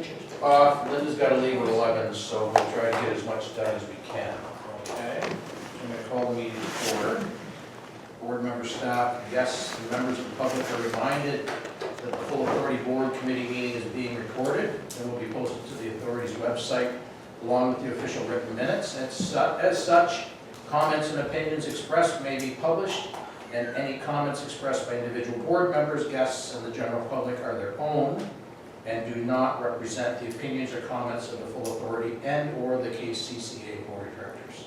signatures. Linda's got to leave at 11, so we'll try to get as much done as we can. Okay? I'm going to call the meeting to order. Board member, staff, guests, and members of the public are reminded that the full authority board committee meeting is being recorded and will be posted to the authority's website along with the official written minutes. As such, comments and opinions expressed may be published, and any comments expressed by individual board members, guests, and the general public are their own and do not represent the opinions or comments of the full authority and/or the KCCA board of directors.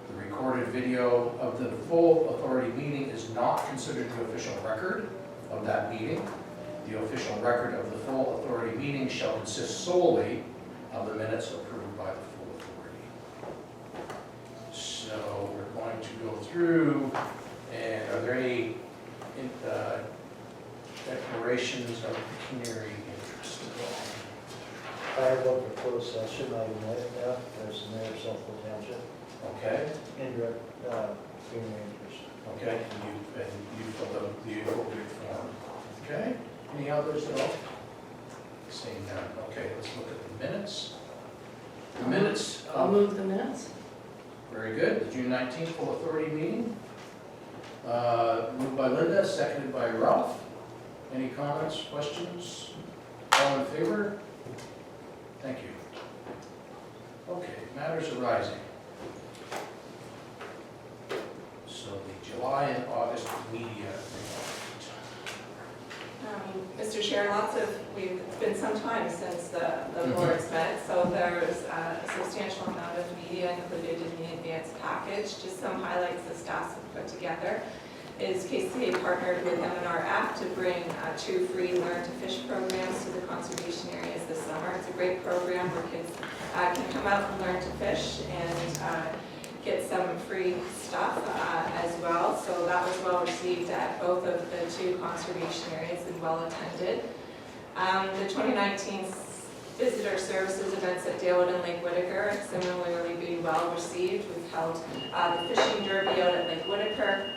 The recorded video of the full authority meeting is not considered the official record of that meeting. The official record of the full authority meeting shall consist solely of the minutes approved by the full authority. So we're going to go through, and are there any declarations of pecuniary interest? I looked at closed session, I admit that, there's the mayor of Southwood Township, Okay, indirect, human interest. okay, and you filled out the appropriate form. Okay, any others at all? Seeing none, okay, let's look at the minutes. The minutes, I'll move the minutes. very good, the June 19th full authority meeting. Moved by Linda, seconded by Ralph. Any comments, questions? All in favor? Thank you. Okay, matters arising. So the July and August media report. Mr. Chair, it's been some time since the boards met, so there was a substantial amount of media included in the advanced package. Just some highlights the staff have put together is KCCA partnered with M&R Act to bring 2 free Learn to Fish programs to the conservation areas this summer. It's a great program where kids can come out and learn to fish and get some free stuff as well. So that was well received at both of the 2 conservation areas and well attended. The 2019 visitor services events at Dalewood and Lake Whitaker similarly being well received. We've held the fishing derby out at Lake Whitaker.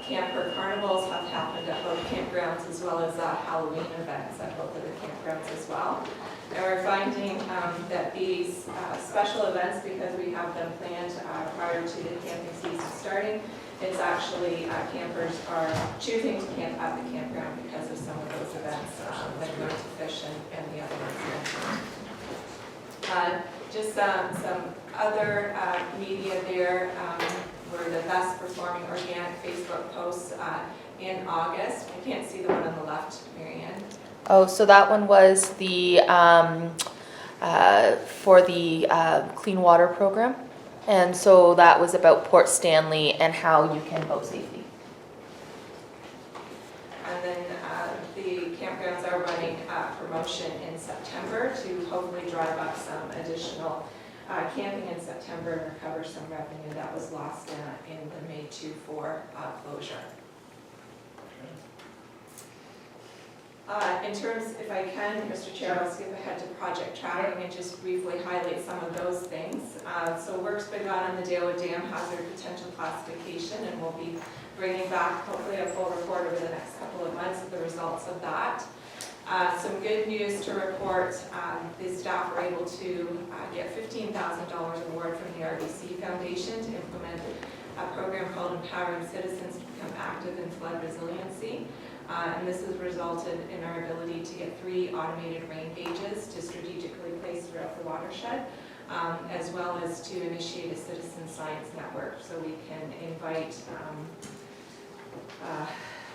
Camper carnivals have happened at both campgrounds as well as Halloween events at both of the campgrounds as well. And we're finding that these special events, because we have them planned prior to the camping season starting, it's actually campers are choosing to camp at the campground because of some of those events, like Learn to Fish and the other ones mentioned. Just some other media there were the best performing organic Facebook posts in August. I can't see the one on the left, Marianne. Oh, so that one was the, for the Clean Water Program. And so that was about Port Stanley and how you can boat safely. And then the campgrounds are running a promotion in September to hopefully drive up some additional camping in September and recover some revenue that was lost in the May 2-4 closure. In terms, if I can, Mr. Chair, I'll skip ahead to project tracking and just briefly highlight some of those things. So work's begun on the Dalewood Dam hazard potential classification, and we'll be bringing back hopefully a full report over the next couple of months of the results of that. Some good news to report, the staff were able to get $15,000 award from the RBC Foundation to implement a program called Empowering Citizens to Become Active in Flood Resiliency. And this has resulted in our ability to get 3 automated rain gauges to strategically place throughout the watershed, as well as to initiate a citizen science network so we can invite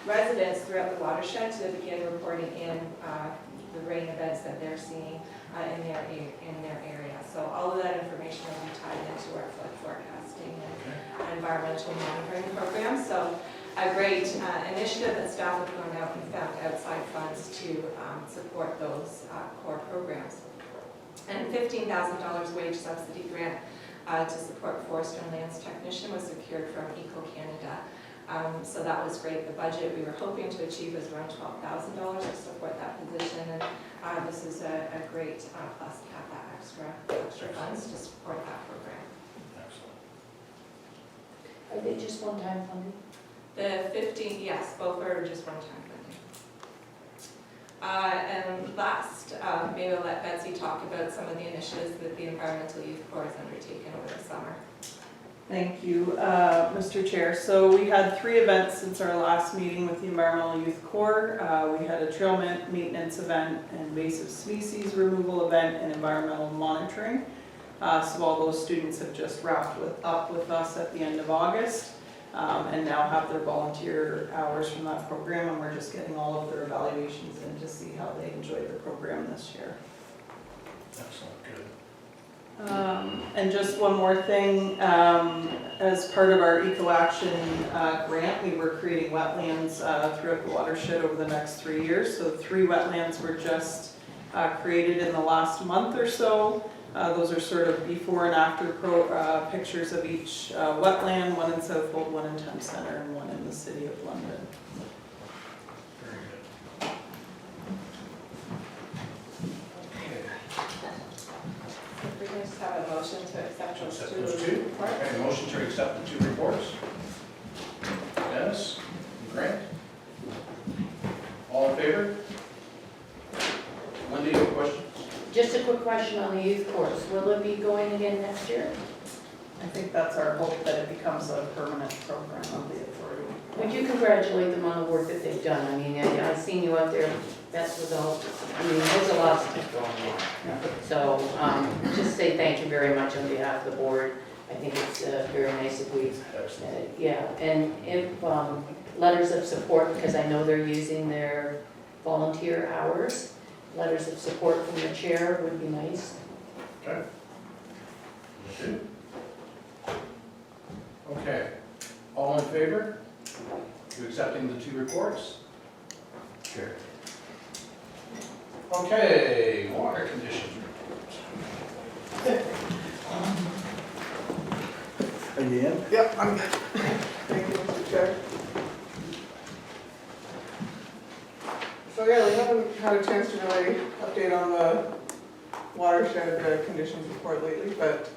residents throughout the watershed to begin reporting in the rain events that they're seeing in their area. So all of that information will be tied into our flood forecasting and environmental monitoring program. So a great initiative that staff have gone out and found outside funds to support those core programs. And $15,000 wage subsidy grant to support forest and lands technician was secured from Eco Canada. So that was great. The budget we were hoping to achieve was around $12,000 to support that position, and this is a great plus to have that extra funds to support that program. Excellent. Are they just one-time funding? The 15, yes, both are just one-time And last, maybe I'll let Betsy talk about some of the initiatives that the Environmental Youth Corps has undertaken over the summer. Thank you, Mr. Chair. So we had 3 events since our last meeting with the Environmental Youth Corps. We had a trail maintenance event, an invasive species removal event, and environmental monitoring. So all those students have just wrapped up with us at the end of August and now have their volunteer hours from that program, and we're just getting all of their evaluations in to see how they enjoyed the program this year. Excellent, good. And just one more thing, as part of our Eco Action grant, we were creating wetlands throughout the watershed over the next 3 years. So 3 wetlands were just created in the last month or so. Those are sort of before and after pictures of each wetland, one in Southwold, one in Thames Centre, and one in the City of London. Very good. Okay. If we can just have a motion to accept So those accept 2 those 2. reports. Okay, motion to accept the 2 reports. Dennis, Grant? All in favor? Wendy, you have questions? Just a quick question on the youth course. Will it be going again next year? I think that's our hope, that it becomes a permanent program of the authority. Would you congratulate them on the work that they've done? I mean, I've seen you out there, best results. I mean, there's a lot of stuff going on. So just say thank you very much on behalf of the board. I think it's very nice if we, Excellent. yeah, and if letters of support, because I know they're using their volunteer hours. Letters of support from the chair would be nice. Okay. Good. Okay. All in favor to accepting the 2 reports? Sure. Okay, water conditions report. Again? Yep, I'm good. Thank you, Mr. Chair. So yeah, we haven't had a chance to really update on the watershed conditions report lately, but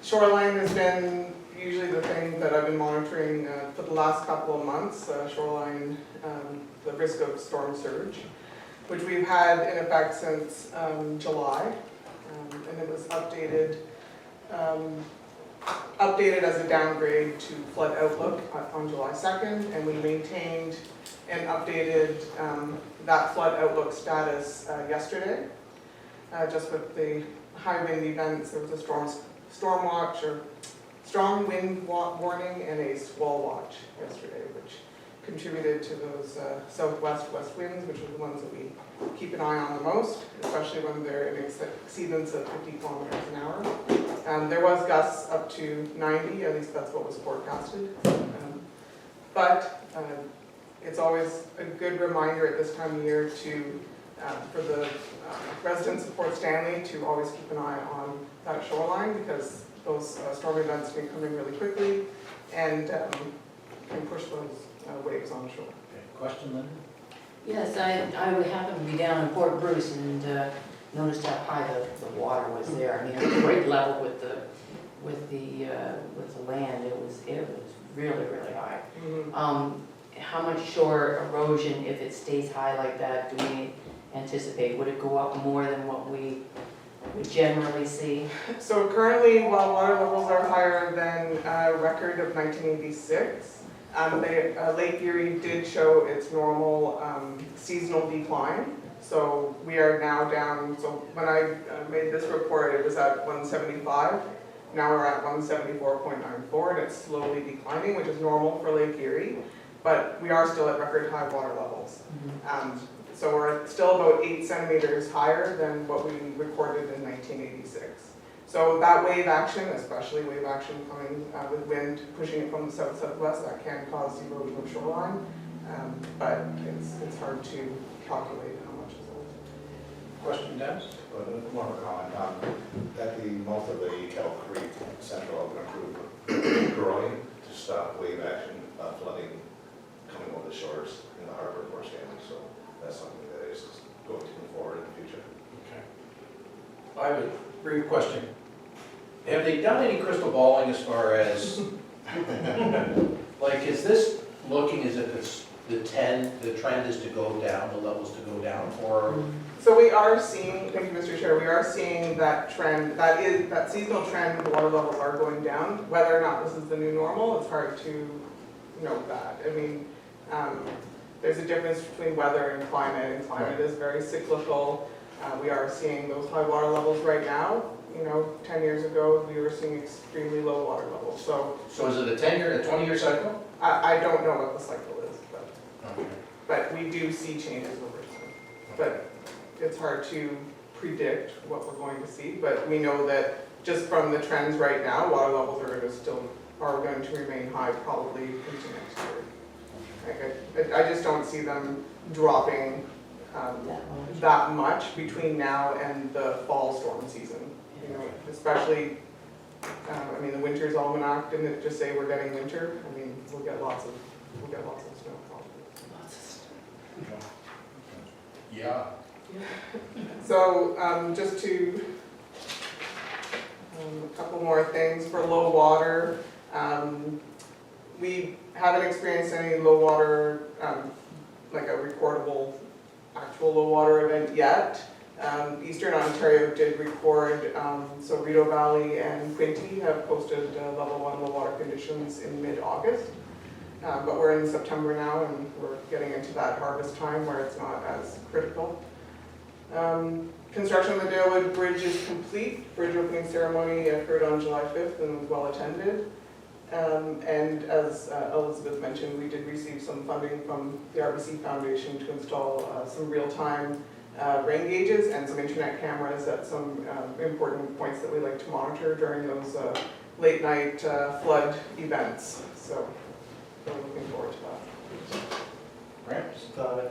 shoreline has been usually the thing that I've been monitoring for the last couple of months. Shoreline, the risk of storm surge, which we've had in effect since July, and it was updated as a downgrade to flood outlook on July 2nd, and we maintained and updated that flood outlook status yesterday. Just with the high wind events, there was a storm watch or strong wind warning and a squall watch yesterday, which contributed to those southwest west winds, which are the ones that we keep an eye on the most, especially when they're in exceedance of 50 kilometers an hour. There was gusts up to 90, at least that's what was forecasted. But it's always a good reminder at this time of year to, for the residents of Port Stanley to always keep an eye on that shoreline, because those storm events can come in really quickly and can push those waves on shore. Okay, question, Linda? Yes, I would happen to be down in Port Bruce and noticed how high the water was there. I mean, it was grade level with the land. It was really, really high. Mm-hmm. How much shore erosion, if it stays high like that, do we anticipate? Would it go up more than what we would generally see? So currently, while water levels are higher than a record of 1986, Lake Erie did show its normal seasonal decline. So we are now down, so when I made this report, it was at 175. Now we're at 174.94, and it's slowly declining, which is normal for Lake Erie. But we are still at record high water levels. So we're still about 8 centimeters higher than what we recorded in 1986. So that wave action, especially wave action coming with wind pushing it from the south-southwest, that can cause erosion of shoreline. But it's hard to calculate how much is it. Question, Dennis? One more comment. At the mouth of the Kettle Creek Central, I'm going to improve growing to stop wave action flooding coming over the shores in the harbor of Port Stanley. So that's something that is going to move forward in the future. Okay. I have a brief question. Have they done any crystal balling as far as, like, is this looking as if it's the trend is to go down, the levels to go down, or? So we are seeing, thank you, Mr. Chair, we are seeing that trend, that seasonal trend, the water levels are going down. Whether or not this is the new normal, it's hard to know that. I mean, there's a difference between weather and climate is very cyclical. We are seeing those high water levels right now. 10 years ago, we were seeing extremely low water levels. So is it a 10-year, a 20-year cycle? I don't know what the cycle is, Okay. but we do see changes over time. But it's hard to predict what we're going to see, but we know that just from the trends right now, water levels are going to remain high probably into next year. I just don't see them dropping that much between now and the fall storm season. Especially, the winter's almanac, didn't it just say we're getting winter? We'll get lots of snow probably. Yeah. So just to, a couple more things for low water. We haven't experienced any low water, like a recordable actual low water event yet. Eastern Ontario did record, so Rideau Valley and Quinte have posted level 1 low water conditions in mid-August. But we're in September now and we're getting into that harvest time where it's not as critical. Construction of the Dalewood Bridge is complete. Bridge opening ceremony occurred on July 5th and was well attended. And as Elizabeth mentioned, we did receive some funding from the RBC Foundation to install some real-time rain gauges and some internet cameras at some important points that we like to monitor during those late night flood events. So we're looking forward to that. Right.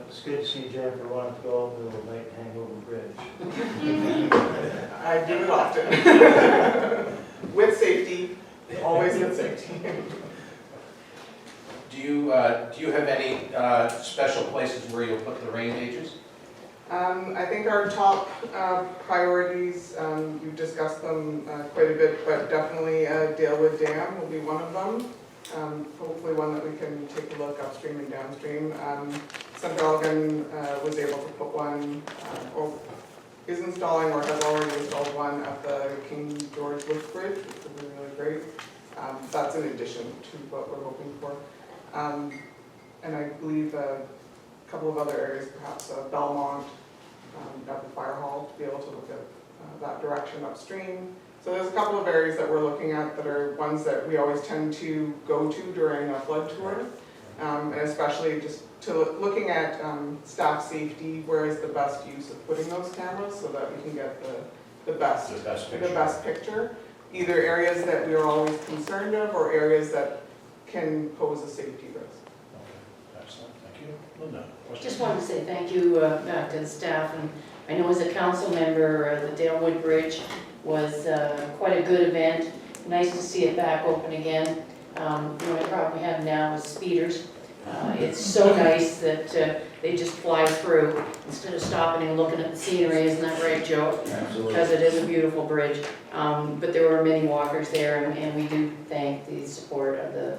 It's good to see Jennifer wanting to go over the night hangover bridge. I do it often. With safety, always with safety. Do you have any special places where you'll put the rain gauges? I think our top priorities, you've discussed them quite a bit, but definitely Dalewood Dam will be one of them. Hopefully one that we can take a look upstream and downstream. Central Elgin was able to put one, or is installing or has already installed one at the King George Lift Bridge, which will be really great. That's in addition to what we're hoping for. And I believe a couple of other areas, perhaps Belmont, at the fire hall, to be able to look at that direction upstream. So there's a couple of areas that we're looking at that are ones that we always tend to go to during a flood tour. And especially just looking at staff safety, where is the best use of putting those cameras so that we can get the best picture. Either areas that we are always concerned of or areas that can pose a safety risk. Okay, excellent, thank you. Linda, question? Just wanted to say thank you to the staff, and I know as a council member, the Dalewood Bridge was quite a good event. Nice to see it back open again. The only problem we have now is speeders. It's so nice that they just fly through instead of stopping and looking at the scenery, isn't that right, Joe? Absolutely. Because it is a beautiful bridge. But there were many walkers there, and we do thank the support of the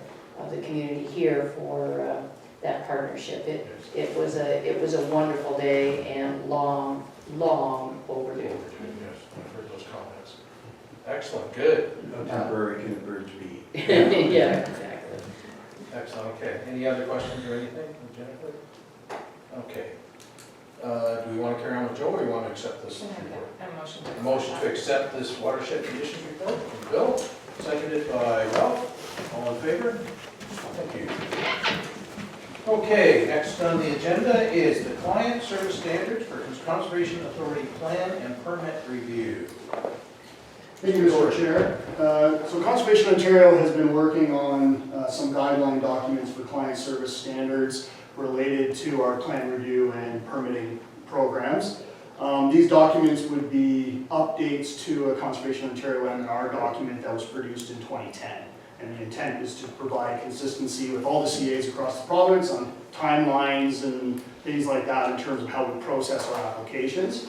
community here for that partnership. It was a wonderful day and long overdue. Yes, I've heard those comments. Excellent, good. How temporary can a bridge be? Yeah, exactly. Excellent, okay. Any other questions or anything from Jennifer? Okay. Do we want to carry on with Joe, or do we want to accept this report? A motion to accept this watershed conditions report from Bill, seconded by Ralph. All in favor? Thank you. Okay, next on the agenda is the client service standards for Conservation Authority plan and permit review. Thank you, Mr. Chair. So Conservation Ontario has been working on some guideline documents for client service standards related to our plan review and permitting programs. These documents would be updates to a Conservation Ontario M&R document that was produced in 2010. And the intent is to provide consistency with all the CAs across the province on timelines and things like that in terms of how we process our applications.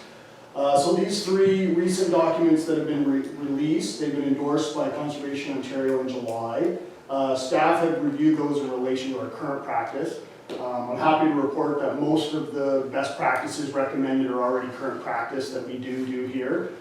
So these three recent documents that have been released, they've been endorsed by Conservation Ontario in July. Staff have reviewed those in relation to our current practice. I'm happy to report that most of the best practices recommended are already current practice that we do here.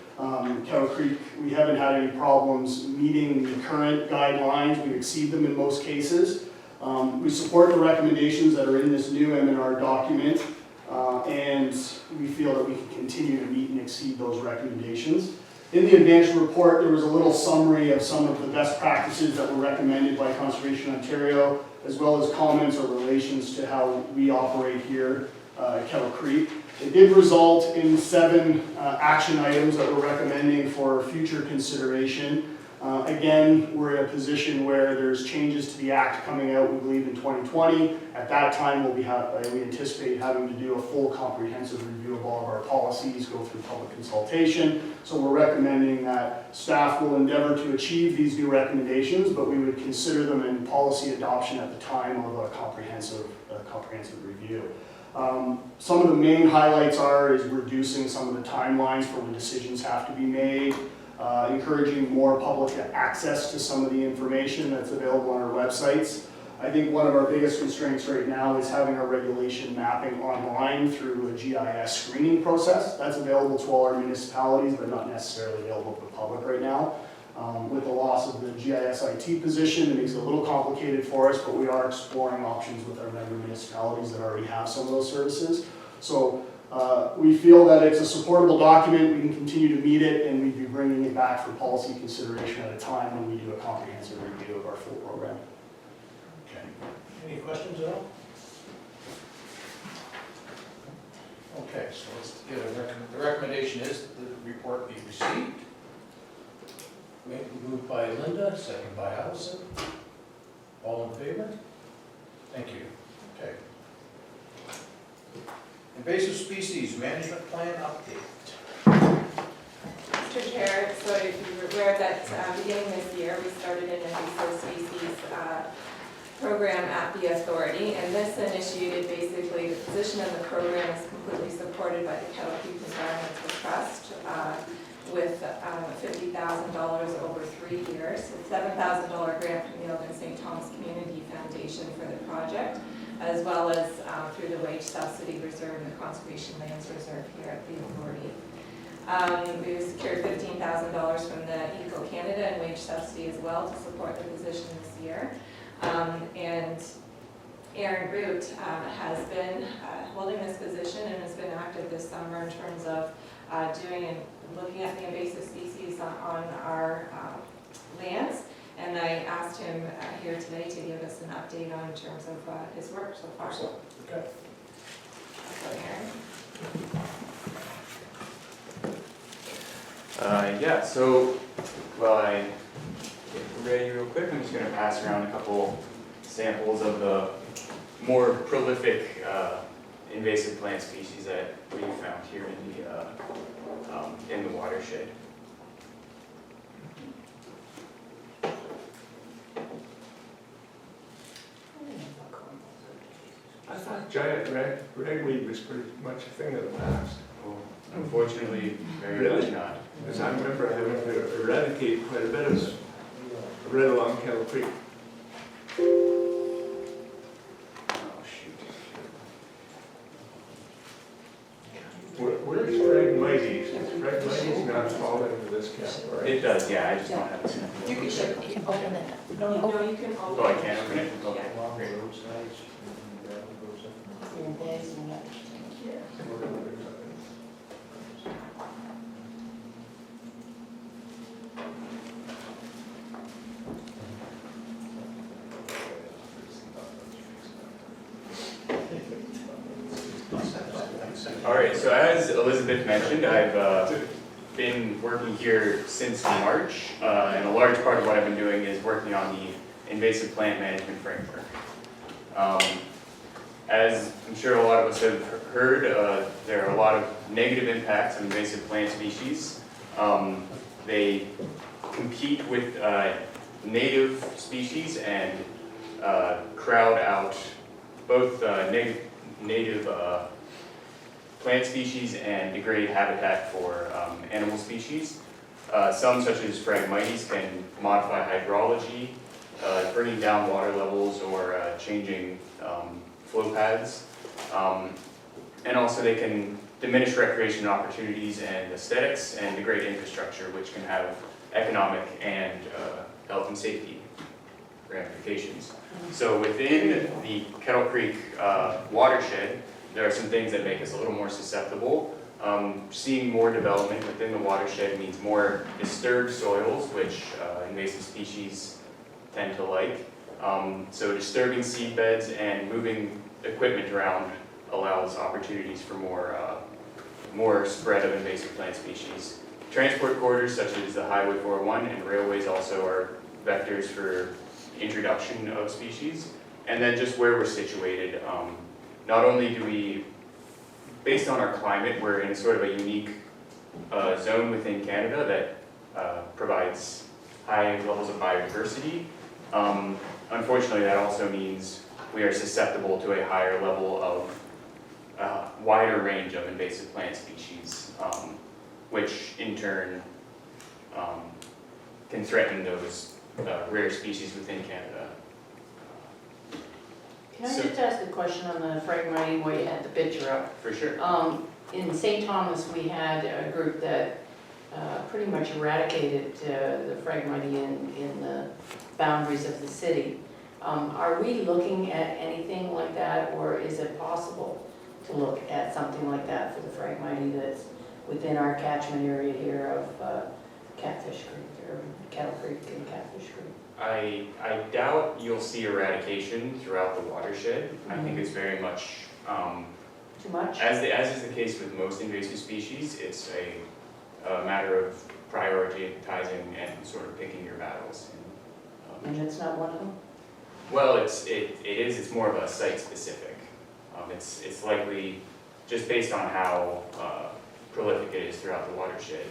Kettle Creek, we haven't had any problems meeting the current guidelines. We exceed them in most cases. We support the recommendations that are in this new M&R document, and we feel that we can continue to meet and exceed those recommendations. In the advanced report, there was a little summary of some of the best practices that were recommended by Conservation Ontario, as well as comments or relations to how we operate here at Kettle Creek. It did result in 7 action items that we're recommending for future consideration. Again, we're in a position where there's changes to the Act coming out, we believe, in 2020. At that time, we anticipate having to do a full comprehensive review of all of our policies, go through public consultation. So we're recommending that staff will endeavor to achieve these new recommendations, but we would consider them in policy adoption at the time of a comprehensive review. Some of the main highlights is reducing some of the timelines for when decisions have to be made, encouraging more public access to some of the information that's available on our websites. I think one of our biggest constraints right now is having our regulation mapping online through a GIS screening process. That's available to all our municipalities, but not necessarily available to the public right now. With the loss of the GIS IT position, it makes it a little complicated for us, but we are exploring options with our member municipalities that already have some of those services. So we feel that it's a supportable document, we can continue to meet it, and we'd be bringing it back for policy consideration at a time when we do a comprehensive review of our full program. Okay. Any questions at all? Okay, so let's get the recommendation is that the report be received. Moved by Linda, second by Allison. All in favor? Thank you. Okay. Invasive species management plan update. Mr. Chair, so if you're aware that beginning this year, we started an invasive species program at the authority, and this initiated basically the position of the program is completely supported by the Kettle Creek Environmental Trust with $50,000 over 3 years, a $7,000 grant from the Elgin St. Thomas Community Foundation for the project, as well as through the Wage Subsidy Reserve and the Conservation Lands Reserve here at the authority. We secured $15,000 from the Eco Canada and Wage Subsidy as well to support the position this year. And Aaron Root has been holding this position and has been active this summer in terms of doing and looking at the invasive species on our lands. And I asked him here today to give us an update on in terms of his work so far. Okay. Yeah, so, well, I ready real quick. I'm just going to pass around a couple samples of the more prolific invasive plant species that we found here in the watershed. I thought giant ragweed was pretty much a thing of the past. Well, unfortunately, very much not. Because I remember having to eradicate quite a bit of right along Kettle Creek. Oh, shoot. Where's Phragmites? Does Phragmites not fall into this category? It does, yeah, I just don't have it. You can, You can open it. no, you can open. Oh, I can't open it? Okay, Yeah. great. All right, so as Elizabeth mentioned, I've been working here since March, and a large part of what I've been doing is working on the invasive plant management framework. As I'm sure a lot of us have heard, there are a lot of negative impacts of invasive plant species. They compete with native species and crowd out both native plant species and degrade habitat for animal species. Some, such as Phragmites, can modify hydrology, bringing down water levels or changing flow paths. And also they can diminish recreation opportunities and aesthetics and degrade infrastructure, which can have economic and health and safety ramifications. So within the Kettle Creek watershed, there are some things that make us a little more susceptible. Seeing more development within the watershed means more disturbed soils, which invasive species tend to like. So disturbing seed beds and moving equipment around allows opportunities for more spread of invasive plant species. Transport corridors such as the Highway 401 and railways also are vectors for introduction of species. And then just where we're situated, not only do we, based on our climate, we're in sort of a unique zone within Canada that provides high levels of biodiversity. Unfortunately, that also means we are susceptible to a higher level of wider range of invasive plant species, which in turn can threaten those rare species within Canada. Can I just ask a question on the Phragmite where you had the picture up? For sure. In St. Thomas, we had a group that pretty much eradicated the Phragmite in the boundaries of the city. Are we looking at anything like that, or is it possible to look at something like that for the Phragmite that's within our catchment area here of Catfish Creek, or Kettle Creek and Catfish Creek? I doubt you'll see eradication throughout the watershed. I think it's very much, Too much? as is the case with most invasive species, it's a matter of prioritizing and sort of picking your battles. And it's not one of them? Well, it's more of a site specific. It's likely, just based on how prolific it is throughout the watershed.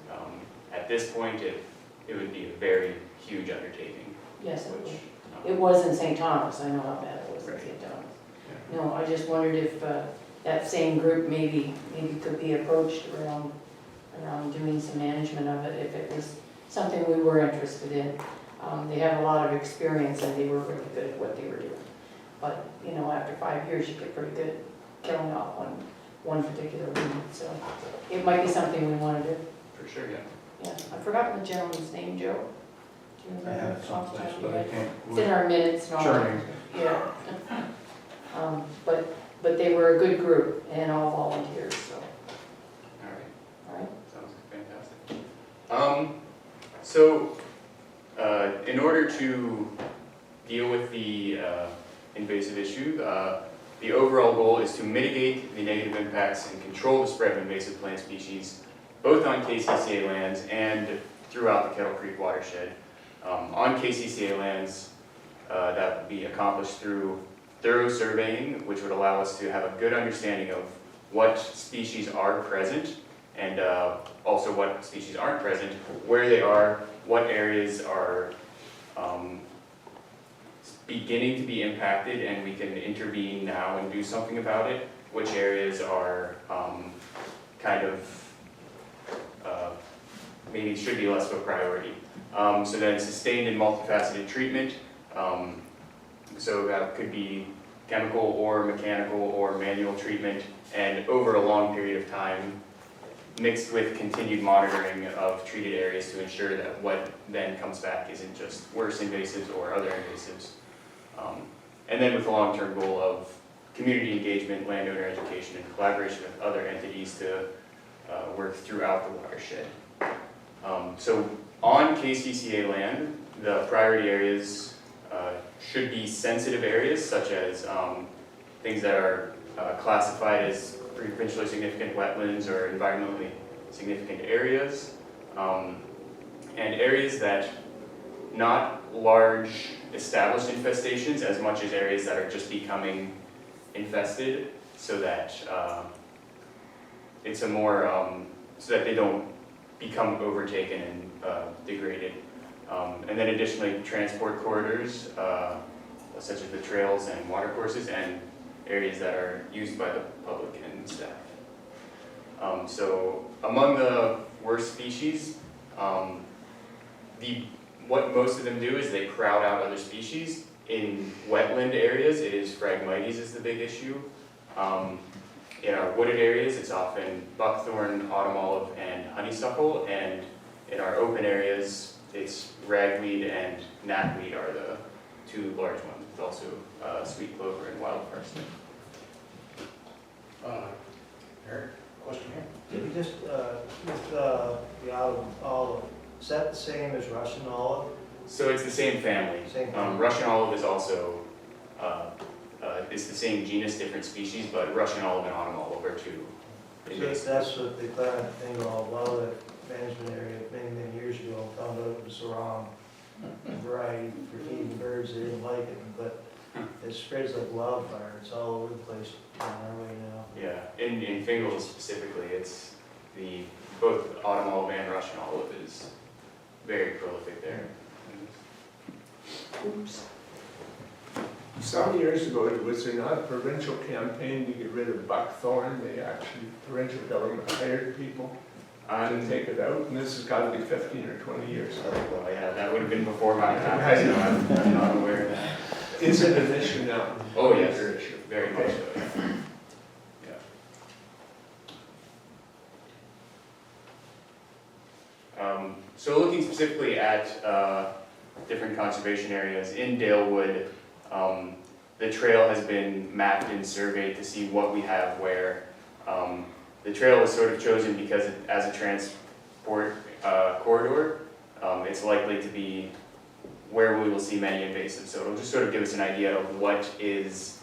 Yeah. At this point, it would be a very huge undertaking. Yes, it was. Which, It was in St. Thomas, I know how bad it was in Right. St. Thomas. Yeah. No, I just wondered if that same group maybe could be approached around doing some management of it, if it was something we were interested in. They have a lot of experience and they were really good at what they were doing. But, you know, after 5 years, you get pretty good at killing off one particular weed, so it might be something we want to do. For sure, yeah. Yeah, I've forgotten the gentleman's name, Joe. Do you I remember? have it someplace, but I can't. It's in our minutes and all. Churning. Yeah. But they were a good group and all volunteers, so, All right. all right? Sounds fantastic. So, in order to deal with the invasive issue, the overall goal is to mitigate the negative impacts and control the spread of invasive plant species, both on KCCA lands and throughout the Kettle Creek watershed. On KCCA lands, that would be accomplished through thorough surveying, which would allow us to have a good understanding of what species are present and also what species aren't present, where they are, what areas are beginning to be impacted and we can intervene now and do something about it, which areas are kind of maybe should be less of a priority. So then sustained and multifaceted treatment, so that could be chemical or mechanical or manual treatment, and over a long period of time, mixed with continued monitoring of treated areas to ensure that what then comes back isn't just worse invasives or other invasives. And then with the long-term goal of community engagement, landowner education, and collaboration with other entities to work throughout the watershed. So on KCCA land, the priority areas should be sensitive areas such as things that are classified as provincially significant wetlands or environmentally significant areas, and areas that not large established infestations as much as areas that are just becoming infested, so that it's a more so that they don't become overtaken and degraded. And then additionally, transport corridors, such as the trails and water courses, and areas that are used by the public and staff. So among the worst species, what most of them do is they crowd out other species in wetland areas, it is Phragmites is the big issue. In our wooded areas, it's often buckthorn, autumn olive, and honeysuckle, and in our open areas, it's ragweed and knapweed are the two large ones. There's also sweet clover and wild parsnip. Eric, question here? Did you just, with the olive, is that the same as Russian olive? So it's the same family. Same family. Russian olive is also, it's the same genus, different species, but Russian olive and autumn olive are two. So that's what they planted in the management area many years ago, found out it was the wrong variety for feeding birds, they didn't like it, but it spreads like wildfire, it's all over the place on our way now. Yeah, in Fingal specifically, it's both autumn olive and Russian olive is very prolific there. Oops. Some years ago, was there not a provincial campaign to get rid of buckthorn? Provincial government hired people to take it out, and this has got to be 15 or 20 years ago. Well, yeah, that would have been before my time, so I'm not aware of that. Is it an issue now? Oh, yes, Major issue. very much Okay. so. Yeah. So looking specifically at different conservation areas in Dalewood, the trail has been mapped and surveyed to see what we have where. The trail was sort of chosen because as a transport corridor, it's likely to be where we will see many invasives. So it'll just sort of give us an idea of what is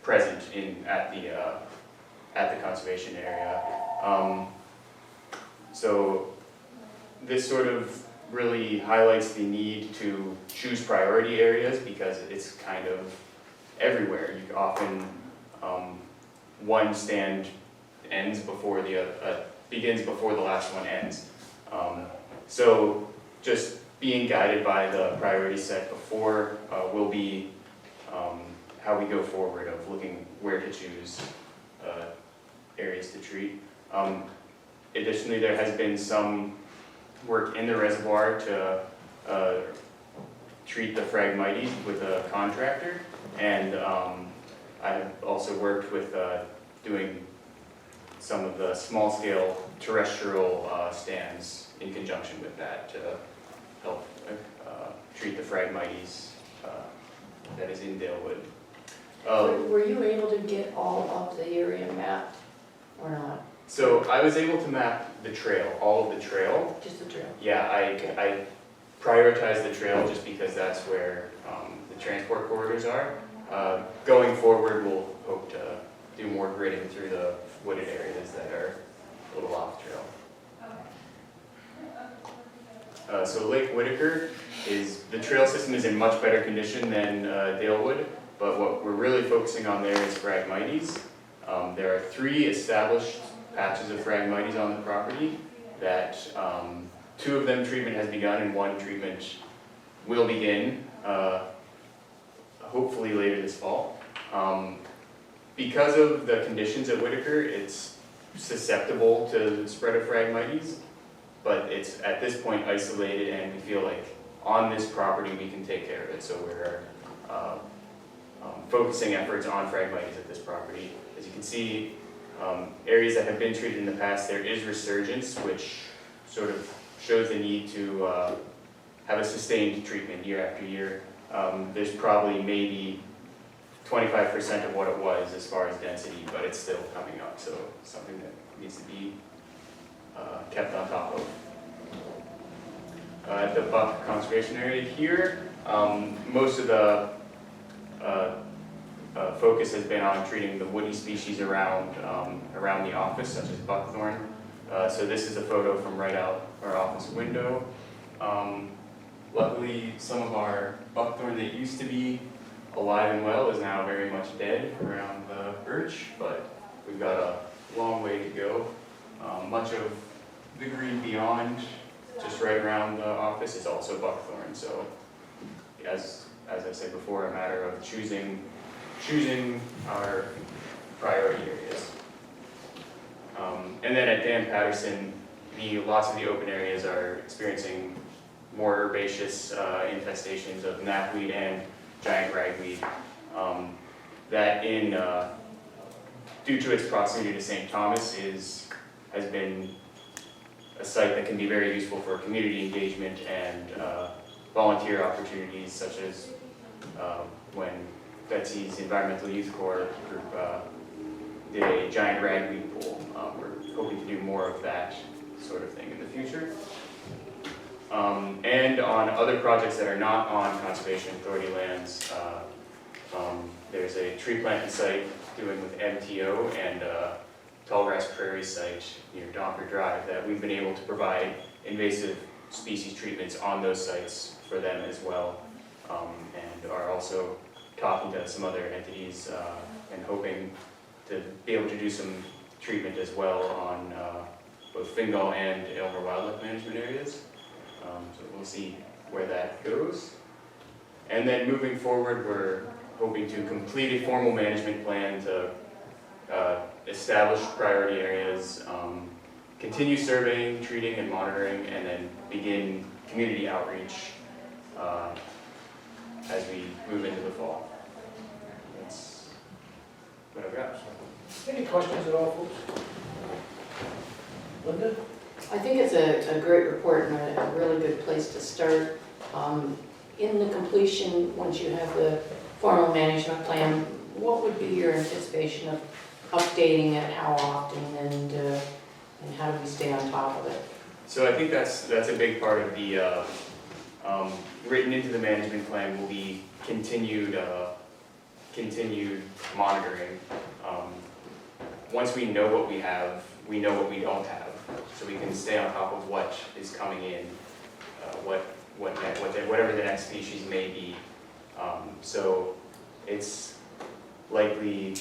present at the conservation area. So this sort of really highlights the need to choose priority areas because it's kind of everywhere. You often one stand ends before begins before the last one ends. So just being guided by the priority set before will be how we go forward of looking where to choose areas to treat. Additionally, there has been some work in the reservoir to treat the Phragmites with a contractor, and I've also worked with doing some of the small-scale terrestrial stands in conjunction with that to help treat the Phragmites that is in Dalewood. Were you able to get all of the area mapped or not? So I was able to map the trail, all of the trail. Just the trail? Yeah, I prioritized the trail just because that's where the transport corridors are. Going forward, we'll hope to do more gridding through the wooded areas that are a little off trail. So Lake Whitaker the trail system is in much better condition than Dalewood, but what we're really focusing on there is Phragmites. There are 3 established patches of Phragmites on the property that 2 of them treatment has begun and 1 treatment will begin hopefully later this fall. Because of the conditions at Whitaker, it's susceptible to the spread of Phragmites, but it's at this point isolated and we feel like on this property we can take care of it. So we're focusing efforts on Phragmites at this property. As you can see, areas that have been treated in the past, there is resurgence, which sort of shows the need to have a sustained treatment year after year. There's probably maybe 25% of what it was as far as density, but it's still coming up, so something that needs to be kept on top of. At the Buck Conservation Area here, most of the focus has been on treating the woody species around the office, such as buckthorn. So this is a photo from right out our office window. Luckily, some of our buckthorn that used to be alive and well is now very much dead around the birch, but we've got a long way to go. Much of the green beyond, just right around the office, is also buckthorn. So, as I said before, a matter of choosing our priority areas. And then at Dan Patterson, lots of the open areas are experiencing more herbaceous infestations of knapweed and giant ragweed. That due to its proximity to St. Thomas has been a site that can be very useful for community engagement and volunteer opportunities, such as when Betsy's Environmental Youth Corps group did a giant ragweed pool. We're hoping to do more of that sort of thing in the future. And on other projects that are not on Conservation Authority lands, there's a tree planting site doing with MTO and a tallgrass prairie site near Donker Drive that we've been able to provide invasive species treatments on those sites for them as well, and are also talking to some other entities and hoping to be able to do some treatment as well on both Fingal and Aylmer wildlife management areas. So we'll see where that goes. And then moving forward, we're hoping to complete a formal management plan to establish priority areas, continue surveying, treating, and monitoring, and then begin community outreach as we move into the fall. That's what I've got. Any questions at all, folks? Linda? I think it's a great report and a really good place to start. In the completion, once you have the formal management plan, what would be your anticipation of updating it, how often, and how do we stay on top of it? So I think that's a big part of the, written into the management plan will be continued monitoring. Once we know what we have, we know what we don't have, so we can stay on top of what is coming in, whatever the next species may be. So it's likely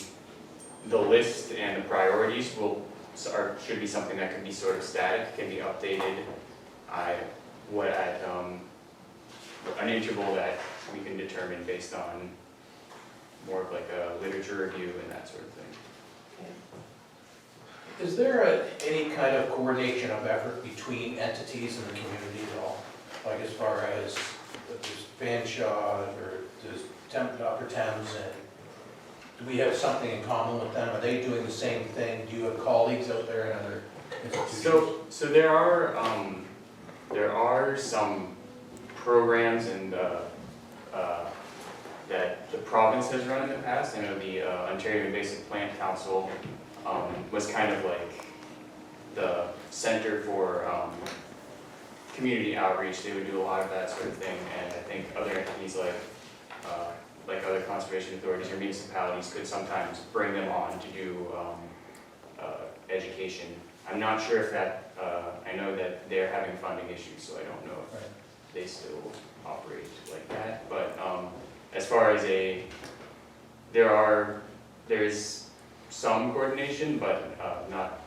the list and the priorities should be something that can be sort of static, can be updated at an interval that we can determine based on more of like a literature review and that sort of thing. Is there any kind of coordination of effort between entities in the community at all? Like as far as there's Fanshawe or there's Upper Thames, and do we have something in common with them? Are they doing the same thing? Do you have colleagues out there in other institutions? So there are some programs and that the province has run in the past. I know the Ontario Invasive Plant Council was kind of like the center for community outreach. They would do a lot of that sort of thing, and I think other entities like other conservation authorities or municipalities could sometimes bring them on to do education. I'm not sure if that, I know that they're having funding issues, so I don't know if they still operate like that, but as far as there is some coordination, but not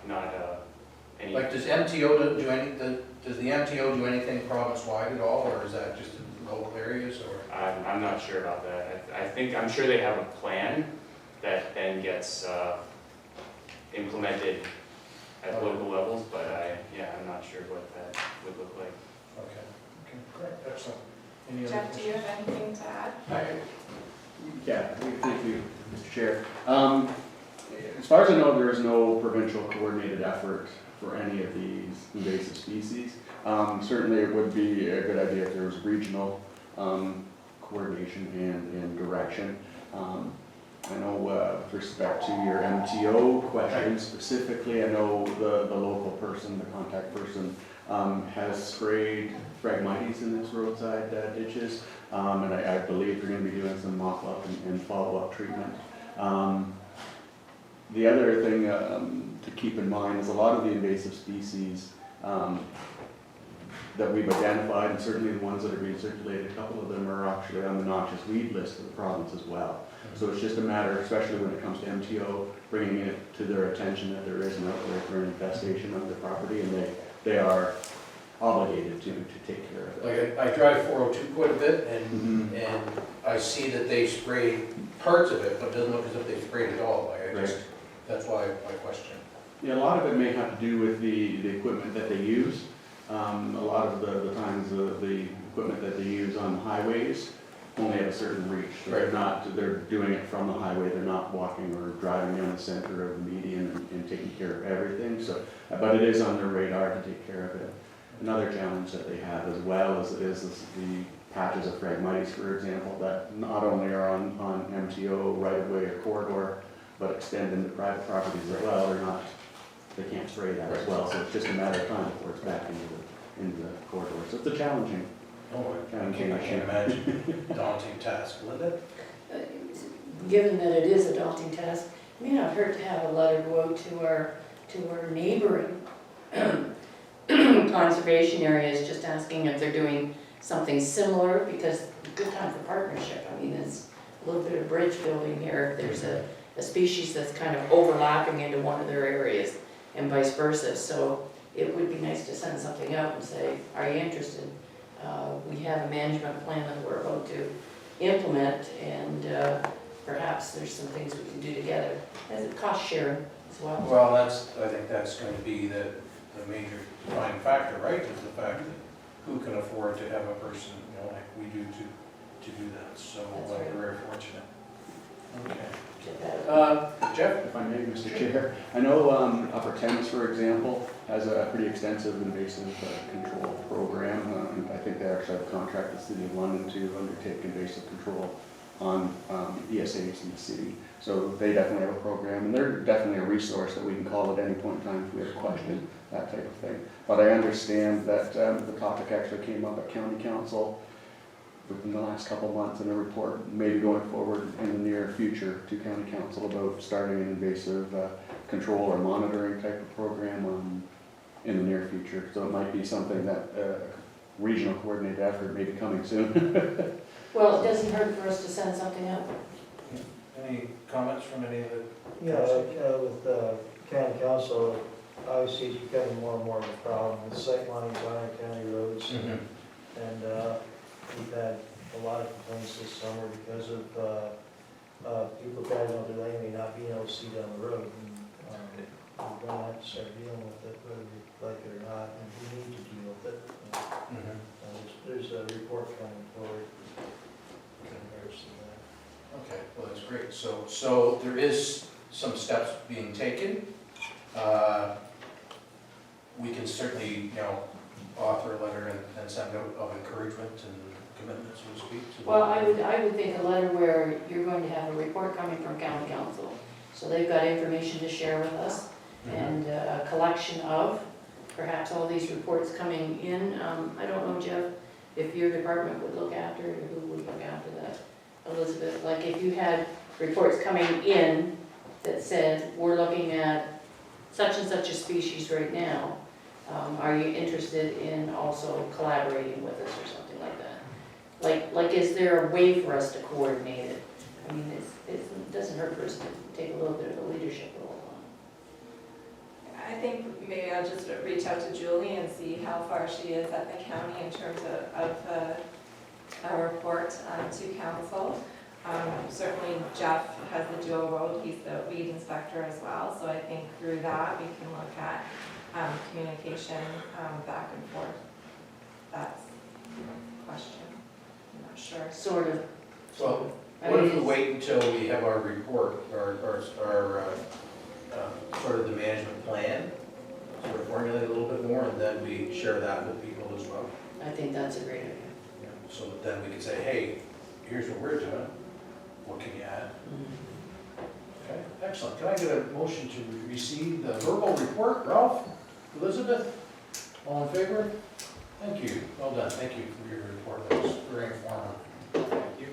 any. Like does MTO do anything, does the MTO do anything province-wide at all, or is that just in local areas, or? I'm not sure about that. I'm sure they have a plan that then gets implemented at local levels, but I'm not sure what that would look like. Okay, great, excellent. Any other Jeff, do you have anything to add? Yeah, thank you, Mr. Chair. As far as I know, there is no provincial coordinated effort for any of these invasive species. Certainly it would be a good idea if there was regional coordination and direction. I know with respect to your MTO question specifically, I know the local person, the contact person, has sprayed Phragmites in its roadside ditches, and I believe they're going to be doing some mop-up and follow-up treatment. The other thing to keep in mind is a lot of the invasive species that we've identified, and certainly the ones that are being circulated, a couple of them are actually on the noxious weed list of the province as well. So it's just a matter, especially when it comes to MTO, bringing it to their attention that there is an outbreak or an infestation of the property, and they are obligated to take care of it. Like I drive 402 quite a bit, and I see that they sprayed parts of it, but it doesn't look as if they sprayed it all. That's why my question. Yeah, a lot of it may have to do with the equipment that they use. A lot of the times the equipment that they use on highways only have a certain reach. They're not, they're doing it from the highway, they're not walking or driving down the center of the median and taking care of everything, so, but it is on their radar to take care of it. Another challenge that they have, as well as it is the patches of Phragmites, for example, that not only are on MTO right-of-way or corridor, but extend into private properties as well. They're not, they can't spray that as well, so it's just a matter of time before it's back into the corridor. So it's a challenging. Oh, I can't imagine. Daunting task, Linda? Given that it is a daunting task, it may not hurt to have a letter go out to our neighboring conservation areas, just asking if they're doing something similar, because good time for partnership. I mean, it's a little bit of bridge building here. There's a species that's kind of overlapping into one of their areas and vice versa. So it would be nice to send something out and say, are you interested? We have a management plan that we're about to implement, and perhaps there's some things we can do together. As a cost sharing as well. Well, I think that's going to be the major defining factor, right? Is the fact that who can afford to have a person, like we do to do that. So That's right. we're very fortunate. Okay. Jeff? If I may, Mr. Chair, I know Upper Thames, for example, has a pretty extensive invasive control program. I think they actually have contracted the City of London to undertake invasive control on ESAs in the city. So they definitely have a program, and they're definitely a resource that we can call at any point in time if we have a question, that type of thing. But I understand that the topic actually came up at County Council within the last couple of months, in a report maybe going forward in the near future to County Council about starting an invasive control or monitoring type of program in the near future. So it might be something that regional coordinated effort may be coming soon. Well, it doesn't hurt for us to send something out. Any comments from any of the? Yeah, with county council, obviously it's becoming more and more of a problem. The sight lines on our county roads, Mm-hmm. and we've had a lot of complaints this summer because of people driving on their lane may not being able to see down the road. And we're gonna have to start dealing with it, whether we like it or not, and we need to deal with it. Mm-hmm. There's a report coming forward in regards to that. Okay, well, that's great. So there is some steps being taken. We can certainly, author a letter and send out of encouragement and commitment, so to speak. to the- Well, I would think a letter where you're going to have a report coming from county council. So they've got information to share with us, Mhm. and a collection of perhaps all these reports coming in. I don't know, Jeff, if your department would look after it, or who would look after that? Elizabeth, like if you had reports coming in that said, we're looking at such and such a species right now, are you interested in also collaborating with us or something like that? Like is there a way for us to coordinate it? I mean, it doesn't hurt for us to take a little bit of a leadership role on I think maybe I'll just reach out to Julie and see how far she is at the county in terms of a report to council. Certainly Jeff has the dual role, he's the weed inspector as well, so I think through that we can look at communication back and forth. That's the question, I'm not sure. it, sort of. Well, I what mean, if we it's- wait until we have our report, or sort of the management plan, sort of formulate a little bit more, and then we share that with people as well? I think that's a great idea. So that then we can say, hey, here's what we're doing, what can you add? Okay, excellent. Can I get a motion to receive the verbal report? Ralph, Elizabeth, all in favor? Thank you, well done, thank you for your report, that was very informative. Thank you.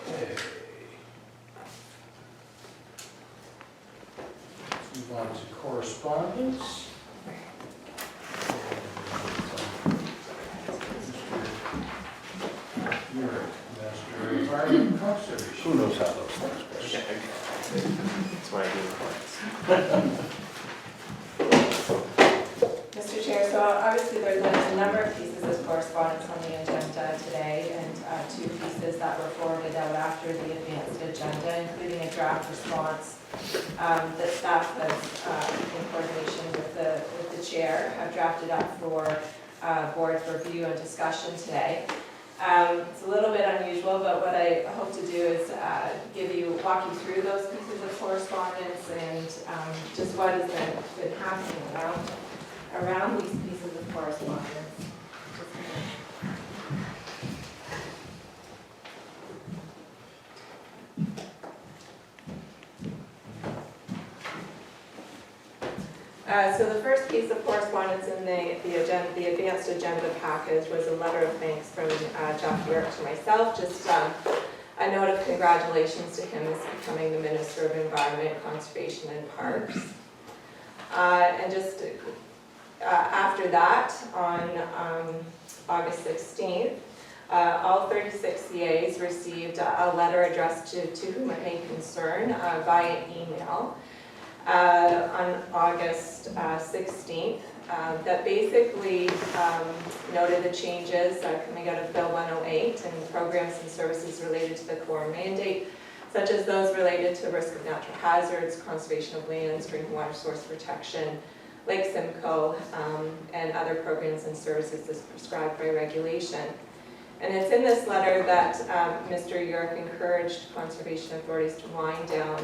Okay. Let's move on to correspondence. Master Environment Conservation. Who knows how those things work? That's why I do reports. Mr. Chair, so obviously there's a number of pieces of correspondence on the agenda today, and two pieces that were forwarded out after the advanced agenda, including a draft response that staff has, in coordination with the chair, have drafted up for board for review and discussion today. It's a little bit unusual, but what I hope to do is walk you through those pieces of correspondence and just what has been happening around these pieces of correspondence. Just a minute. So the first piece of correspondence in the advanced agenda package was a letter of thanks from Jeff York to myself, just a note of congratulations to him as becoming the Minister of Environment, Conservation and Parks. And just after that, on August 16th, all 36 CAs received a letter addressed to whom it may concern via email. On August 16th, that basically noted the changes coming out of Bill 108 and programs and services related to the core mandate, such as those related to risk of natural hazards, conservation of lands, drinking water source protection, Lake Simcoe, and other programs and services as prescribed by regulation. And it's in this letter that Mr. York encouraged conservation authorities to wind down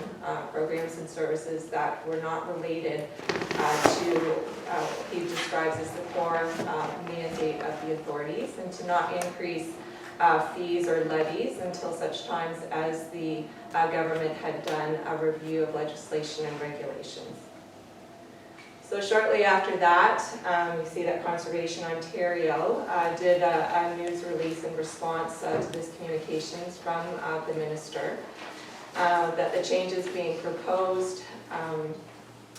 programs and services that were not related to what he describes as the core mandate of the authorities, and to not increase fees or levies until such times as the government had done a review of legislation and regulations. So shortly after that, you see that Conservation Ontario did a news release in response to this communications from the minister, that the changes being proposed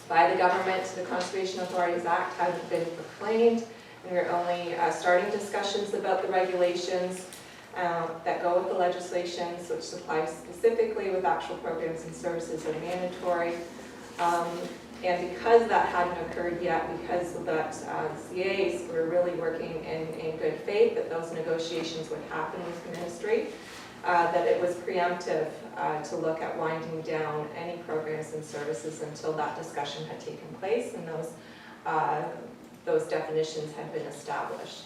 by the government to the Conservation Authorities Act hadn't been proclaimed, and we're only starting discussions about the regulations that go with the legislations, which supply specifically with actual programs and services are mandatory. And because that hadn't occurred yet, because that CAs were really working in good faith that those negotiations would happen with the ministry, that it was preemptive to look at winding down any programs and services until that discussion had taken place and those definitions had been established.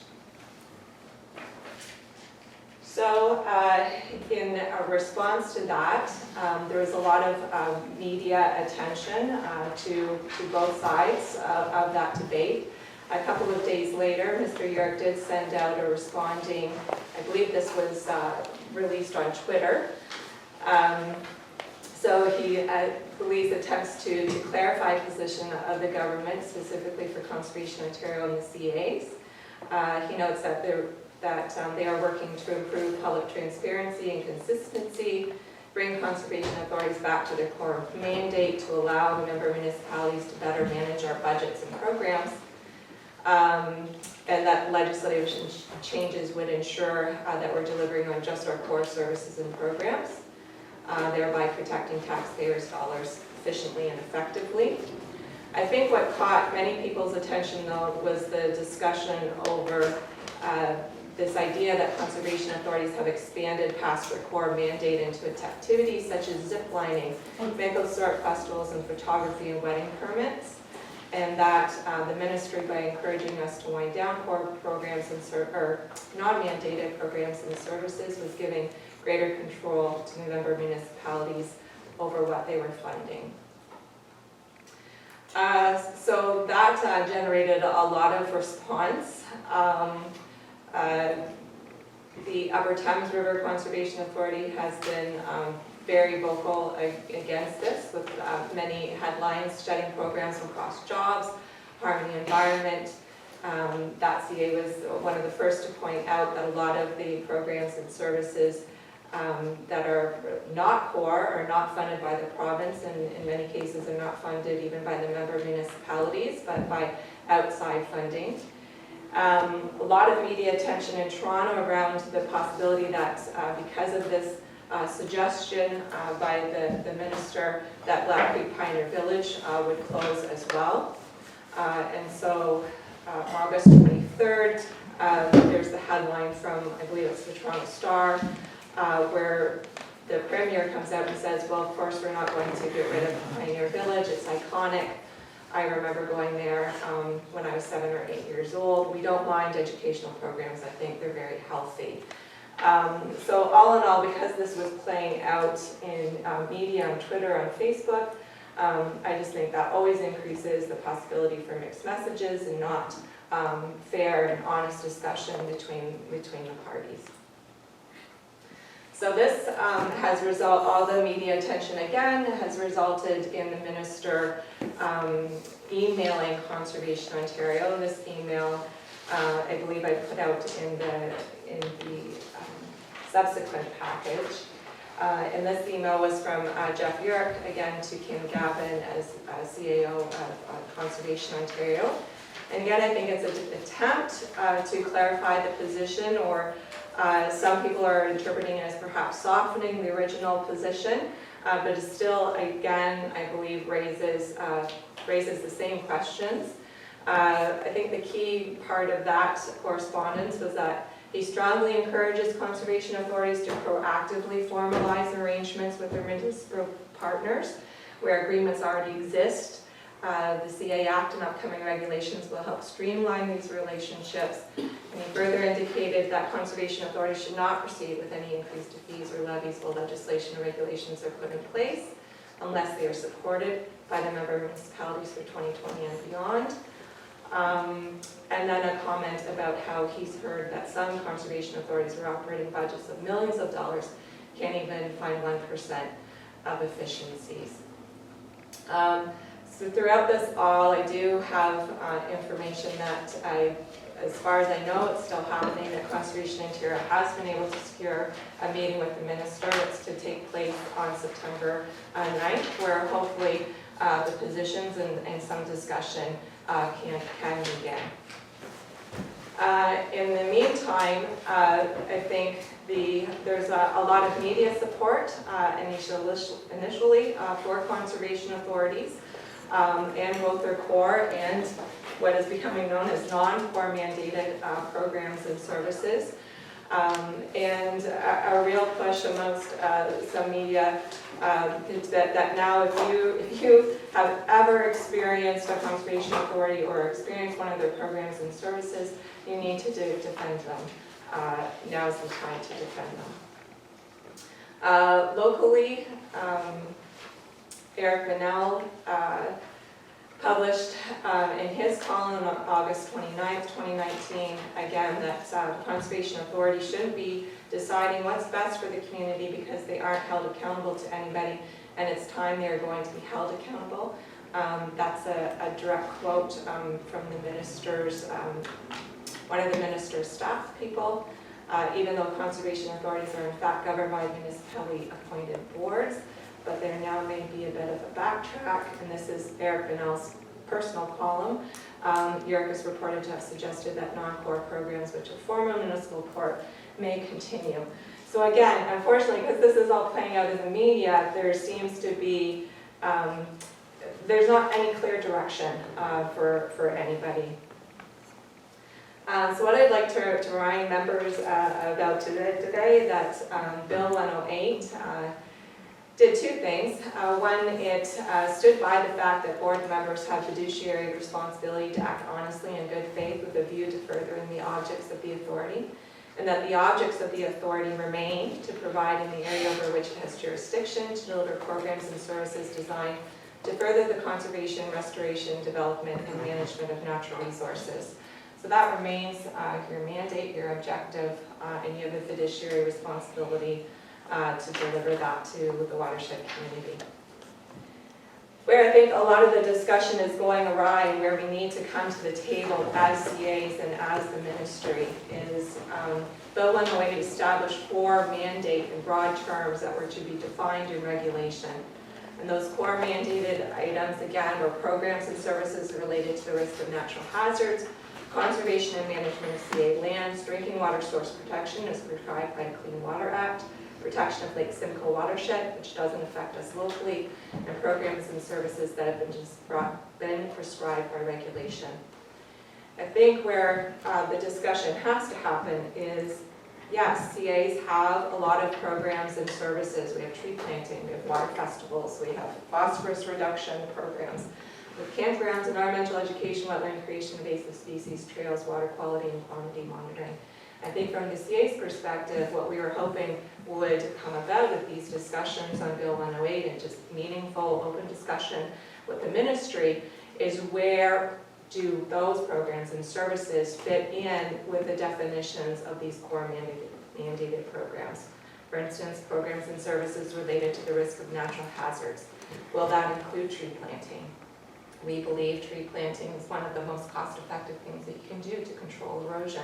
So in response to that, there was a lot of media attention to both sides of that debate. A couple of days later, Mr. York did send out a responding, I believe this was released on Twitter. So he believes attempts to clarify the position of the government, specifically for Conservation Ontario and the CAs. He notes that they are working to improve public transparency and consistency, bring conservation authorities back to their core mandate to allow the member municipalities to better manage our budgets and programs, and that legislative changes would ensure that we're delivering on just our core services and programs, thereby protecting taxpayers' dollars efficiently and effectively. I think what caught many people's attention, though, was the discussion over this idea that conservation authorities have expanded past their core mandate into its activities such as zip lining, maple syrup festivals, and photography and wedding permits, and that the ministry, by encouraging us to wind down core programs or non-mandated programs and services, was giving greater control to member municipalities over what they were funding. So that generated a lot of response. The Upper Thames River Conservation Authority has been very vocal against this, with many headlines shutting programs from cross jobs, harming the environment. That CA was one of the first to point out that a lot of the programs and services that are not core are not funded by the province, and in many cases are not funded even by the member municipalities, but by outside funding. A lot of media attention in Toronto around the possibility that because of this suggestion by the minister that Black Creek Pioneer Village would close as well. And so August 23rd, there's the headline from, I believe it's the Toronto Star, where the Premier comes out and says, well, of course, we're not going to get rid of Pioneer Village, it's iconic. I remember going there when I was 7 or 8 years old. We don't mind educational programs. I think they're very healthy. So all in all, because this was playing out in media, on Twitter, on Facebook, I just think that always increases the possibility for mixed messages and not fair and honest discussion between the parties. So this has resulted, all the media attention again has resulted in the minister emailing Conservation Ontario. This email, I believe I put out in the subsequent package. And this email was from Jeff York, again to Kim Gavin as CAO of Conservation Ontario. And again, I think it's an attempt to clarify the position, or some people are interpreting it as perhaps softening the original position, but it still, again, I believe raises the same questions. I think the key part of that correspondence was that he strongly encourages conservation authorities to proactively formalize arrangements with their municipal partners where agreements already exist. The CA Act and upcoming regulations will help streamline these relationships. And he further indicated that conservation authorities should not proceed with any increased fees or levies while legislation or regulations are put in place, unless they are supported by the member municipalities for 2020 and beyond. And then a comment about how he's heard that some conservation authorities are operating budgets of millions of dollars, can't even find 1% of efficiencies. So throughout this all, I do have information that as far as I know, it's still happening, that Conservation Ontario has been able to secure a meeting with the minister. It's to take place on September 9th, where hopefully the positions and some discussion can begin. In the meantime, I think there's a lot of media support initially for conservation authorities and both their core and what is becoming known as non-core mandated programs and services. And a real push amongst some media that now if you have ever experienced a conservation authority or experienced one of their programs and services, you need to defend them. Now is the time to defend them. Locally, Eric Bennell published in his column on August 29th, 2019, again, that the Conservation Authority shouldn't be deciding what's best for the community because they aren't held accountable to anybody, and it's time they are going to be held accountable. That's a direct quote from the minister's, one of the minister's staff people. Even though conservation authorities are in fact governed by municipally appointed boards, but there now may be a bit of a backtrack, and this is Eric Bennell's personal column. Eric is reported to have suggested that non-core programs, which are former municipal court, may continue. So again, unfortunately, because this is all playing out in the media, there seems to be, there's not any clear direction for anybody. So what I'd like to remind members about today that Bill 108 did two things. One, it stood by the fact that board members have fiduciary responsibility to act honestly and in good faith with a view to furthering the objects of the authority, and that the objects of the authority remain to provide in the area over which it has jurisdiction, to deliver programs and services designed to further the conservation, restoration, development, and management of natural resources. So that remains your mandate, your objective, and you have a fiduciary responsibility to deliver that to the watershed community. Where I think a lot of the discussion is going awry and where we need to come to the table as CAs and as the ministry is Bill 108 established 4 mandate in broad terms that were to be defined in regulation. And those core mandated items, again, were programs and services related to the risk of natural hazards, conservation and management of CA lands, drinking water source protection as prescribed by the Clean Water Act, protection of Lake Simcoe watershed, which doesn't affect us locally, and programs and services that have been prescribed by regulation. I think where the discussion has to happen is, yes, CAs have a lot of programs and services. We have tree planting, we have water festivals, we have phosphorus reduction programs. with campgrounds, environmental education, wetland creation, invasive species, trails, water quality, and quantity monitoring. I think from the CA's perspective, what we were hoping would come about with these discussions on Bill 108 and just meaningful, open discussion with the ministry is where do those programs and services fit in with the definitions of these core mandated programs. For instance, programs and services related to the risk of natural hazards. Will that include tree planting? We believe tree planting is one of the most cost-effective things that you can do to control erosion.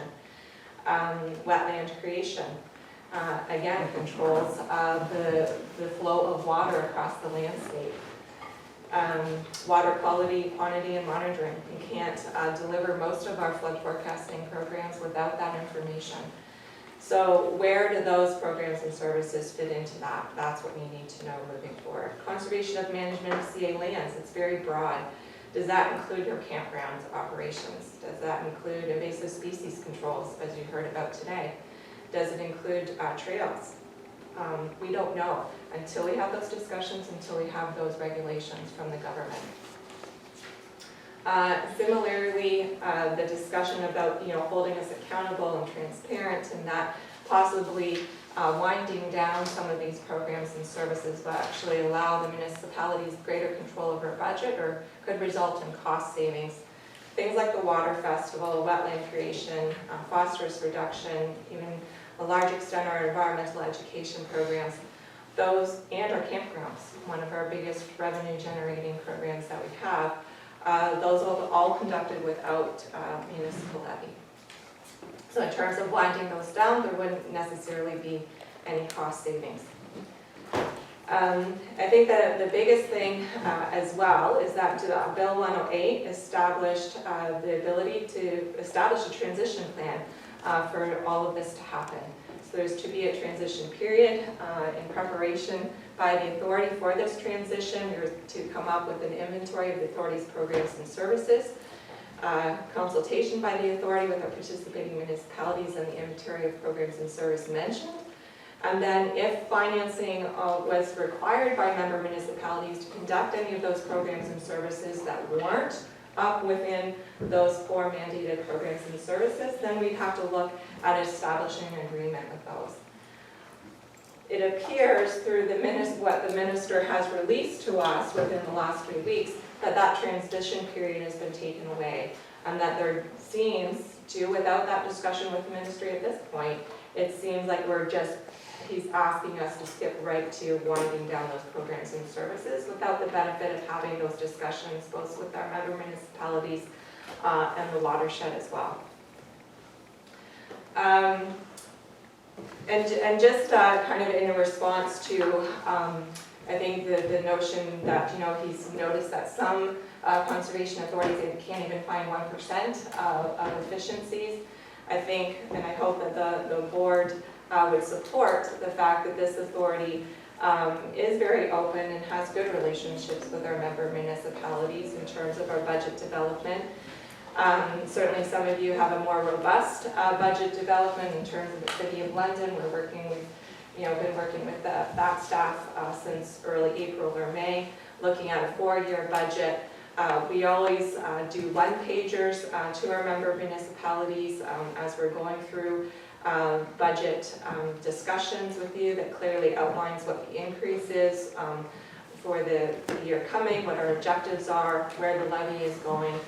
Wetland creation, again, controls the flow of water across the landscape. Water quality, quantity, and monitoring. You can't deliver most of our flood forecasting programs without that information. So where do those programs and services fit into that? That's what we need to know moving forward. Conservation of management of CA lands, it's very broad. Does that include your campground operations? Does that include invasive species controls, as you heard about today? Does it include trails? We don't know until we have those discussions, until we have those regulations from the government. Similarly, the discussion about holding us accountable and transparent, and that possibly winding down some of these programs and services will actually allow the municipalities greater control over budget or could result in cost savings. Things like the water festival, wetland creation, phosphorus reduction, even a large extent our environmental education programs, those and our campgrounds, one of our biggest revenue generating programs that we have, those are all conducted without municipal levy. So in terms of winding those down, there wouldn't necessarily be any cost savings. I think that the biggest thing as well is that Bill 108 established the ability to establish a transition plan for all of this to happen. So there's to be a transition period in preparation by the authority for this transition. You're to come up with an inventory of the authority's programs and services, consultation by the authority with our participating municipalities and the inventory of programs and service mentioned. And then if financing was required by member municipalities to conduct any of those programs and services that weren't up within those 4 mandated programs and services, then we'd have to look at establishing an agreement with those. It appears through what the minister has released to us within the last 3 weeks that that transition period has been taken away, and that there seems to, without that discussion with the ministry at this point, it seems like he's asking us to skip right to winding down those programs and services without the benefit of having those discussions both with our member municipalities and the watershed as well. And just kind of in response to, I think the notion that, he's noticed that some conservation authorities can't even find 1% of efficiencies. I think, and I hope that the board would support the fact that this authority is very open and has good relationships with our member municipalities in terms of our budget development. Certainly some of you have a more robust budget development in terms of the City of London. We're working with, been working with that staff since early April or May, looking at a 4-year budget. We always do one-pagers to our member municipalities as we're going through budget discussions with you that clearly outlines what the increase is for the year coming, what our objectives are, where the levy is going.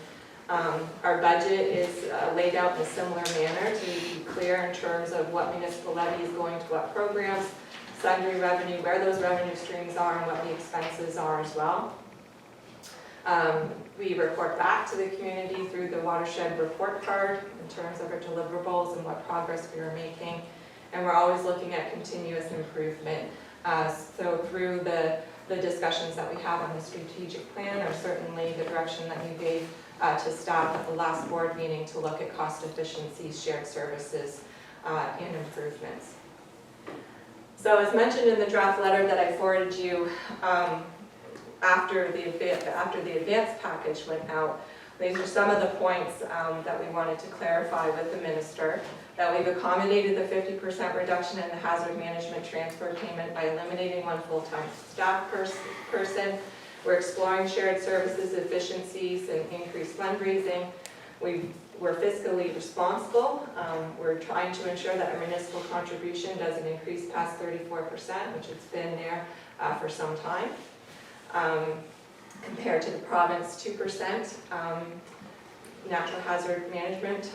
Our budget is laid out in a similar manner to be clear in terms of what municipal levy is going to what programs, sundry revenue, where those revenue streams are, and what the expenses are as well. We report back to the community through the watershed report card in terms of our deliverables and what progress we are making. And we're always looking at continuous improvement. So through the discussions that we have on the strategic plan, or certainly the direction that you gave to staff at the last board meeting to look at cost efficiencies, shared services, and improvements. So as mentioned in the draft letter that I forwarded you, after the advance package went out, these are some of the points that we wanted to clarify with the minister, that we've accommodated the 50% reduction in the hazard management transfer payment by eliminating one full-time staff person. We're exploring shared services, efficiencies, and increased fundraising. We're fiscally responsible. We're trying to ensure that our municipal contribution doesn't increase past 34%, which has been there for some time. Compared to the province, 2% natural hazard management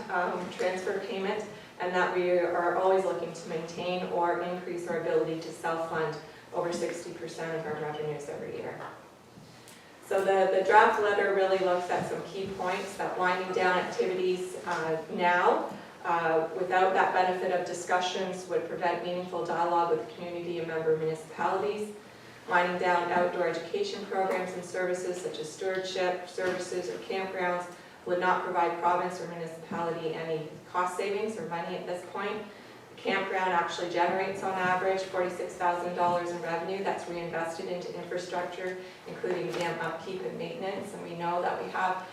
transfer payment, and that we are always looking to maintain or increase our ability to self-fund over 60% of our revenues every year. So the draft letter really looks at some key points that winding down activities now without that benefit of discussions would prevent meaningful dialogue with community and member municipalities. Winding down outdoor education programs and services such as stewardship services or campgrounds would not provide province or municipality any cost savings or money at this point. The campground actually generates on average $46,000 in revenue that's reinvested into infrastructure, including dam upkeep and maintenance, and we know that we have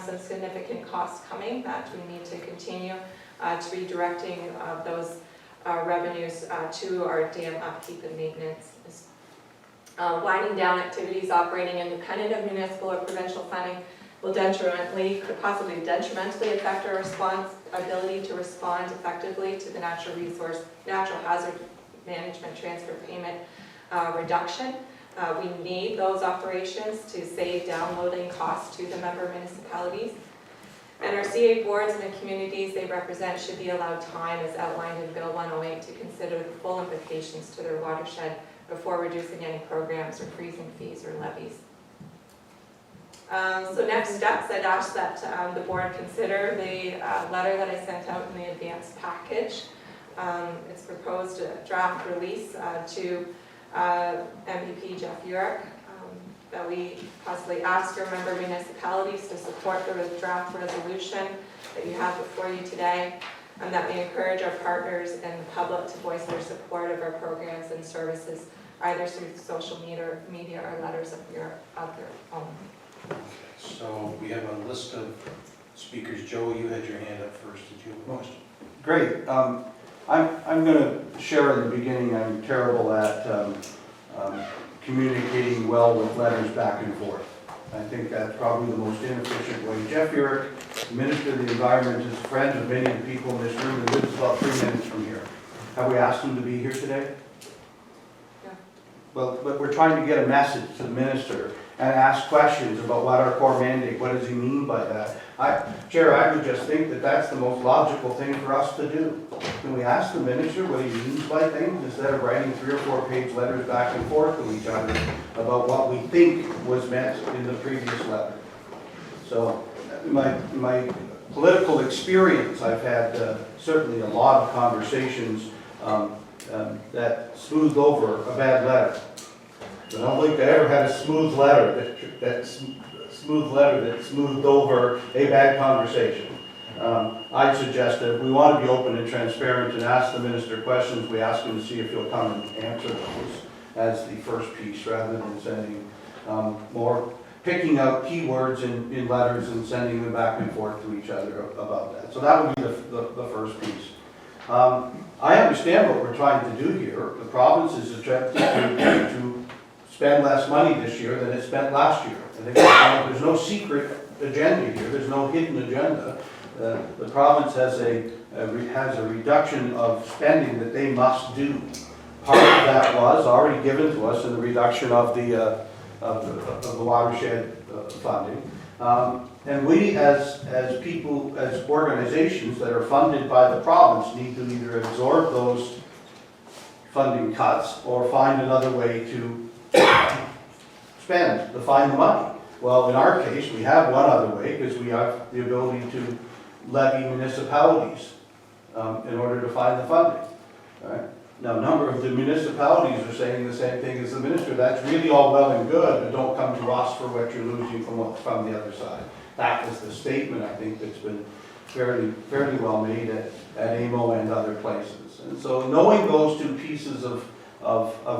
some significant costs coming that we need to continue to be directing those revenues to our dam upkeep and maintenance. Winding down activities operating independent of municipal or provincial funding will could possibly detrimentally affect our ability to respond effectively to the natural hazard management transfer payment reduction. We need those operations to save downloading costs to the member municipalities. And our CA boards and the communities they represent should be allowed time, as outlined in Bill 108, to consider the full implications to their watershed before reducing any programs or freezing fees or levies. So next steps, I'd ask that the board consider the letter that I sent out in the advance package. It's proposed a draft release to MVP Jeff Urick, that we possibly ask our member municipalities to support the draft resolution that you have before you today, and that we encourage our partners and the public to voice their support of our programs and services, either through social media or letters of their own. So we have a list of speakers. Joe, you had your hand up first. Did you have a question? Great. I'm going to share in the beginning, I'm terrible at communicating well with letters back and forth. I think that's probably the most inefficient way. Jeff Urick, Minister of the Environment, is a friend of many of the people in this room and lives about 3 minutes from here. Have we asked him to be here today? Yeah. Well, but we're trying to get a message to the minister and ask questions about what our core mandate, what does he mean by that? Chair, I would just think that that's the most logical thing for us to do. Can we ask the minister what he means by things instead of writing 3 or 4 page letters back and forth to each other about what we think was meant in the previous letter? So my political experience, I've had certainly a lot of conversations that smoothed over a bad letter. I don't think I ever had a smooth letter that smoothed over a bad conversation. I'd suggest that if we want to be open and transparent and ask the minister questions, we ask him to see if he'll come and answer those as the first piece, rather than sending more, picking out keywords in letters and sending them back and forth to each other about that. So that would be the first piece. I understand what we're trying to do here. The province is attempting to spend less money this year than it spent last year. I think there's no secret agenda here. There's no hidden agenda. The province has a reduction of spending that they must do. Part of that was already given to us in the reduction of the watershed funding. And we as people, as organizations that are funded by the province, need to either absorb those funding cuts or find another way to to find the money. Well, in our case, we have one other way, because we have the ability to levy municipalities in order to find the funding. All right? Now, a number of the municipalities are saying the same thing as the minister. That's really all well and good, but don't come to us for what you're losing from the other side. That was the statement, I think, that's been fairly well made at AMO and other places. And so knowing those 2 pieces of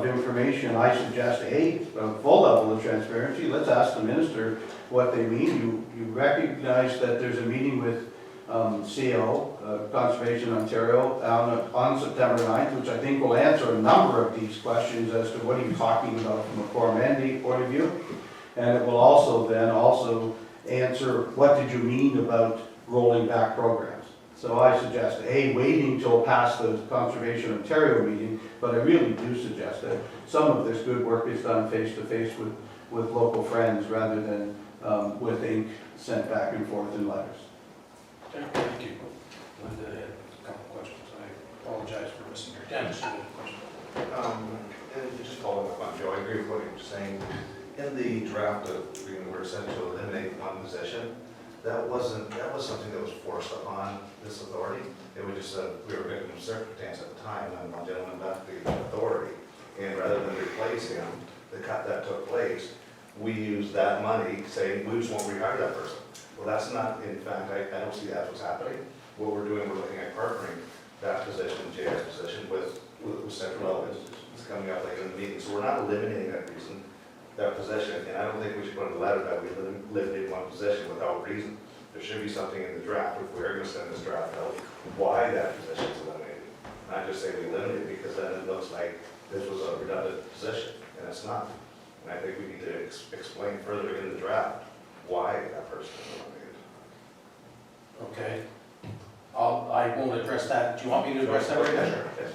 information, I suggest a full level of transparency. Let's ask the minister what they mean. You recognize that there's a meeting with CO, Conservation Ontario, on September 9th, which I think will answer a number of these questions as to what are you talking about from a core mandate point of view. And it will also then answer, what did you mean about rolling back programs? So I suggest, A, waiting till past the Conservation Ontario meeting, but I really do suggest that some of this good work is done face-to-face with local friends rather than with ink sent back and forth in letters. Okay, thank you. Linda had a couple of questions. I apologize for missing her. Dennis, you had a question. And just following up on Joe, I agree with what you're saying. In the draft of agreement, we're said to eliminate one position. That was something that was forced upon this authority. It was just we were victim of circumstance at the time when one gentleman left the authority. And rather than replace him, the cut that took place, we used that money saying we just won't rehire that person. Well, that's not, in fact, I don't see that's what's happening. What we're doing, we're looking at partnering that position, JS position, with central elements. It's coming up later in the meeting. So we're not eliminating that position, and I don't think we should put in the letter that we eliminated one position without reason. There should be something in the draft, if we're going to send this draft out, why that position is eliminated. Not just say we eliminated it, because then it looks like this was a redundant position, and it's not. And I think we need to explain further in the draft why that person is eliminated. Okay. I won't address that. Do you want me to address that right now? Sure, yes.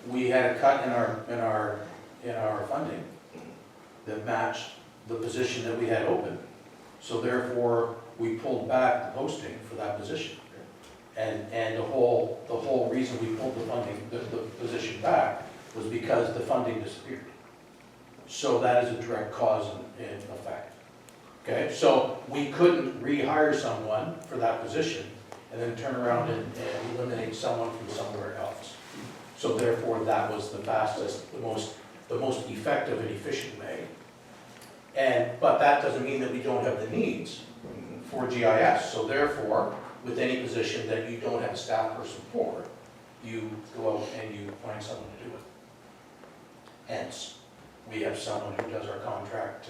We had a cut in our funding that matched the position that we had open. So therefore, we pulled back the posting for that position. And the whole reason we pulled the position back was because the funding disappeared. So that is a direct cause and effect. Okay, so we couldn't rehire someone for that position and then turn around and eliminate someone from somewhere else. So therefore, that was the fastest, the most effective and efficient way. But that doesn't mean that we don't have the needs for GIS. So therefore, with any position that you don't have a staff person for, you go out and you find someone to do it. Hence, we have someone who does our contract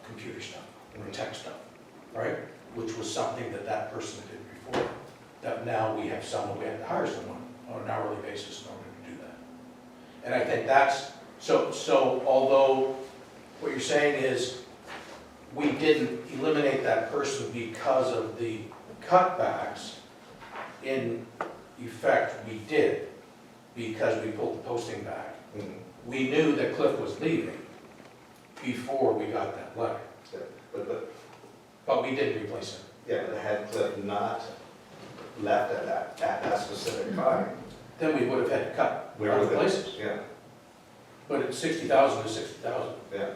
computer stuff, or tech stuff, right? Which was something that person did before. That now we have someone, we have to hire someone on an hourly basis in order to do that. And I think that's, so although what you're saying is we didn't eliminate that person because of the cutbacks, in effect we did, because we pulled the posting back. We knew that Cliff was leaving before we got that letter. But we didn't replace him. Yeah, but had Cliff not left at that specific time, Then we would have had to cut other places. Yeah, But it's 60,000 to 60,000. yeah.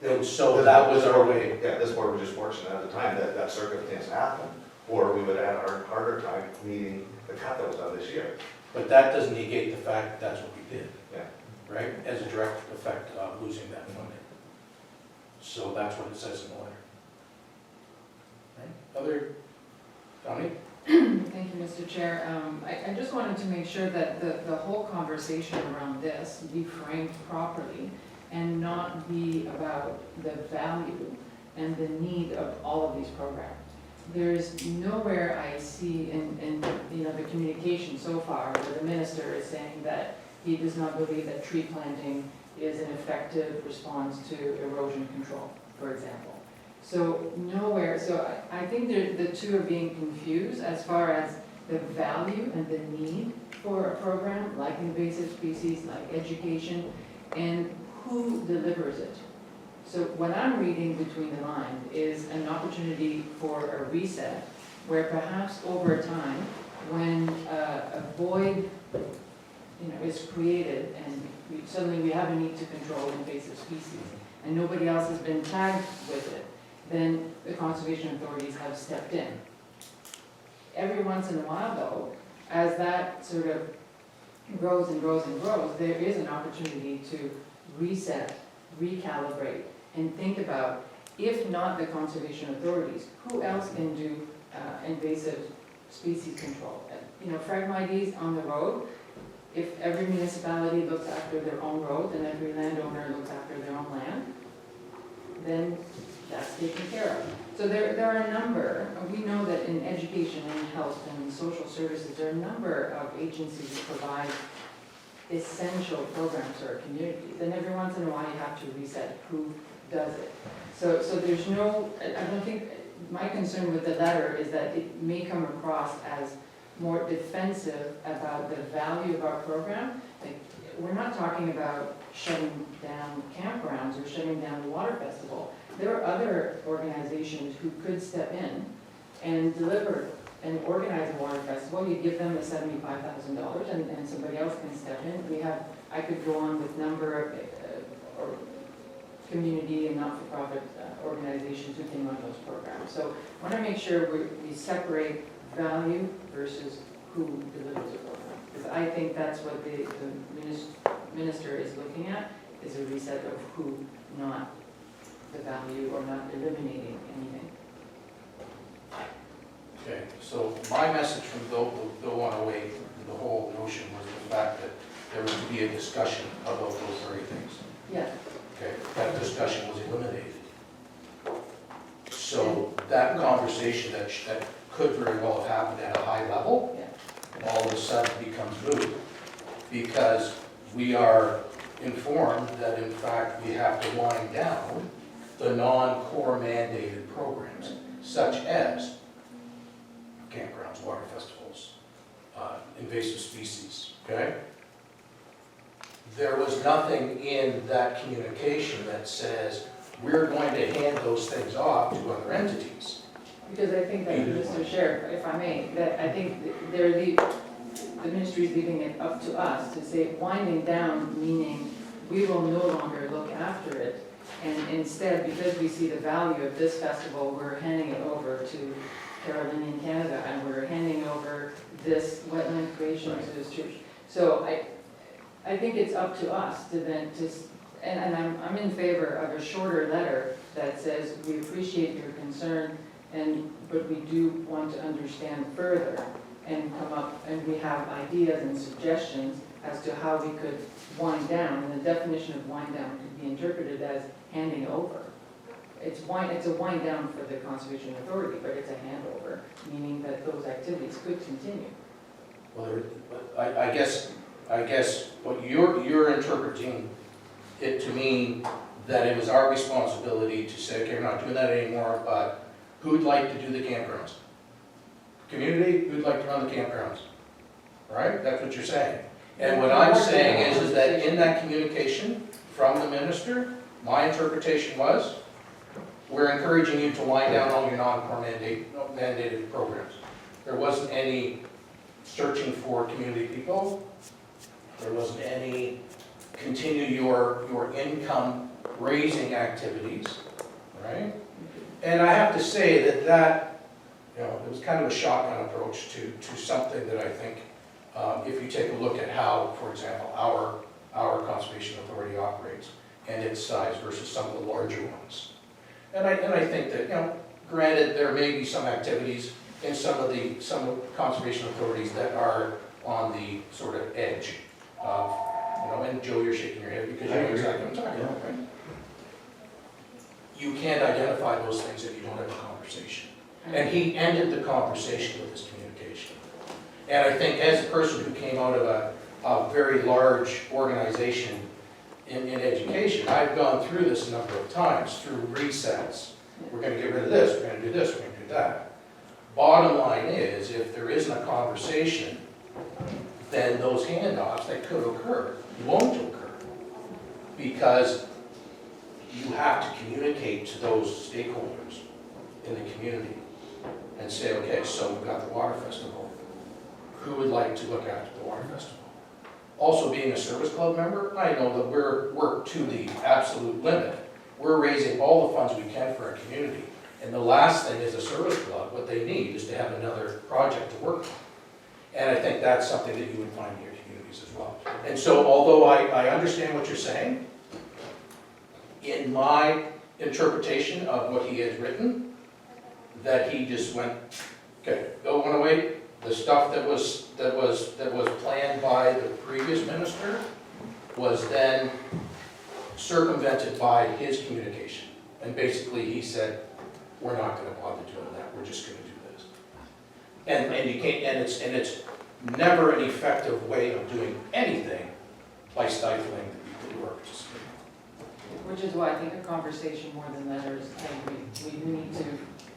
And so that was our way. Yeah, this board was just fortunate at the time that circumstance happened, or we would have had a harder time meeting the cut that was done this year. But that doesn't negate the fact that that's what we did, Yeah. right? As a direct effect of losing that funding. So that's what it says in the letter. Right? Other, Donnie? Thank you, Mr. Chair. I just wanted to make sure that the whole conversation around this be framed properly and not be about the value and the need of all of these programs. There's nowhere I see in the communication so far where the minister is saying that he does not believe that tree planting is an effective response to erosion control, for example. So nowhere, so I think the two are being confused as far as the value and the need for a program like invasive species, like education, and who delivers it. So what I'm reading between the lines is an opportunity for a reset where perhaps over time, when a void is created and suddenly we have a need to control invasive species and nobody else has been tagged with it, then the conservation authorities have stepped in. Every once in a while though, as that sort of grows and grows and grows, there is an opportunity to reset, recalibrate, and think about, if not the conservation authorities, who else can do invasive species control? Phragmites on the road, if every municipality looks after their own road and every landowner looks after their own land, then that's taken care of. So there are a number, we know that in education and health and social services, there are a number of agencies that provide essential programs to our community, then every once in a while you have to reset who does it. So there's no, I don't think, my concern with the letter is that it may come across as more defensive about the value of our program. Like, we're not talking about shutting down campgrounds or shutting down the water festival. There are other organizations who could step in and deliver and organize a water festival. You give them the $75,000 and somebody else can step in. I could go on with number of or community and not-for-profit organizations who came on those programs. So I want to make sure we separate value versus who delivers a program. Because I think that's what the minister is looking at, is a reset of who, not the value or not eliminating anything. Okay, so my message from Bill 108, the whole notion was the fact that there was to be a discussion about those very things. Yeah. Okay, that discussion was eliminated. So that conversation that could very well have happened at a high level, all of a sudden becomes moot, because we are informed that in fact we have to wind down the non-core mandated programs, such as campgrounds, water festivals, invasive species, okay? There was nothing in that communication that says we're going to hand those things off to other entities. Because I think that, Mr. Sheriff, if I may, that I think the ministry is leaving it up to us to say winding down, meaning we will no longer look after it. And instead, because we see the value of this festival, we're handing it over to Carolinian Canada, and we're handing over this wetland creation to this church. So I think it's up to us to then, and I'm in favor of a shorter letter that says we appreciate your concern, but we do want to understand further and come up, and we have ideas and suggestions as to how we could wind down. And the definition of wind down could be interpreted as handing over. It's a wind down for the Conservation Authority, but it's a handover, meaning that those activities could continue. Well, I guess what you're interpreting it to mean that it was our responsibility to say, okay, we're not doing that anymore, but who'd like to do the campgrounds? Community, who'd like to run the campgrounds? Right? That's what you're saying. And what I'm saying is that in that communication from the minister, my interpretation was, we're encouraging you to wind down all your non-core mandated programs. There wasn't any searching for community people. There wasn't any continue your income raising activities, right? And I have to say that it was kind of a shotgun approach to something that I think, if you take a look at how, for example, our Conservation Authority operates and its size versus some of the larger ones. And I think that, granted, there may be some activities in some conservation authorities that are on the sort of edge of, and Joe, you're shaking your head because you know exactly what I'm talking about, right? You can't identify those things if you don't have a conversation. And he ended the conversation with his communication. And I think as a person who came out of a very large organization in education, I've gone through this a number of times, through resets. We're going to get rid of this, we're going to do this, we're going to do that. Bottom line is, if there isn't a conversation, then those handoffs that could occur won't occur. Because you have to communicate to those stakeholders in the community and say, okay, so we've got the water festival. Who would like to look after the water festival? Also, being a service club member, I know that we're worked to the absolute limit. We're raising all the funds we can for our community. And the last thing is a service club, what they need is to have another project to work on. And I think that's something that you would find in your communities as well. And so, although I understand what you're saying, in my interpretation of what he has written, that he just went, okay, Bill 108, the stuff that was planned by the previous minister was then circumvented by his communication. And basically he said, we're not going to bother doing that, we're just going to do this. And you can't, and it's never an effective way of doing anything by stifling the people who are participating. Which is why I think a conversation more than letters, I agree. We need to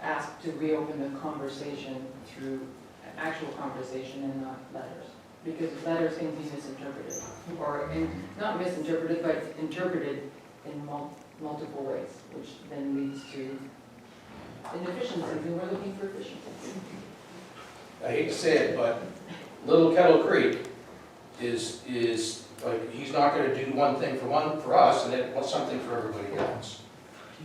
ask to reopen the conversation through an actual conversation and not letters. Because letters can be misinterpreted, or not misinterpreted, but interpreted in multiple ways, which then leads to inefficiencies, and we're looking for efficiencies. I hate to say it, but Little Kettle Creek is like, he's not gonna do one thing for us and then something for everybody else.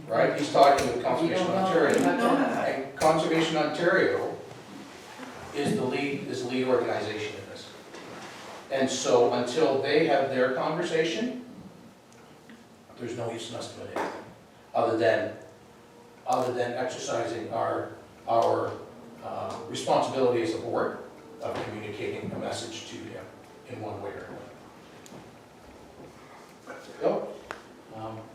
Right? He's talking with Conservation Ontario. And Conservation Ontario is the lead organization in this. And so until they have their conversation, there's no use in us doing anything, other than exercising our responsibility as a board of communicating a message to him in one way or another. Bill?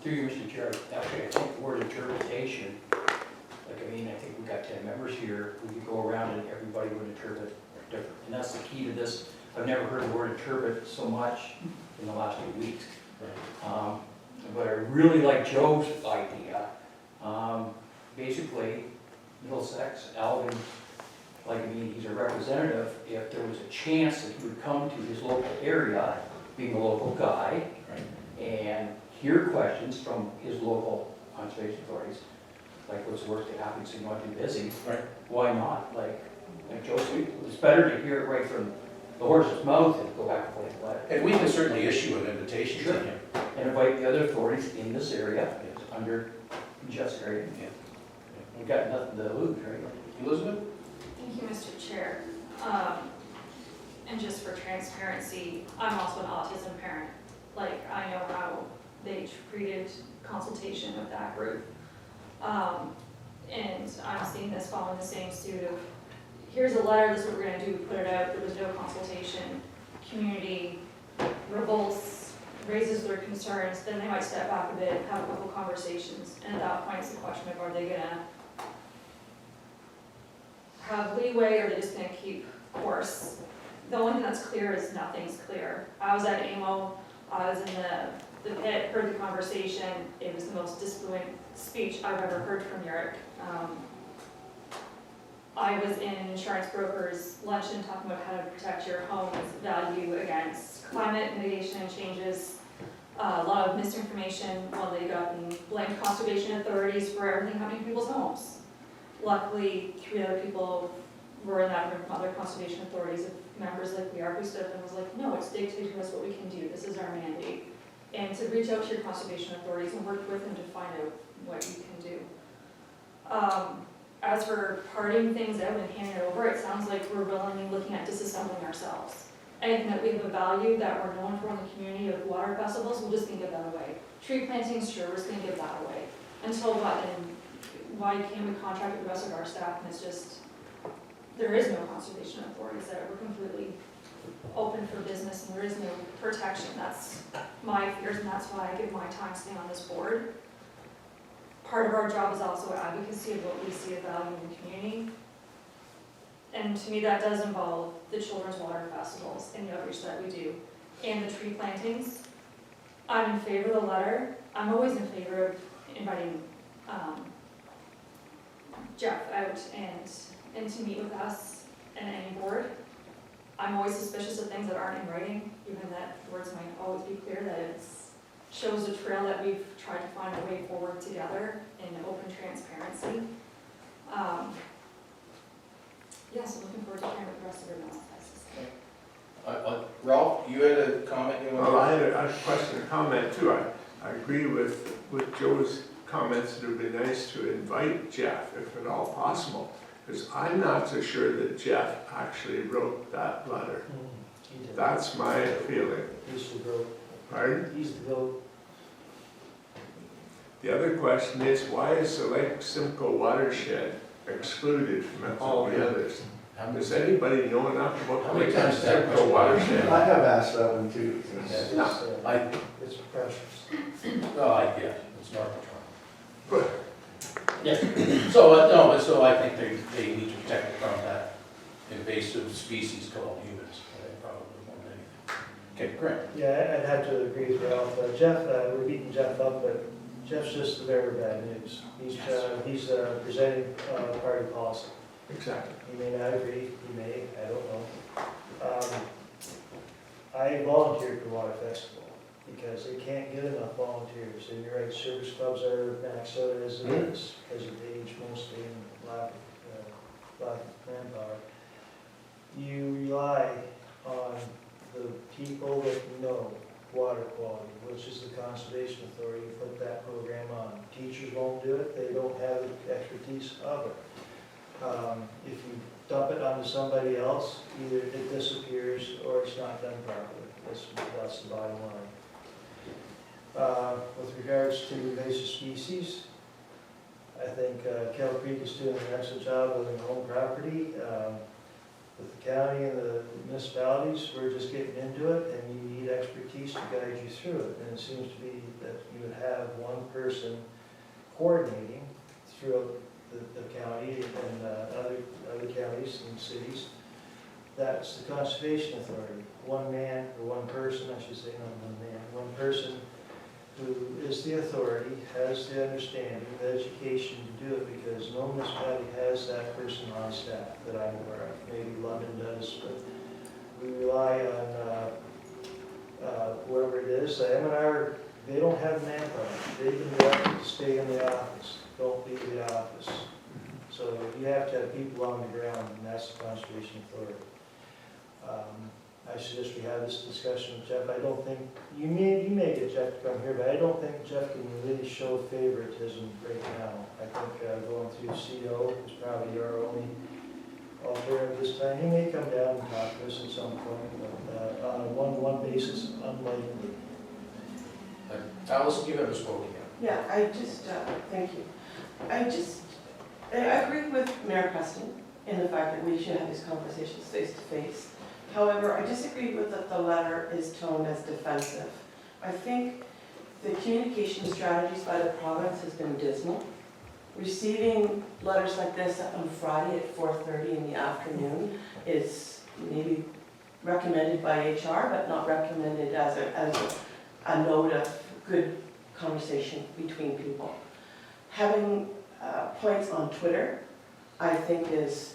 Through you, Mr. Chair, actually, I think the word interpretation, like, I mean, I think we've got 10 members here, we could go around and everybody would interpret different. And that's the key to this. I've never heard the word interpret so much in the last 2 weeks. But I really like Joe's idea. Basically, Middlesex, Alvin, like, I mean, he's a representative. If there was a chance that he would come to his local area, being a local guy, and hear questions from his local conservation authorities, like, what's the worst that happens, so you might be busy, why not? Like Joe said, it's better to hear it right from the horse's mouth than go back and forth. And we can certainly issue an invitation to him. And invite the other authorities in this area, under Jeff's area. We've got nothing to lose, right? Elizabeth? Thank you, Mr. Chair. And just for transparency, I'm also an autism parent. Like, I know how they treated consultation with that group. And I'm seeing this fall in the same suit of, here's a letter, this is what we're gonna do, put it out, there was no consultation, community revolts, raises their concerns, then they might step back a bit, have a couple conversations, and at that point it's the question of, are they gonna have leeway, or are they just gonna keep course? The only thing that's clear is nothing's clear. I was at AMO, I was in the pit, heard the conversation, it was the most disfluent speech I've ever heard from Yurick. I was in an insurance broker's luncheon talking about how to protect your home's value against climate mitigation and changes. A lot of misinformation while they got and blamed conservation authorities for everything happening to people's homes. Luckily, 3 other people were in that room from other conservation authorities, members like we are, who stood up and was like, no, it's dictated to us what we can do, this is our mandate. And to reach out to your conservation authorities and work with them to find out what you can do. As for parting things out and handing it over, it sounds like we're willingly looking at disassembling ourselves. Anything that we have a value that we're known for in the community of water festivals, we'll just gonna give that away. Tree plantings, sure, we're just gonna give that away. Until what, and why can't we contract with the rest of our staff? And it's just, there is no conservation authorities that are completely open for business, and there is no protection. That's my fears, and that's why I give my time staying on this board. Part of our job is also advocacy of what we see of value in the community. And to me, that does involve the children's water festivals and the outreach that we do, and the tree plantings. I'm in favor of the letter. I'm always in favor of inviting Jeff out and to meet with us and any board. I'm always suspicious of things that aren't in writing, even that words might always be clear, that it shows a trail that we've tried to find a way forward together in open transparency. So looking forward to hearing what the rest of everyone else has to say. Ralph, you had a comment you wanted to... Well, I had a question, a comment too. I agree with Joe's comments that it would be nice to invite Jeff, if at all possible, because I'm not so sure that Jeff actually wrote that letter. He did. That's my feeling. He's the goat. Pardon? He's the goat. The other question is, why is the Lake Simcoe watershed excluded from all the others? Does anybody know enough about the Lake Simcoe watershed? I have asked that one too. It's precious. Oh, yeah, it's North Toronto. Yeah, so I think they need to protect it from that invasive species called humans, probably more than anything. Okay, great. Yeah, I'd have to agree with Ralph. Jeff, we're beating Jeff up, but Jeff's just the bearer of bad news. He's presenting party policy. Exactly. He may not agree, he may, I don't know. I volunteered for Water Festival because they can't get enough volunteers. And you're right, service clubs are maxed out as it is, because of age mostly and lack of manpower. You rely on the people that know water quality, which is the Conservation Authority, put that program on. Teachers won't do it, they don't have the expertise of it. If you dump it onto somebody else, either it disappears or it's not done properly. That's the bottom line. With regards to invasive species, I think Kettle Creek is doing an excellent job with their own property. With the county and the municipalities, we're just getting into it, and you need expertise to guide you through it. And it seems to be that you would have one person coordinating throughout the county and other counties and cities. That's the Conservation Authority. One man, or one person, I should say, not one man, one person who is the authority, has the understanding, the education to do it, because no municipality has that person on staff that I'm aware of. Maybe London does, but we rely on whoever it is. The M&R, they don't have manpower. They've been directed to stay in the office, don't leave the office. So you have to have people on the ground, and that's the Conservation Authority. I suggest we have this discussion with Jeff. I don't think, you may get Jeff to come here, but I don't think Jeff can really show favoritism right now. I think going through CO is probably our only alternative this time. He may come down and talk to us at some point, but on a one-to-one basis, unlikely. Alice, you haven't spoken yet. Yeah, I just, thank you. I agree with Mayor Preston in the fact that we should have these conversations face to face. However, I disagree with that the letter is toned as defensive. I think the communication strategies by the province has been dismal. Receiving letters like this on Friday at 4:30 in the afternoon is maybe recommended by HR, but not recommended as a note of good conversation between people. Having points on Twitter, I think is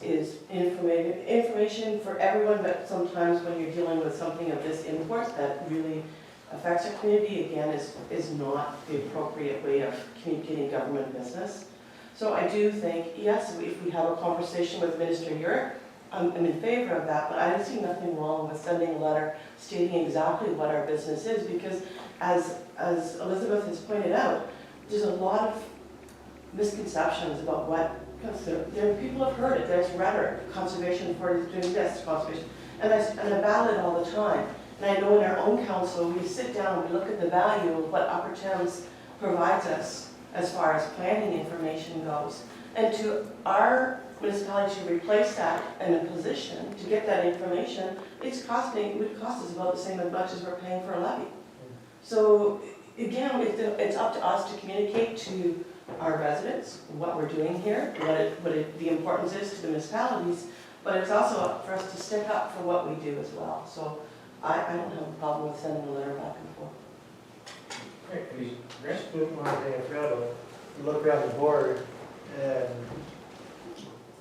information for everyone, but sometimes when you're dealing with something of this import that really affects our community, again, is not the appropriate way of communicating government business. So I do think, yes, if we have a conversation with Minister Yurek, I'm in favor of that, but I see nothing wrong with sending a letter stating exactly what our business is, because as Elizabeth has pointed out, there's a lot of misconceptions about what, people have heard it, there's rhetoric, conservation authority is doing this, conservation, and I battle it all the time. And I know in our own council, we sit down, we look at the value of what Upper Thames provides us as far as planning information goes. And to our municipality to replace that in a position to get that information, it would cost us about the same as much as we're paying for a levy. So again, it's up to us to communicate to our residents what we're doing here, the importance is to the municipalities, but it's also up for us to stick up for what we do as well. So I don't have a problem with sending a letter back and forth. Great, please. Just one thing I forgot about. You look around the board, and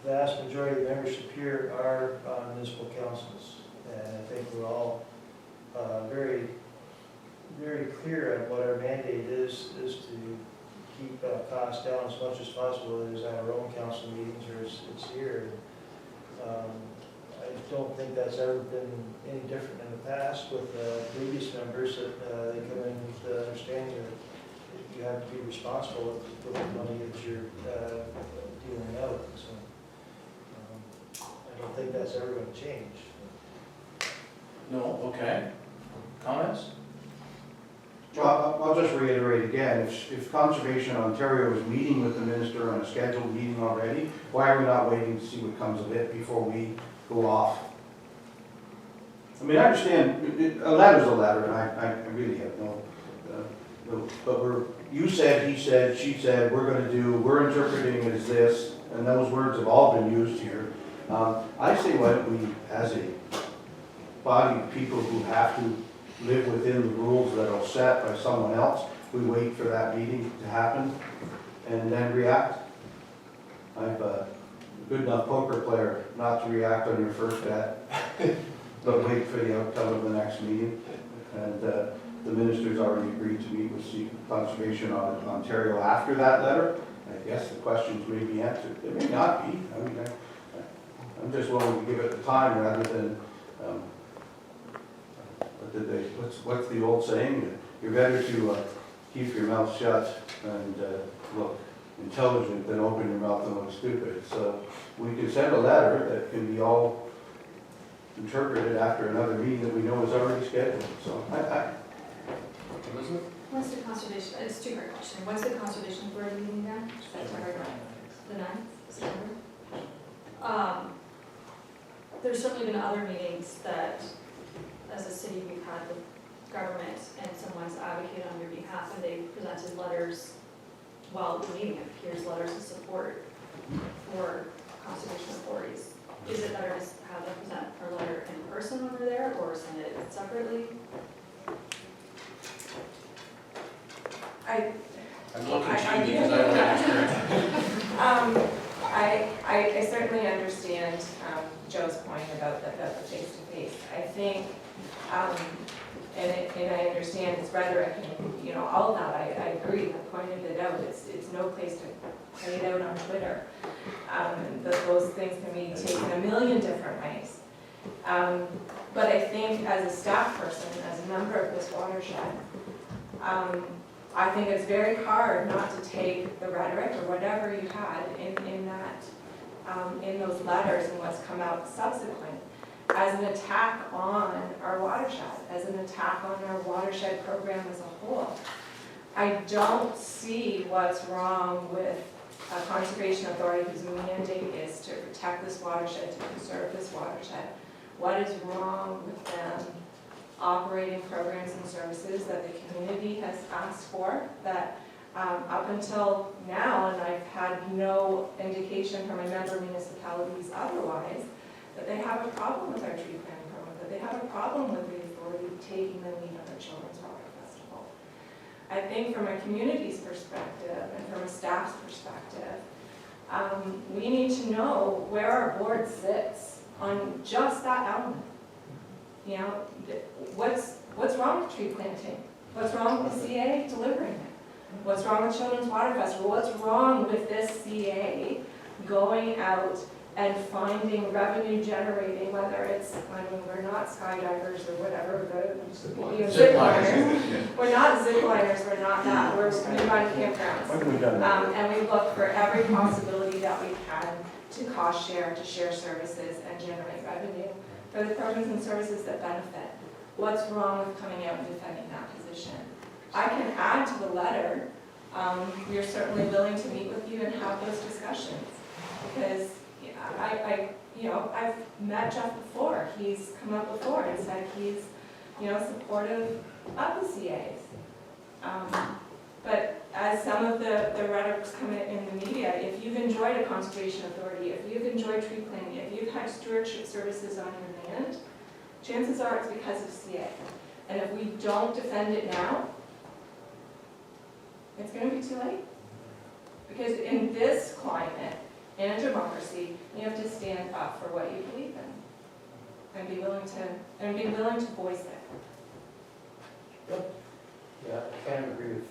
the vast majority of the membership here are on municipal councils. And I think we're all very, very clear on what our mandate is to keep costs down as much as possible, whether it's at our own council meetings or it's here. I don't think that's ever been any different in the past with previous members that they come in with the understanding that you have to be responsible with the money that you're dealing out. So I don't think that's ever going to change. No, okay. Comments? Well, I'll just reiterate again, if Conservation Ontario is meeting with the minister on a scheduled meeting already, why are we not waiting to see what comes of it before we go off? I mean, I understand, a letter's a letter, and I really have but you said, he said, she said, we're interpreting it as this, and those words have all been used here. I say, why don't we, as a body of people who have to live within the rules that are set by someone else. We wait for that meeting to happen and then react. I'm a good enough poker player not to react on your first bet, but wait for the outcome of the next meeting. And the minister's already agreed to meet with Conservation Ontario after that letter. I guess the questions may be answered. They may not be. I mean, I'm just willing to give it the time rather than, what's the old saying? You're better to keep your mouth shut and look intelligent than open your mouth and look stupid. So we can send a letter that can be all interpreted after another meeting that we know is already scheduled. So Elizabeth? When's the conservation, it's a two-part question. When's the conservation authority meeting then? September 9th? The 9th, September? There's certainly been other meetings that, as a city, we've had with government, and someone's advocated on your behalf, and they presented letters while the meeting. It appears letters of support for conservation authorities. Is it better to have them present our letter in person when we're there, or send it separately? I'm looking at you because I don't have experience. I certainly understand Joe's point about the face-to-face. I think, and I understand his rhetoric and, all of that, I agree, I pointed it out, it's no place to play it out on Twitter. And those things can be taken a million different ways. But I think as a staff person, as a member of this watershed, I think it's very hard not to take the rhetoric or whatever you had in that, in those letters and what's come out subsequent as an attack on our watershed, as an attack on our watershed program as a whole. I don't see what's wrong with a conservation authority whose mandate is to protect this watershed, to conserve this watershed. What is wrong with them operating programs and services that the community has asked for, that up until now, and I've had no indication from my member municipalities otherwise, that they have a problem with our tree planting program, that they have a problem with the authority taking the lead on the Children's Water Festival. I think from a community's perspective and from a staff's perspective, we need to know where our board sits on just that element. What's wrong with tree planting? What's wrong with the CA delivering it? What's wrong with Children's Water Festival? What's wrong with this CA going out and finding revenue generating, whether it's, we're not skydivers or whatever, zip liners. We're not zip liners, we're not that, we run campgrounds. And we look for every possibility that we can to cost share, to share services and generate revenue for the programs and services that benefit. What's wrong with coming out and defending that position? I can add to the letter. We are certainly willing to meet with you and have those discussions, because I've met Jeff before. He's come up before and said he's, supportive of the CAs. But as some of the rhetoric's come in the media, if you've enjoyed a conservation authority, if you've enjoyed tree planting, if you've had stewardship services on your land, chances are it's because of CA. And if we don't defend it now, it's going to be too late. Because in this climate, in a democracy, you have to stand up for what you believe in and be willing to voice it. Yeah, I kind of agree with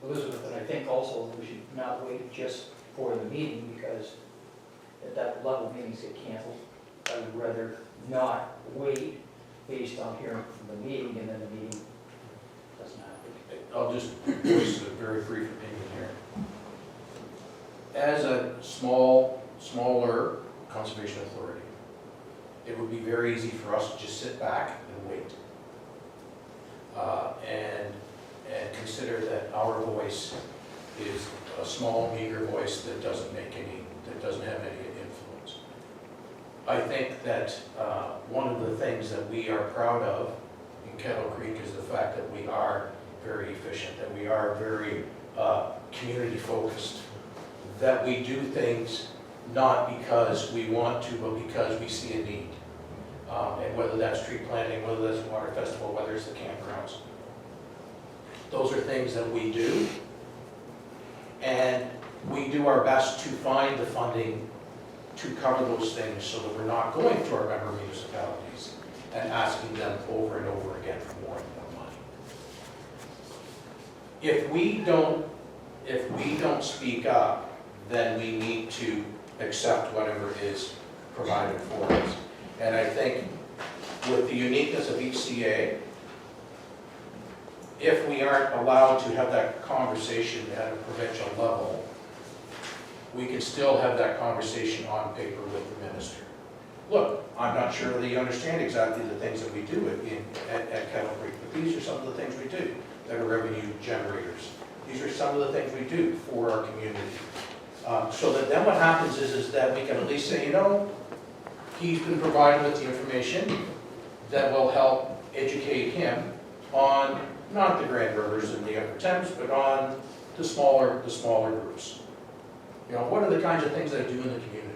Elizabeth, and I think also we should not wait just for the meeting, because at that level meetings get canceled. I would rather not wait based on hearing from the meeting, and then the meeting doesn't happen. I'll just voice a very brief opinion here. As a smaller conservation authority, it would be very easy for us to just sit back and wait. And consider that our voice is a small, meager voice that doesn't have any influence. I think that one of the things that we are proud of in Kettle Creek is the fact that we are very efficient, that we are very community focused, that we do things not because we want to, but because we see a need. And whether that's tree planting, whether that's water festival, whether it's the campgrounds. Those are things that we do. And we do our best to find the funding to cover those things so that we're not going to our member municipalities and asking them over and over again for more and more money. If we don't speak up, then we need to accept whatever is provided for us. And I think with the uniqueness of each CA, if we aren't allowed to have that conversation at a provincial level, we can still have that conversation on paper with the minister. Look, I'm not sure that you understand exactly the things that we do at Kettle Creek, but these are some of the things we do that are revenue generators. These are some of the things we do for our community. So that then what happens is that we can at least say, you know, he's been provided with the information that will help educate him on not the Grand Rivers and the Upper Thames, but on the smaller groups. You know, what are the kinds of things that I do in the community?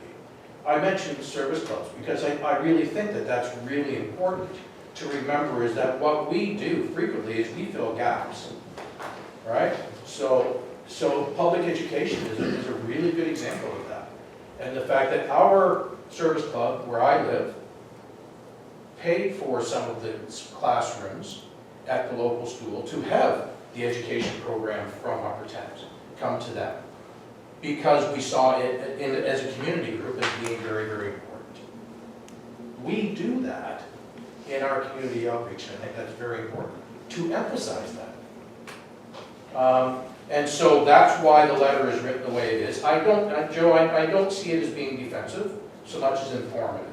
I mentioned service clubs because I really think that that's really important to remember, is that what we do frequently is we fill gaps, right? So public education is a really good example of that. And the fact that our service club, where I live, paid for some of the classrooms at the local school to have the education program from Upper Thames come to them, because we saw it as a community group as being very, very important. We do that in our community outreach, and I think that's very important to emphasize that. And so that's why the letter is written the way it is. Joe, I don't see it as being defensive so much as informative.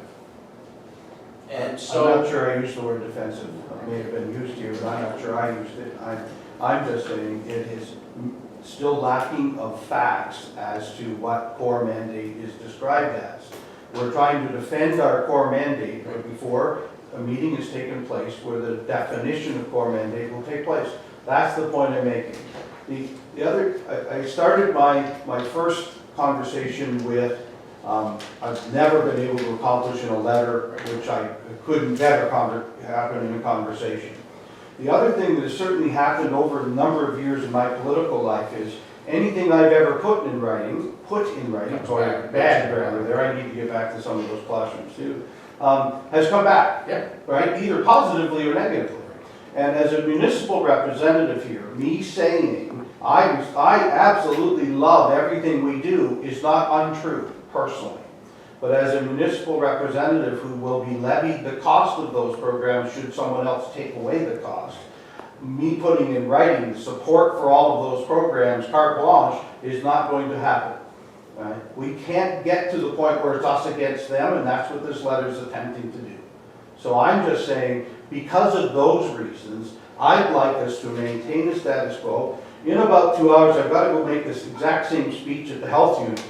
And so I'm not sure I used the word defensive. It may have been used here, but I'm not sure I used it. I'm just saying it is still lacking of facts as to what core mandate is described as. We're trying to defend our core mandate, but before a meeting has taken place where the definition of core mandate will take place. That's the point I'm making. The other, I started my first conversation with, I've never been able to accomplish in a letter, which I couldn't ever happen in a conversation. The other thing that has certainly happened over a number of years in my political life is anything I've ever put in writing, sorry, bad grammar there, I need to get back to some of those classrooms too, has come back, right? Either positively or negatively. And as a municipal representative here, me saying I absolutely love everything we do is not untrue, personally. But as a municipal representative who will be levied the cost of those programs should someone else take away the cost, me putting in writing support for all of those programs, carte blanche, is not going to happen. Right? We can't get to the point where it's us against them, and that's what this letter is attempting to do. So I'm just saying, because of those reasons, I'd like us to maintain the status quo. In about 2 hours, I've got to go make this exact same speech at the health unit.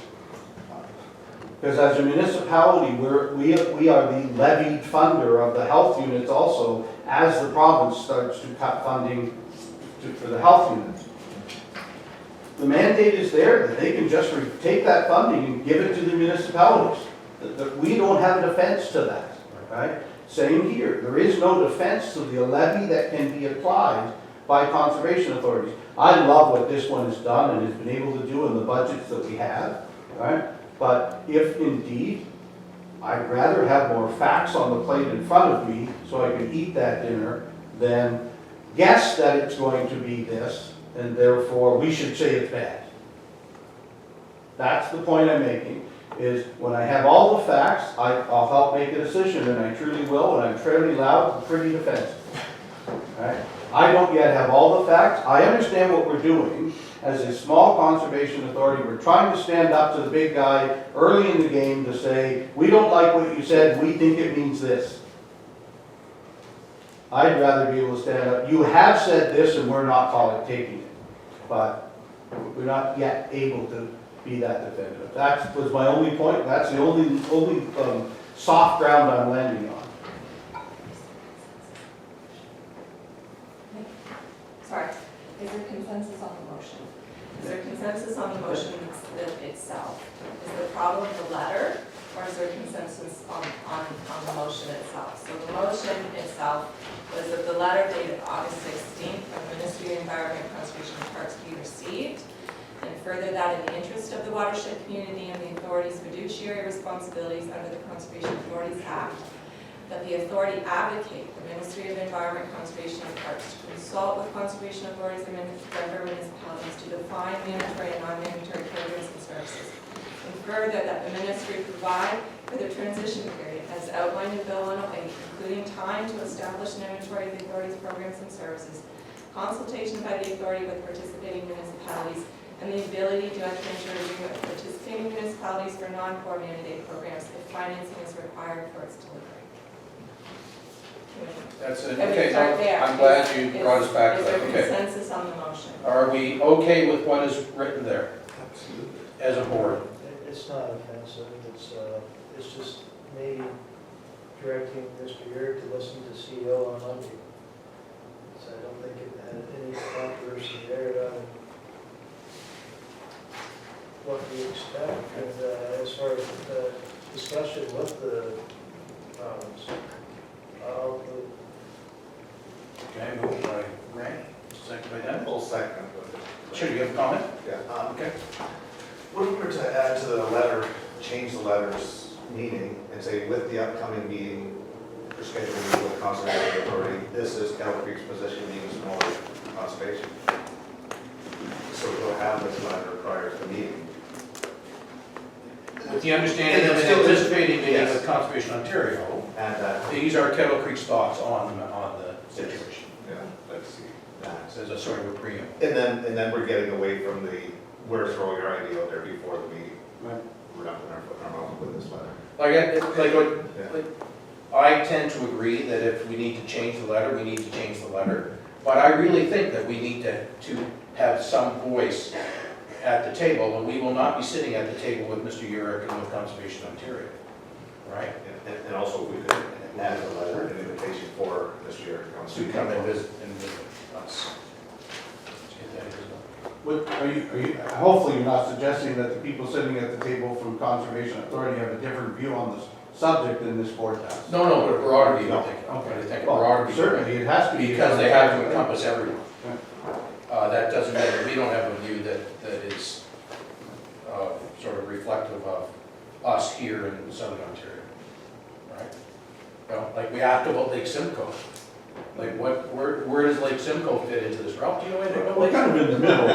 Because as a municipality, we are the levied funder of the health units also, as the province starts to cut funding for the health units. The mandate is there that they can just take that funding and give it to the municipalities. We don't have a defense to that, right? Same here. There is no defense to the levy that can be applied by conservation authorities. I love what this one has done and has been able to do in the budgets that we have, right? But if indeed, I'd rather have more facts on the plate in front of me so I can eat that dinner than guess that it's going to be this, and therefore we should say it's bad. That's the point I'm making, is when I have all the facts, I'll help make a decision, and I truly will, and I'm fairly loud and pretty defensive. Right? I don't yet have all the facts. I understand what we're doing. As a small conservation authority, we're trying to stand up to the big guy early in the game to say, we don't like what you said, we think it means this. I'd rather be able to stand up. You have said this and we're not taking it. But we're not yet able to be that definitive. That was my only point. That's the only soft ground I'm landing on. Sorry, is there consensus on the motion? Is there consensus on the motion itself? Is the problem the letter, or is there consensus on the motion itself? that in the interest of the watershed community and the authority's fiduciary responsibilities under the Conservation Authorities Act, that the authority advocate the Ministry of Environment, Conservation and Parks to consult with conservation authorities and member municipalities to define mandatory and non-mandatory programs and services. And further, that the ministry provide for the transition period as outlined in Bill 108, including time to establish an inventory of the authority's programs and services, consultation by the authority with participating municipalities, and the ability to enter into an agreement with participating municipalities for non-core mandate programs if financing is required for its delivery. That's it, And we okay, start there. I'm glad you brought us back to Is that, there okay. consensus on the motion? Are we okay with what is written there Absolutely. as a board? It's not offensive, it's just maybe directing Mr. Yurk to listen to CEO on Monday. So I don't think it had any controversy there, what we expect, and as far as discussion with the problems, Okay, moved by Randy, second by Dennis. Full second. Should you have a comment? Yeah. Okay. What if we were to add to the letter, change the letter's meaning and say with the upcoming meeting for scheduling with Conservation Authority, this is Kettle Creek's position being smaller conservation. So we'll have this letter prior to the meeting. With the understanding that Still- anticipating meeting Yes. with Conservation Ontario, And these are Kettle Creek's thoughts on the situation. yeah, let's see. As a sort of a preamble. And then we're getting away from we're throwing our idea out there before the meeting. Right. We're not putting our foot in our mouth with this letter. Like I tend to agree that if we need to change the letter, we need to change the letter. But I really think that we need to have some voice at the table, and we will not be sitting at the table with Mr. Urick and with Conservation Ontario, right? And also if we could add a letter, an invitation for this year to To come and visit us. What, are you, hopefully you're not suggesting that the people sitting at the table from Conservation Authority have a different view on this subject than this board does? No, but a broader view, I think. I think a broader view. Certainly, it has to be. Because they have to encompass everyone. That doesn't mean that we don't have a view that is sort of reflective of us here in Southern Ontario, right? You know, like we asked about Lake Simcoe. Like where does Lake Simcoe fit into this? Ralph, do you know anything about Lake We're kind of in the middle.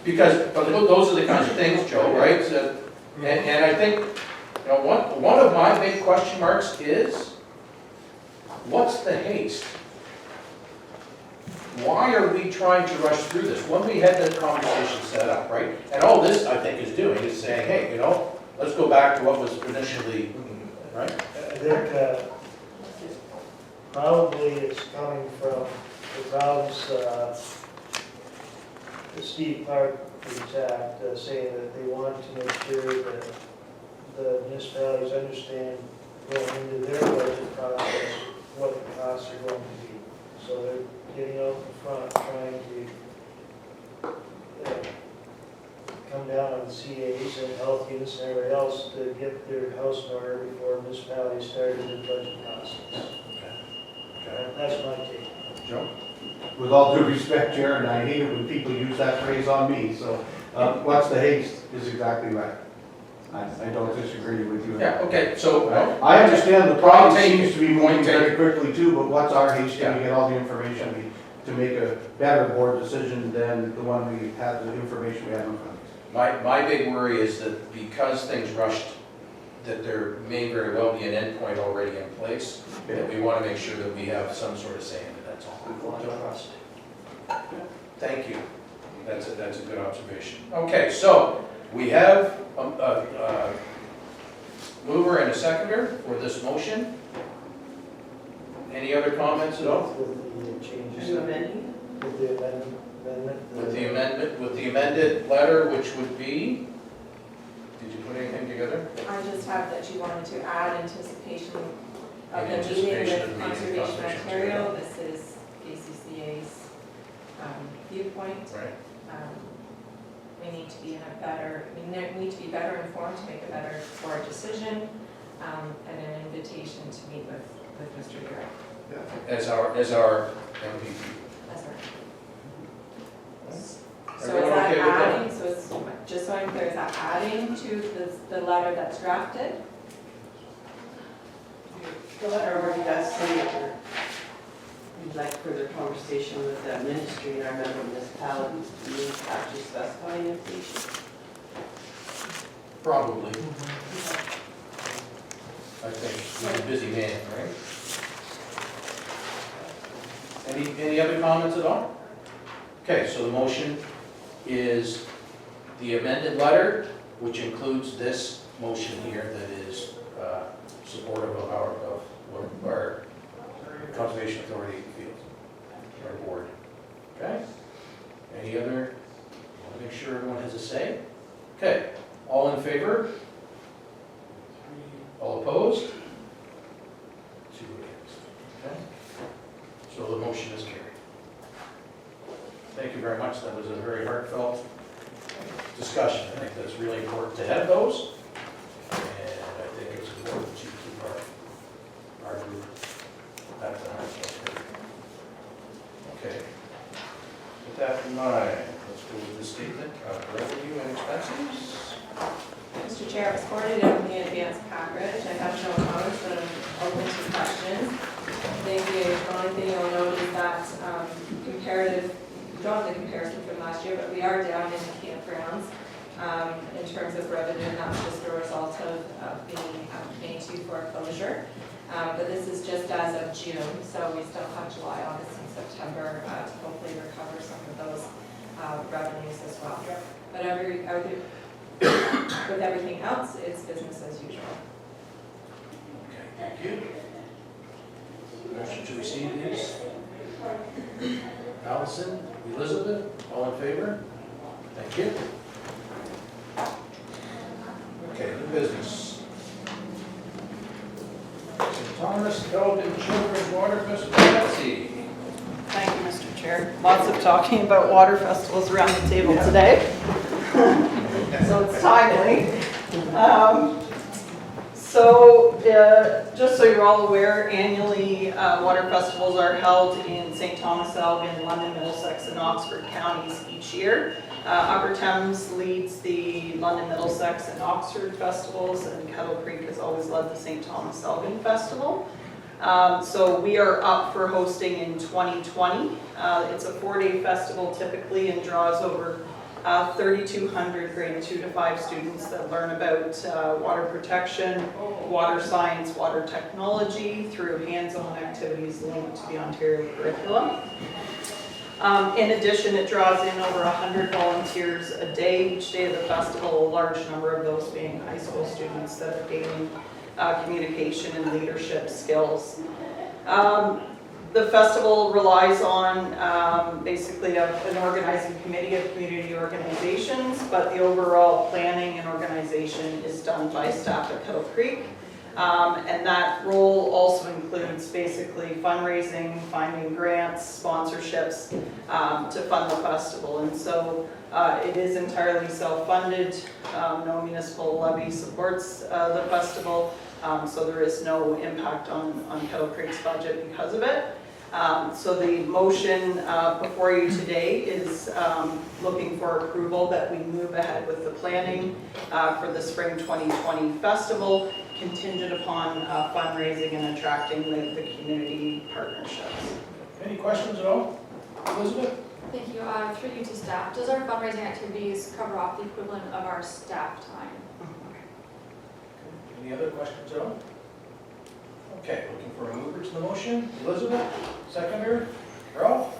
Because, but those are the kinds of things, Joe, right? So, and I think, you know, one of my big question marks is, what's the haste? Why are we trying to rush through this? When we had that conversation set up, right? And all this, I think, is doing is saying, hey, you know, let's go back to what was initially, right? I think probably it's coming from the problems that Steve Clark was at, saying that they want to make sure that the municipalities understand going into their budget process what the costs are going to be. So they're getting out in front, trying to come down on the CAs and health units and everybody else to get their house in order before municipalities started their budget process. That's my take. Joe? With all due respect, Chair, and I hate it when people use that phrase on me, so what's the haste is exactly right. I don't disagree with you. Yeah, okay, so. I understand the problem Point taken. seems to be moving Point very taken. quickly too, but what's our haste? Can Yeah. we get all the information to make a better board decision than the one we had, the information we had in front of us? My big worry is that because things rushed, that there may very well be an endpoint already in place, that we want to make sure that we have some sort of say in it, that's all. Trust. Thank you. That's a good observation. Okay, so we have a mover and a seconder for this motion. Any other comments at all? With the changes. Are you amending? With the amendment. With the amended letter, which would be, did you put anything together? I just have that you wanted to add anticipation of In the meeting anticipation of with the meeting with Conservation Conservation Ontario. This is KCCA's viewpoint. Right. We need to be in a better, we need to be better informed to make a better board decision, and an invitation to meet with Mr. Garrett As our MVP. as our. okay with that? adding, so it's, just so I'm clear, is that adding to the letter that's drafted? The letter already does say that we'd like further conversation with the ministry and our member municipalities to actually specify an invitation. Probably. I think, he's a busy man, right? Any other comments at all? Okay, so the motion is the amended letter, which includes this motion here that is supportive of our Conservation Authority feels, our board. Okay? Any other, I want to make sure everyone has a say. Okay, all in favor? All opposed? 2 against. Okay? So the motion is carried. Thank you very much. That was a very heartfelt discussion. I think that's really important to have those. And I think it's important to keep our group at the heart. Okay. With that in mind, let's go with the statement of revenue and expenses. Mr. Chair, it was forwarded out in the advance package. I have no comments, but I'm open to questions. I think the only thing you'll note is that comparative, we don't have the comparison from last year, but we are down in the campgrounds in terms of revenue, and that's just a result of being May 2 foreclosure. But this is just as of June, so we still have July, August, and September to hopefully recover some of those revenues as well. But with everything else, it's business as usual. Okay, thank you. Motion to receive these. Allison, Elizabeth, all in favor? Thank you. Okay, new business. St. Thomas Elgin Children's Water Festival, Betsy. Thank you, Mr. Chair. Lots of talking about water festivals around the table today. So it's timely. Just so you're all aware, annually water festivals are held in St. Thomas, Elgin, London, Middlesex, and Oxford counties each year. Upper Thames leads the London, Middlesex, and Oxford festivals, and Kettle Creek has always led the St. Thomas Elgin Festival. So we are up for hosting in 2020. It's a 4-day festival typically and draws over 3,200 grade 2 to 5 students that learn about water protection, water science, water technology through hands-on activities linked to the Ontario curriculum. In addition, it draws in over 100 volunteers a day each day of the festival, a large number of those being high school students that are gaining communication and leadership skills. The festival relies on basically an organizing committee of community organizations, but the overall planning and organization is done by staff at Kettle Creek. And that role also includes basically fundraising, finding grants, sponsorships to fund the festival. And so it is entirely self-funded. No municipal levy supports the festival. So there is no impact on Kettle Creek's budget because of it. So the motion before you today is looking for approval that we move ahead with the planning for the Spring 2020 Festival, contingent upon fundraising and attracting the community partnerships. Any questions at all? Elizabeth? Thank you. Through you to staff, does our fundraising activities cover off the equivalent of our staff time? Any other questions at all? Okay, looking for a mover to the motion. Elizabeth, seconder. Ralph?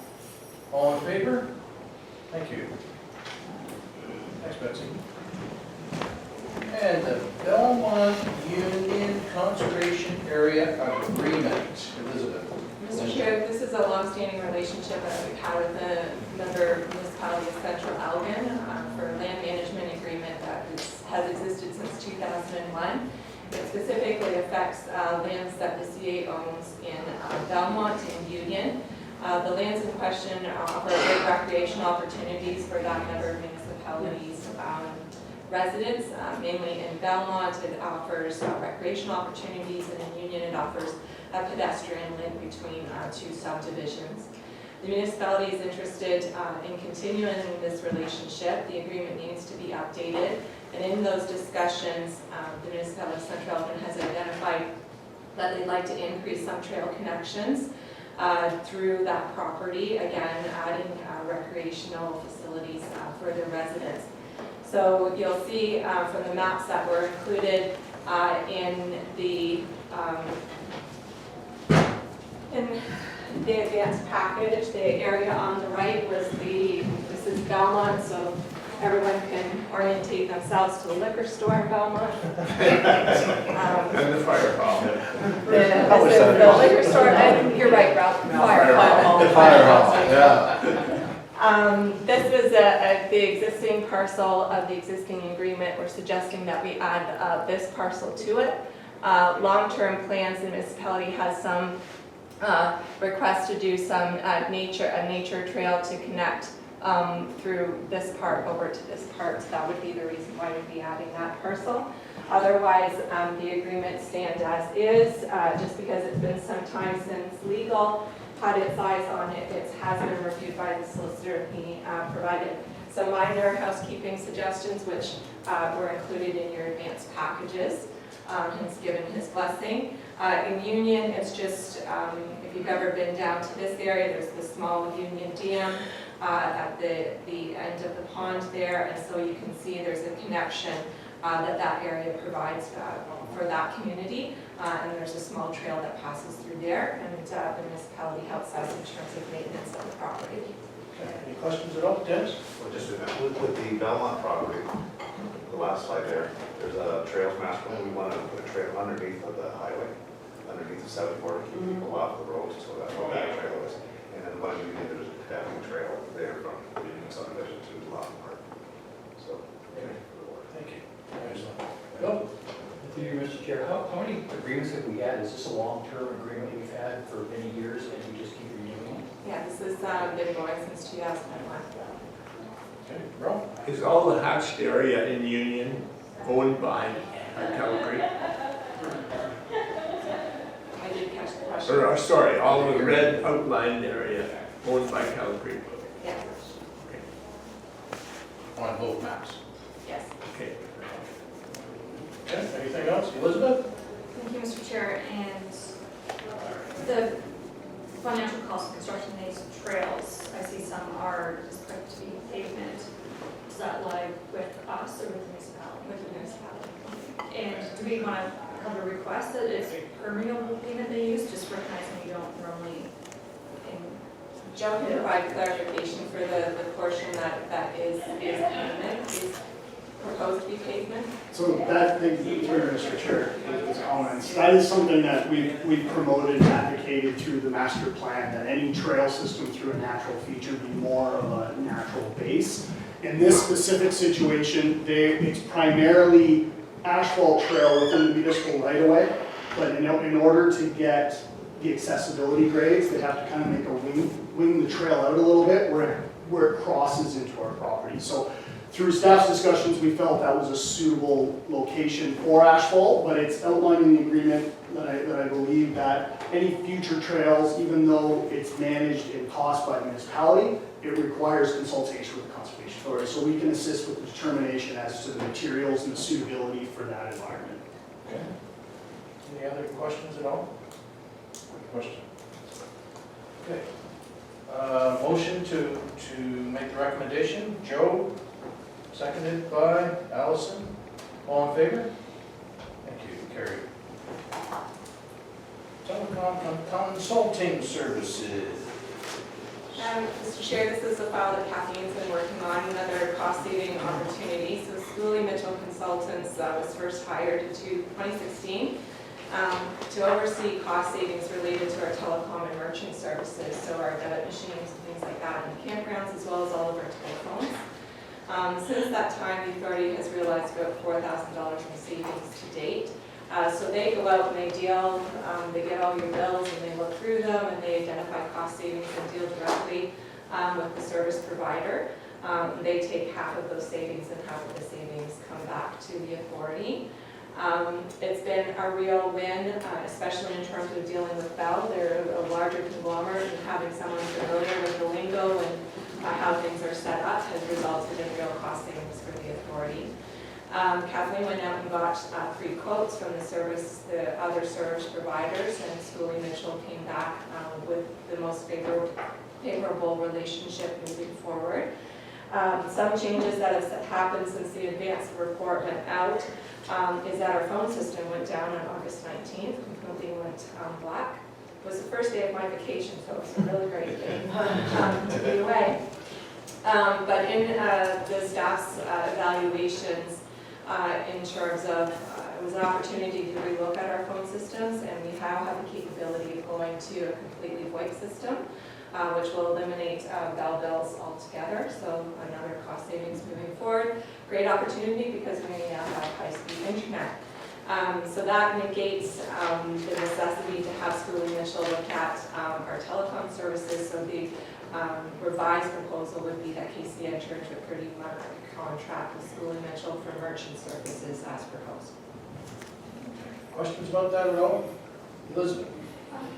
All in favor? Thank you. Thanks, Betsy. And the Belmont Union Conservation Area Agreement. Elizabeth. Mr. Chair, this is a long-standing relationship that we've had with the member municipality of Central Elgin for a land management agreement that has existed since 2001. It specifically affects lands that the CA owns in Belmont and Union. The lands in question offer great recreation opportunities for that member of municipalities' residents. Mainly in Belmont, it offers recreation opportunities, and in Union, it offers a pedestrian link between 2 subdivisions. The municipality is interested in continuing this relationship. The agreement needs to be updated. And in those discussions, the municipality of Central Elgin has identified that they'd like to increase some trail connections through that property, again, adding recreational facilities for their residents. So you'll see from the maps that were included in the advanced package, the area on the right was this is Belmont, so everyone can orientate themselves to the liquor store in Belmont. And the fire hall. This is the liquor store, and you're right, Ralph, fire hall. The fire hall, yeah. This is the existing parcel of the existing agreement. We're suggesting that we add this parcel to it. Long-term plans, the municipality has some request to do some a nature trail to connect through this part over to this part. So that would be the reason why we'd be adding that parcel. Otherwise, the agreement stands as is, just because it's been some time since legal had its eyes on it. It has been reviewed by the solicitor. He provided some minor housekeeping suggestions, which were included in your advanced packages. He's given his blessing. In Union, it's just, if you've ever been down to this area, there's the small Union Dam at the end of the pond there, and so you can see there's a connection that area provides for that community, and there's a small trail that passes through there, and the municipality helps us in terms of maintenance of the property. Okay, any questions at all, Dennis? Well, just with the Belmont property, the last slide there's a trails master plan. We want to put a trail underneath of the highway, underneath the 74 to keep people off the road, so that's what that trail is. And then one Union, there's a pedestrian trail there from Union subdivision to Lock Park. So, Thank you. Bill? Through you, Mr. Chair, how many agreements have we had? Is this a long-term agreement we've had for many years and we just keep renewing it? Yeah, this has been going since 2001. Okay, Rob? Is all the hatched area in Union owned by Calgary? I did catch the question. Or, sorry, all the red outlined area owned by Calgary? Yes. On both maps. Yes. Okay. Okay, anything else? Elizabeth? Thank you, Mr. Chair, and the financial cost of constructing these trails, I see some are just put to be pavement. Does that lie with us or with the municipality? With the municipality. And do we want to have a request that it's permeable pavement they use, just recognizing you don't normally Joe can provide clarification for the portion that is pavement, is proposed to be pavement. So that, thank you, Mr. Chair, for those comments. That is something that we've promoted and advocated through the master plan, that any trail system through a natural feature be more of a natural base. In this specific situation, it's primarily asphalt trail within the municipal right-of-way, but in order to get the accessibility grades, they have to kind of make a wing the trail out a little bit where it crosses into our property. So through staff's discussions, we felt that was a suitable location for asphalt, but it's outlined in the agreement that I believe that any future trails, even though it's managed in cost by the municipality, it requires consultation with the Conservation Authority, so we can assist with the determination as to the materials and the suitability for that environment. Okay. Any other questions at all? Question? Okay. Motion to make the recommendation. Joe, seconded by Allison. All in favor? Thank you. Carried. Telecom consulting services. Mr. Chair, this is a file that Kathleen's been working on, another cost-saving opportunity. So Schooley Mitchell Consultants was first hired in 2016 to oversee cost savings related to our telecom and merchant services, so our debit machines and things like that in the campgrounds, as well as all of our telephones. Since that time, the authority has realized about $4,000 in savings to date. So they go out and they deal, they get all your bills and they look through them and they identify cost savings and deal directly with the service provider. They take half of those savings and half of the savings come back to the authority. It's been a real win, especially in terms of dealing with Bell. They're a larger conglomerate, and having someone familiar with the lingo and how things are set up has resulted in real cost savings for the authority. Kathleen went out and got 3 quotes from the other service providers, and Schooley Mitchell came back with the most favorable relationship moving forward. Some changes that have happened since the advanced report went out is that our phone system went down on August 19th, completely went black. It was the first day of my vacation, so it was a really great day to be away. But in the staff's evaluations, in terms of, it was an opportunity to relook at our phone systems, and we now have the capability of going to a completely VoIP system, which will eliminate Bell bills altogether, so another cost savings moving forward. Great opportunity because we now have high-speed internet. So that negates the necessity to have Schooley Mitchell look at our telecom services. So the revised proposal would be that KCCA enter into a 30-month contract with Schooley Mitchell for merchant services as proposed. Questions about that at all? Elizabeth?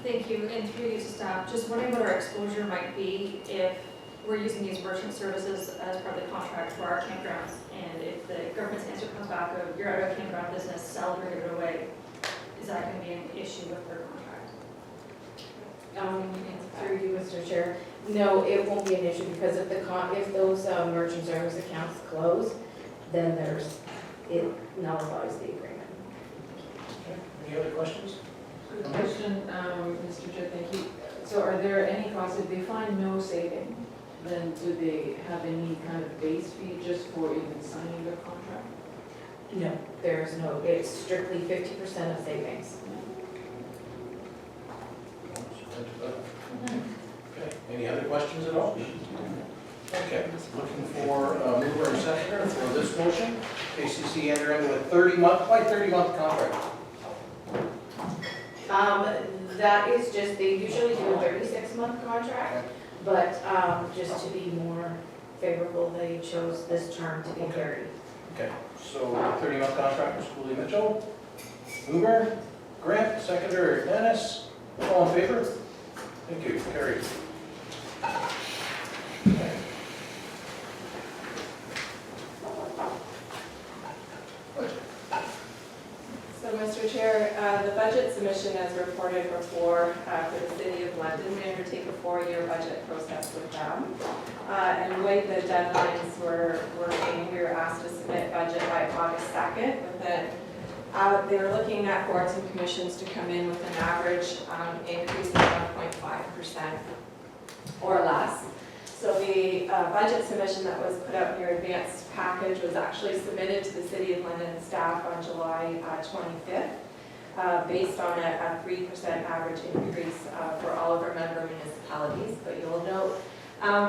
Thank you, and through you, staff, just wondering what our exposure might be if we're using these merchant services as part of the contract for our campgrounds, and if the government's answer comes back of, you're out of campground business, sell or give it away, is that going to be an issue with their contract? Through you, Mr. Chair. No, it won't be an issue because if those merchant service accounts close, then it nullifies the agreement. Okay. Any other questions? Good question, Mr. Chair, thank you. So are there any costs, if they find no saving, then do they have any kind of base fee just for even signing the contract? No, there's no, it's strictly 50% of savings. Okay, any other questions at all? Okay, looking for a mover and seconder for this motion. KCCA enter into a 30-month, why 30-month contract? That is just, they usually do a 36-month contract, but just to be more favorable, they chose this term to be 30. Okay, so 30-month contract for Schooley Mitchell. Mover, Grant, seconder, Dennis. All in favor? Thank you, carried. Okay. So, Mr. Chair, the budget submission as reported before for the City of London, we undertake a 4-year budget process with them. And the way the deadlines were working, we were asked to submit budget by August 2nd. With it, they were looking at boards and commissions to come in with an average increase of 1.5% or less. So the budget submission that was put out in your advanced package was actually submitted to the City of London staff on July 25th, based on a 3% average increase for all of our member municipalities. But you'll note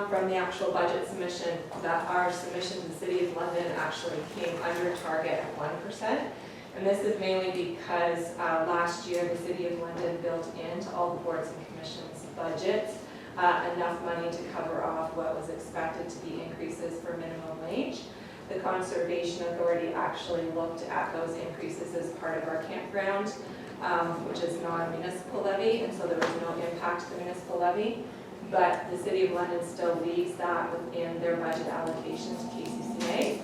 from the actual budget submission that our submission to the City of London actually came under target at 1%. And this is mainly because last year the City of London built into all the boards and commissions budgets enough money to cover off what was expected to be increases for minimum wage. The Conservation Authority actually looked at those increases as part of our campground, which is non-municipal levy, and so there was no impact to the municipal levy. But the City of London still leaves that within their budget allocation to KCCA.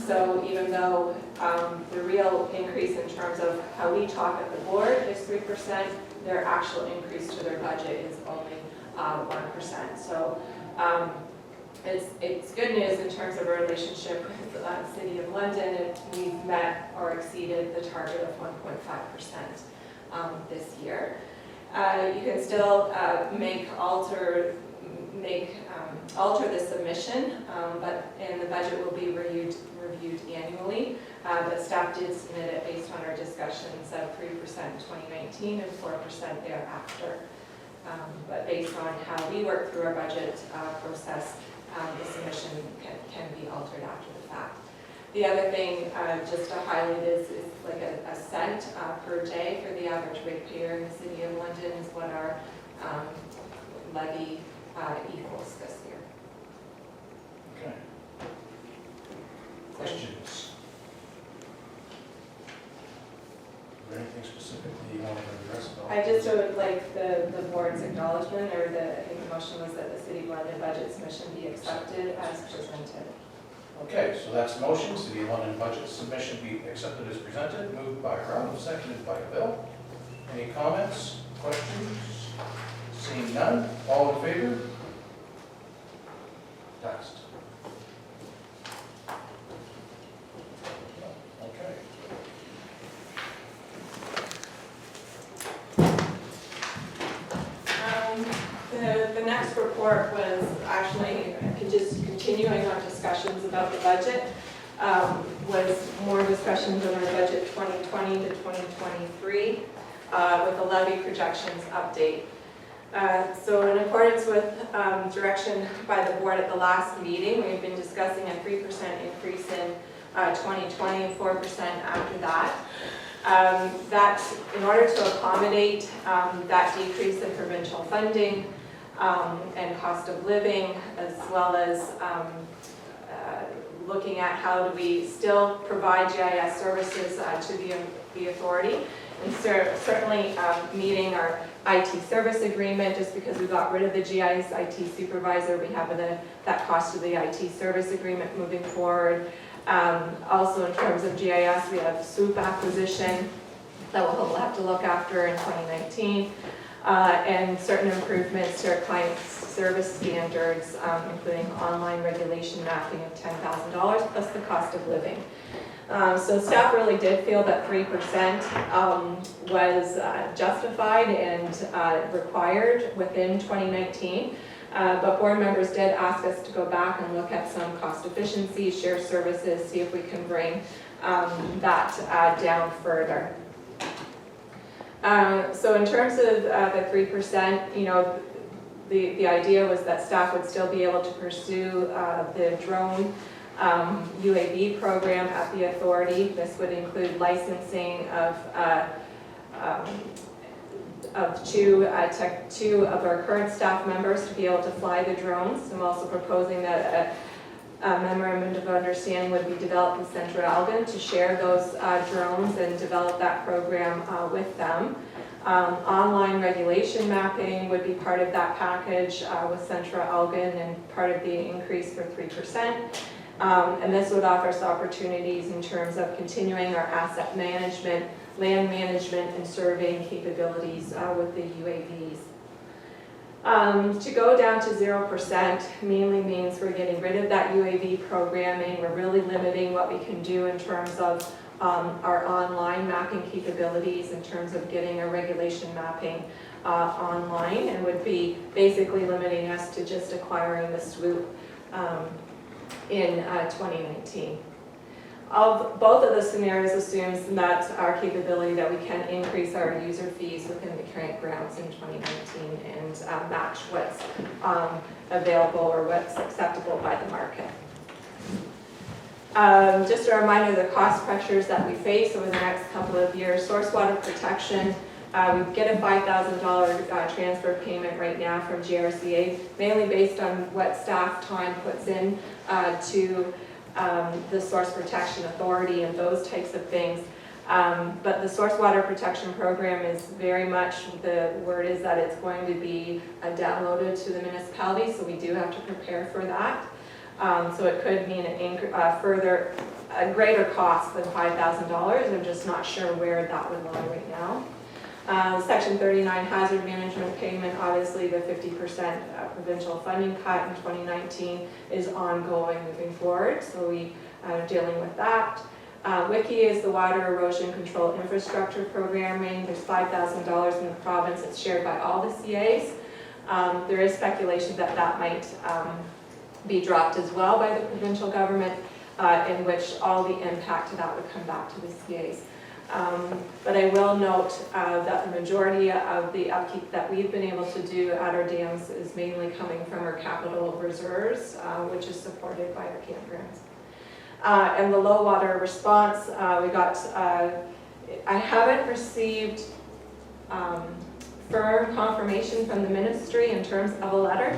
So even though the real increase in terms of how we talk at the board is 3%, their actual increase to their budget is only 1%. So it's good news in terms of our relationship with the City of London. We've met or exceeded the target of 1.5% this year. You can still alter the submission, and the budget will be reviewed annually. But staff did submit it based on our discussions of 3% in 2019 and 4% thereafter. But based on how we work through our budget process, the submission can be altered after the fact. The other thing just to highlight is like a cent per day for the average ratepayer in the City of London is what our levy equals this year. Okay. Questions? anything specifically you want to address? I just would like the board's acknowledgement, or I think the motion was that the city blended budget submission be accepted as presented. Okay, so that's the motion, City of London budget submission be accepted as presented, moved by Rob, seconded by Bill. Any comments, questions? Seeing none, all in favor? Passed. Okay. The next report was actually just continuing our discussions about the budget. Was more discussions on our budget 2020 to 2023 with a levy projections update. So in accordance with direction by the board at the last meeting, we've been discussing a 3% increase in 2020 and 4% after that. That in order to accommodate that decrease in provincial funding and cost of living, as well as looking at how do we still provide GIS services to the authority, and certainly meeting our IT service agreement. Just because we got rid of the GIS IT supervisor, we have that cost of the IT service agreement moving forward. Also in terms of GIS, we have SWOOP acquisition that we'll have to look after in 2019, and certain improvements to our client service standards, including online regulation mapping of $10,000 plus the cost of living. So staff really did feel that 3% was justified and required within 2019. But board members did ask us to go back and look at some cost efficiencies, share services, see if we can bring that down further. So in terms of the 3%, you know, the idea was that staff would still be able to pursue the drone UAV program at the authority. This would include licensing of two of our current staff members to be able to fly the drones. I'm also proposing that a memorandum of understanding would be developed with Central Algon to share those drones and develop that program with them. Online regulation mapping would be part of that package with Central Algon and part of the increase for 3%. And this would offer us opportunities in terms of continuing our asset management, land management, and surveying capabilities with the UAVs. To go down to 0% mainly means we're getting rid of that UAV programming. We're really limiting what we can do in terms of our online mapping capabilities, in terms of getting our regulation mapping online, and would be basically limiting us to just acquiring the SWOOP in 2019. Both of the scenarios assumes that our capability that we can increase our user fees within the current grounds in 2019 and match what's available or what's acceptable by the market. Just a reminder of the cost pressures that we face over the next couple of years. Source water protection, we get a $5,000 transfer payment right now from GRCA, mainly based on what staff time puts in to the Source Protection Authority and those types of things. But the Source Water Protection Program is very much, the word is that it's going to be downloaded to the municipality, so we do have to prepare for that. So it could mean a greater cost than $5,000. I'm just not sure where that would lie right now. Section 39 hazard management payment, obviously the 50% provincial funding cut in 2019 is ongoing moving forward, so we are dealing with that. WICI is the water erosion control infrastructure programming. There's $5,000 in the province. It's shared by all the CAs. There is speculation that that might be dropped as well by the provincial government, in which all the impact of that would come back to the CAs. But I will note that the majority of the upkeep that we've been able to do at our dams is mainly coming from our capital reserves, which is supported by our campgrounds. And the low water response, we got, I haven't received firm confirmation from the ministry in terms of a letter,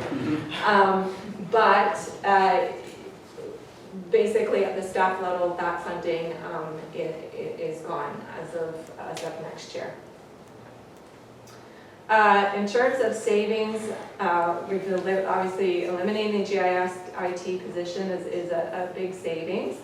but basically at the staff level, that funding is gone as of next year. In terms of savings, we've obviously eliminating the GIS IT position is a big savings.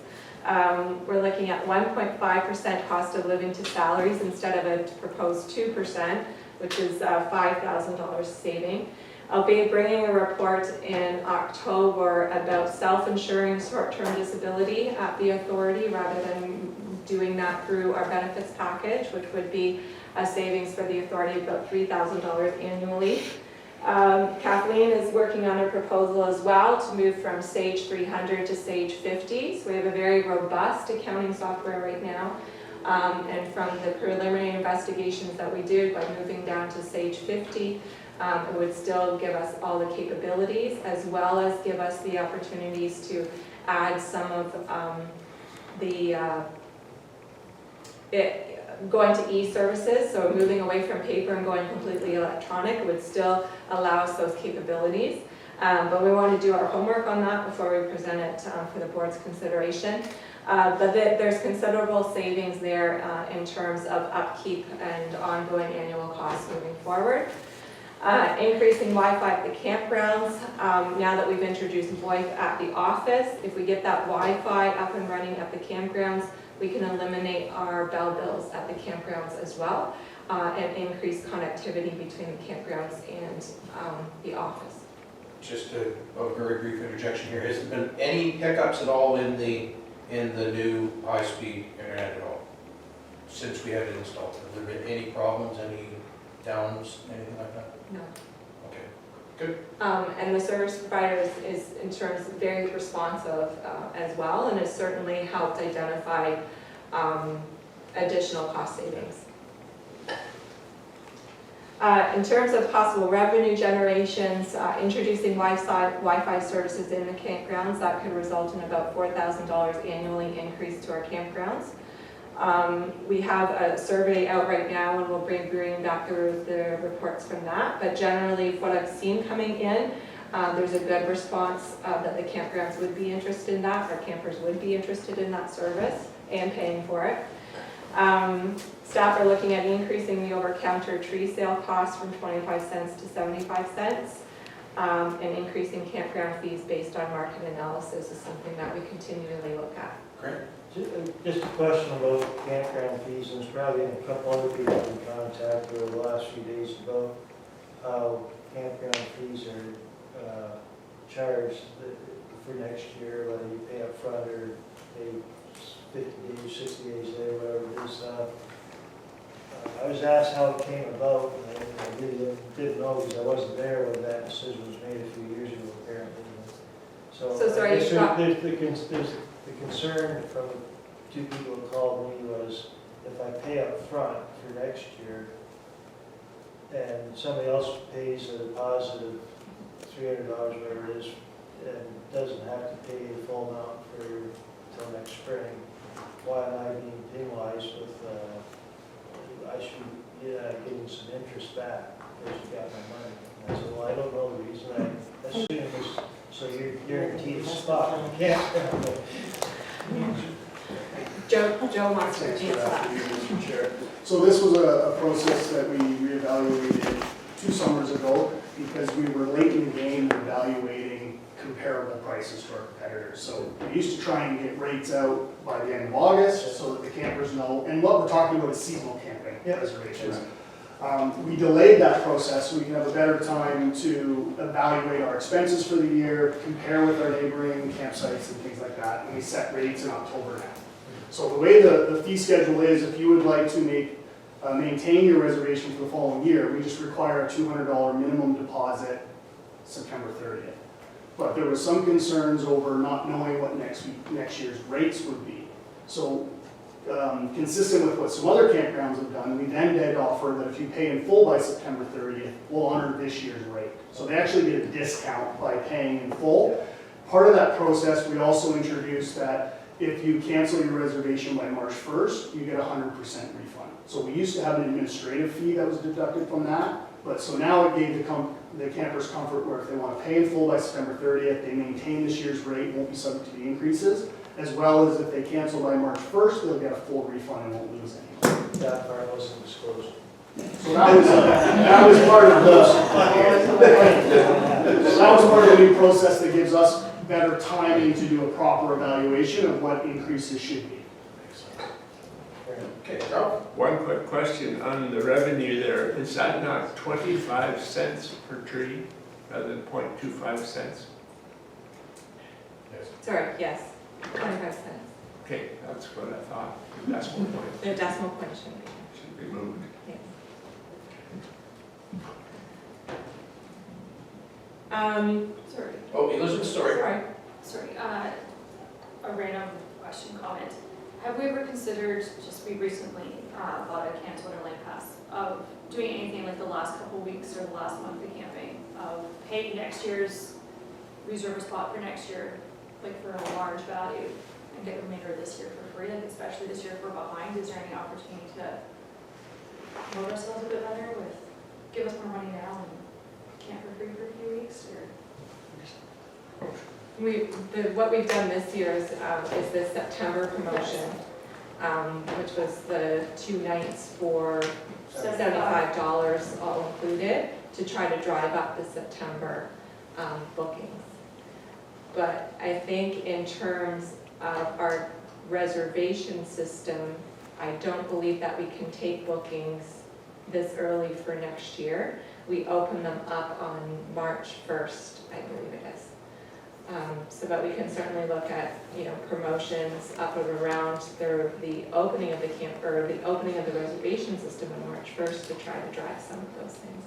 We're looking at 1.5% cost of living to salaries instead of a proposed 2%, which is $5,000 saving. I'll be bringing a report in October about self-insuring short-term disability at the authority rather than doing that through our benefits package, which would be a savings for the authority of about $3,000 annually. Kathleen is working on a proposal as well to move from Sage 300 to Sage 50. So we have a very robust accounting software right now. And from the preliminary investigations that we did by moving down to Sage 50, it would still give us all the capabilities as well as give us the opportunities to add some of going to e-services, so moving away from paper and going completely electronic would still allow us those capabilities. But we want to do our homework on that before we present it for the board's consideration. But there's considerable savings there in terms of upkeep and ongoing annual costs moving forward. Increasing Wi-Fi at the campgrounds. Now that we've introduced VoIP at the office, if we get that Wi-Fi up and running at the campgrounds, we can eliminate our bell bills at the campgrounds as well and increase connectivity between the campgrounds and the office. Just a very brief interjection here. Has there been any hiccups at all in the new high-speed internet at all since we had it installed? Have there been any problems, any downs, anything like that? No. Okay, good. And the service provider is in terms of very responsive as well, and has certainly helped identify additional cost savings. In terms of possible revenue generations, introducing Wi-Fi services in the campgrounds, that could result in about $4,000 annually increase to our campgrounds. We have a survey out right now and we'll bring back the reports from that, but generally what I've seen coming in, there's a good response that the campgrounds would be interested in that, or campers would be interested in that service and paying for it. Staff are looking at increasing the over-counter tree sale cost from 25 cents to 75 cents, and increasing campground fees based on market analysis is something that we continually look at. Great. Just a question about campground fees, and there's probably been a couple other people in contact over the last few days about how campground fees are charged for next year, whether you pay up front or pay 50 days, 60 days later, whatever it is. I was asked how it came about, and I really didn't know because I wasn't there when that decision was made a few years ago, apparently. So sorry, I guess you got- there's the concern from two people who called me was if I pay up front for next year and somebody else pays a deposit of $300, whatever it is, and doesn't have to pay the full amount until next spring, why am I being penalized with, I should be getting some interest back because you got my money. And I said, well, I don't know the reason. I assume it's so you're guaranteed a spot. Yeah. Joe wants to answer that. Mr. Chair. So this was a process that we reevaluated 2 summers ago because we were late in the game evaluating comparable prices to our competitors. So we used to try and get rates out by the end of August so that the campers know, and what we're talking about is seasonal camping reservations. We delayed that process so we can have a better time to evaluate our expenses for the year, compare with our neighboring campsites and things like that, and we set rates in October now. So the way the fee schedule is, if you would like to maintain your reservation for the following year, we just require a $200 minimum deposit September 30th. But there was some concerns over not knowing what next year's rates would be. So consistent with what some other campgrounds have done, we then did offer that if you pay in full by September 30th, we'll honor this year's rate. So they actually get a discount by paying in full. Part of that process, we also introduced that if you cancel your reservation by March 1st, you get a 100% refund. So we used to have an administrative fee that was deducted from that. But so now it gave the campers comfort where if they want to pay in full by September 30th, they maintain this year's rate, won't be subject to the increases, as well as if they cancel by March 1st, they'll get a full refund and won't lose anything. That part wasn't disclosed. So that was part of the, so that was part of the new process that gives us better timing to do a proper evaluation of what increases should be. Okay, Joe? One quick question on the revenue there. Is that not 25 cents per tree rather than 0.25 cents? Sorry, yes, 25 cents. Okay, that's what I thought. Decimal point The decimal point should be. should be moved. Yes. Sorry. Oh, Elizabeth, sorry. Sorry, a random question, comment. Have we ever considered, we recently bought a Camp Wonderland pass, of doing anything like the last couple weeks or the last month of camping, of paying next year's, reserve a spot for next year, like for a large value, and get the remainder of this year for free, like especially this year if we're behind? Is there any opportunity to motivate ourselves a bit better with, give us more money now and camp for free for a few weeks, or? What we've done this year is the September promotion, which was the 2 nights for $75 all included, to try to drive up the September bookings. But I think in terms of our reservation system, I don't believe that we can take bookings this early for next year. We open them up on March 1st, I believe it is. But we can certainly look at, promotions up and around the opening of the camp, or the opening of the reservation system on March 1st to try to drive some of those things.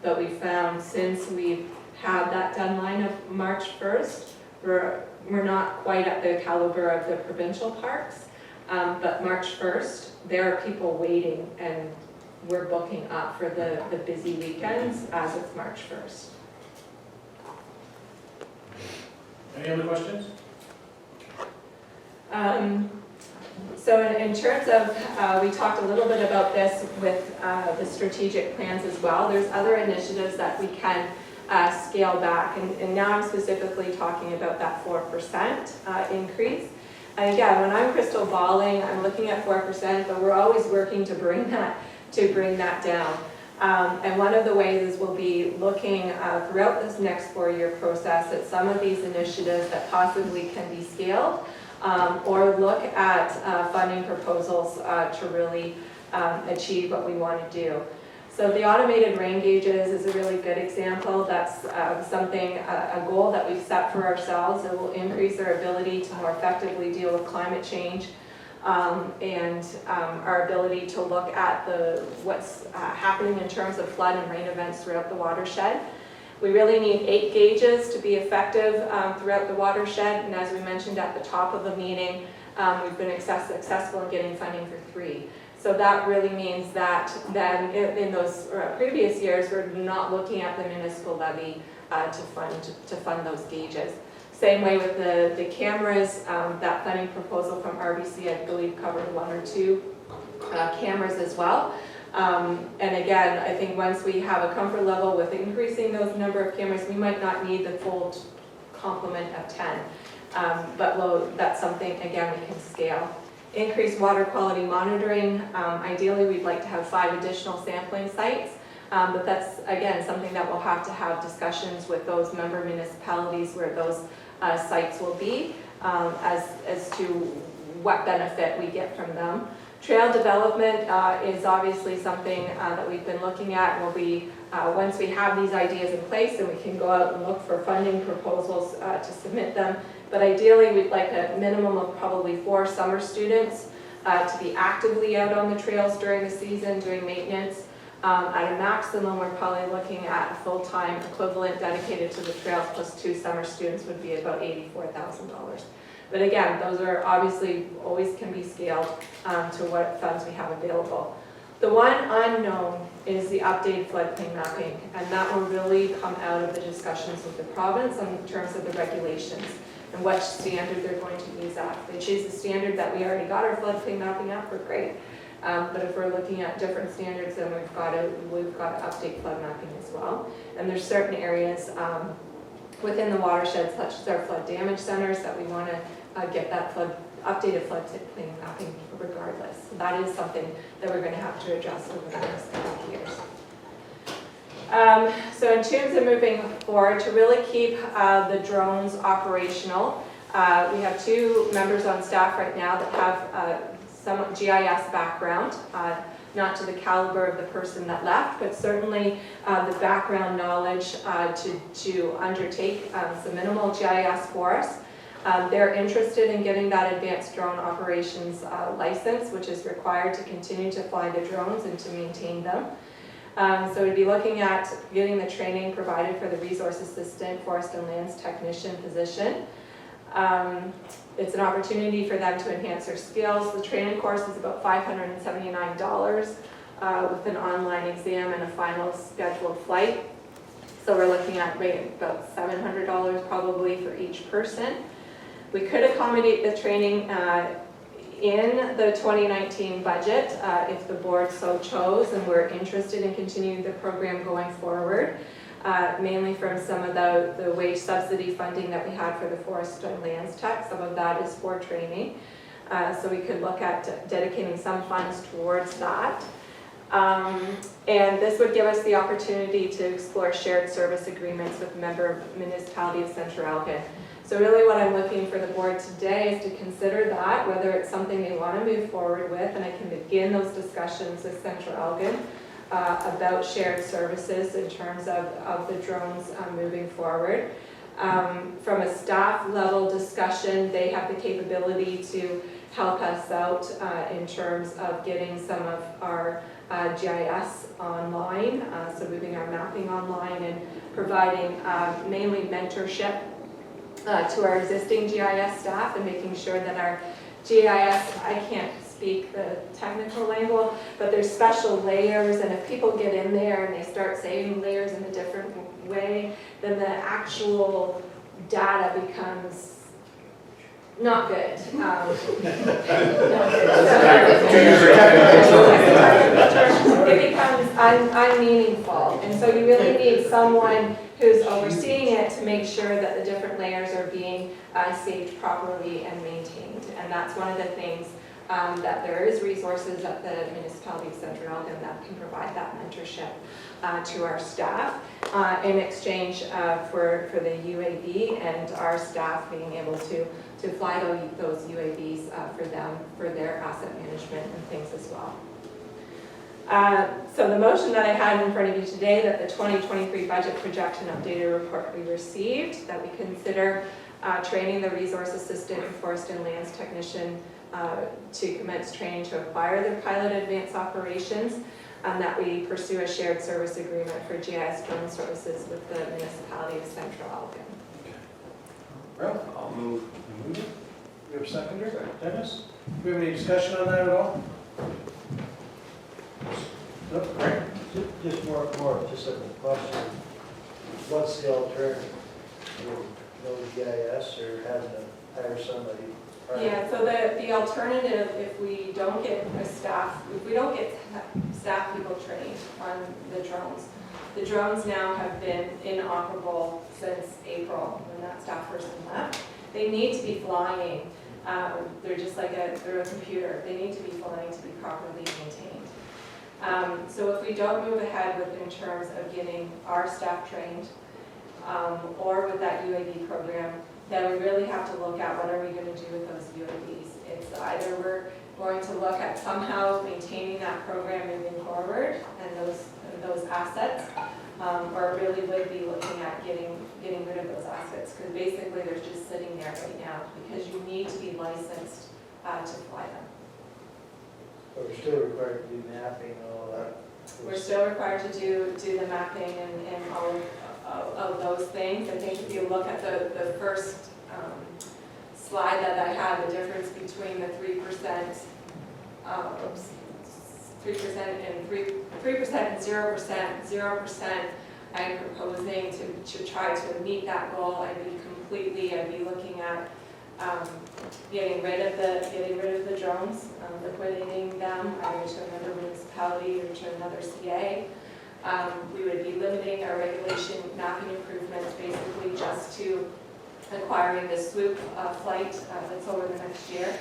But we found since we've had that deadline of March 1st, we're not quite at the caliber of the provincial parks, but March 1st, there are people waiting, and we're booking up for the busy weekends as it's March 1st. Any other questions? So in terms of, we talked a little bit about this with the strategic plans as well. There's other initiatives that we can scale back, and now I'm specifically talking about that 4% increase. And again, when I'm crystal balling, I'm looking at 4%, but we're always working to bring that down. And one of the ways is we'll be looking throughout this next 4-year process at some of these initiatives that possibly can be scaled, or look at funding proposals to really achieve what we want to do. So the automated rain gauges is a really good example. That's a goal that we've set for ourselves. It will increase our ability to more effectively deal with climate change, and our ability to look at what's happening in terms of flood and rain events throughout the watershed. We really need 8 gauges to be effective throughout the watershed, and as we mentioned at the top of the meeting, we've been successful in getting funding for 3. So that really means that then in those previous years, we're not looking at the municipal levy to fund those gauges. Same way with the cameras, that funding proposal from RBC, I believe, covered 1 or 2 cameras as well. And again, I think once we have a comfort level with increasing those number of cameras, we might not need the full complement of 10. But that's something, again, we can scale. Increased water quality monitoring. Ideally, we'd like to have 5 additional sampling sites. But that's, again, something that we'll have to have discussions with those member municipalities where those sites will be, as to what benefit we get from them. Trail development is obviously something that we've been looking at. We'll be, once we have these ideas in place, and we can go out and look for funding proposals to submit them. But ideally, we'd like a minimum of probably 4 summer students to be actively out on the trails during the season, doing maintenance. At a maximum, we're probably looking at a full-time equivalent dedicated to the trails plus 2 summer students would be about $84,000. But again, those are obviously always can be scaled to what funds we have available. The one unknown is the updated floodplain mapping, and that will really come out of the discussions with the province in terms of the regulations and what standard they're going to use at. If they choose the standard that we already got our floodplain mapping at, we're great. But if we're looking at different standards, then we've got to update flood mapping as well. And there's certain areas within the watershed, such as our flood damage centers, that we want to get that updated floodplain mapping regardless. So that is something that we're going to have to address over the next couple of years. So in terms of moving forward, to really keep the drones operational, we have 2 members on staff right now that have some GIS background, not to the caliber of the person that left, but certainly the background knowledge to undertake some minimal GIS for us. They're interested in getting that advanced drone operations license, which is required to continue to fly the drones and to maintain them. So we'd be looking at getting the training provided for the resource assistant, forest and lands technician position. It's an opportunity for them to enhance their skills. The training course is about $579 with an online exam and a final scheduled flight. So we're looking at about $700 probably for each person. We could accommodate the training in the 2019 budget if the board so chose and we're interested in continuing the program going forward. Mainly from some of the wage subsidy funding that we had for the forest and lands tech. Some of that is for training. So we could look at dedicating some funds towards that. And this would give us the opportunity to explore shared service agreements with member municipality of Central Elgin. So really what I'm looking for the board today is to consider that, whether it's something they want to move forward with, and I can begin those discussions with Central Elgin about shared services in terms of the drones moving forward. From a staff level discussion, they have the capability to help us out in terms of getting some of our GIS online, so moving our mapping online and providing mainly mentorship to our existing GIS staff and making sure that our GIS, I can't speak the technical lingo, but there's special layers, and if people get in there and they start saving layers in a different way, then the actual data becomes not good. It becomes unmeaningful, and so you really need someone who's overseeing it to make sure that the different layers are being saved properly and maintained. And that's one of the things that there is resources at the municipality of Central Elgin that can provide that mentorship to our staff in exchange for the UAV and our staff being able to fly those UAVs for them, for their asset management and things as well. So the motion that I had in front of you today, that the 2023 budget projection updated report be received, that we consider training the resource assistant and forest and lands technician to commence training to acquire their pilot advanced operations, and that we pursue a shared service agreement for GIS drone services with the municipality of Central Elgin. Ralph? I'll move. We have a seconder? Dennis? Do we have any discussion on that at all? Nope, great. Just more specific question. What's the alternative? No GIS or having to hire somebody? Yeah, so the alternative, if we don't get staff people trained on the drones now have been inoperable since April when that staff person left. They need to be flying. They're just like they're a computer. They need to be flying to be properly maintained. So if we don't move ahead in terms of getting our staff trained or with that UAV program, then we really have to look at what are we going to do with those UAVs. It's either we're going to look at somehow maintaining that program moving forward and those assets, or really would be looking at getting rid of those assets, because basically they're just sitting there right now because you need to be licensed to fly them. But we're still required to do mapping and all that. We're still required to do the mapping and all of those things. I think if you look at the first slide that I had, the difference between the 3% and 0%, I'm proposing to try to meet that goal. I'd be looking at getting rid of the drones, liquidating them either to another municipality or to another CA. We would be limiting our regulation mapping improvements basically just to acquiring the swoop flight that's over the next year.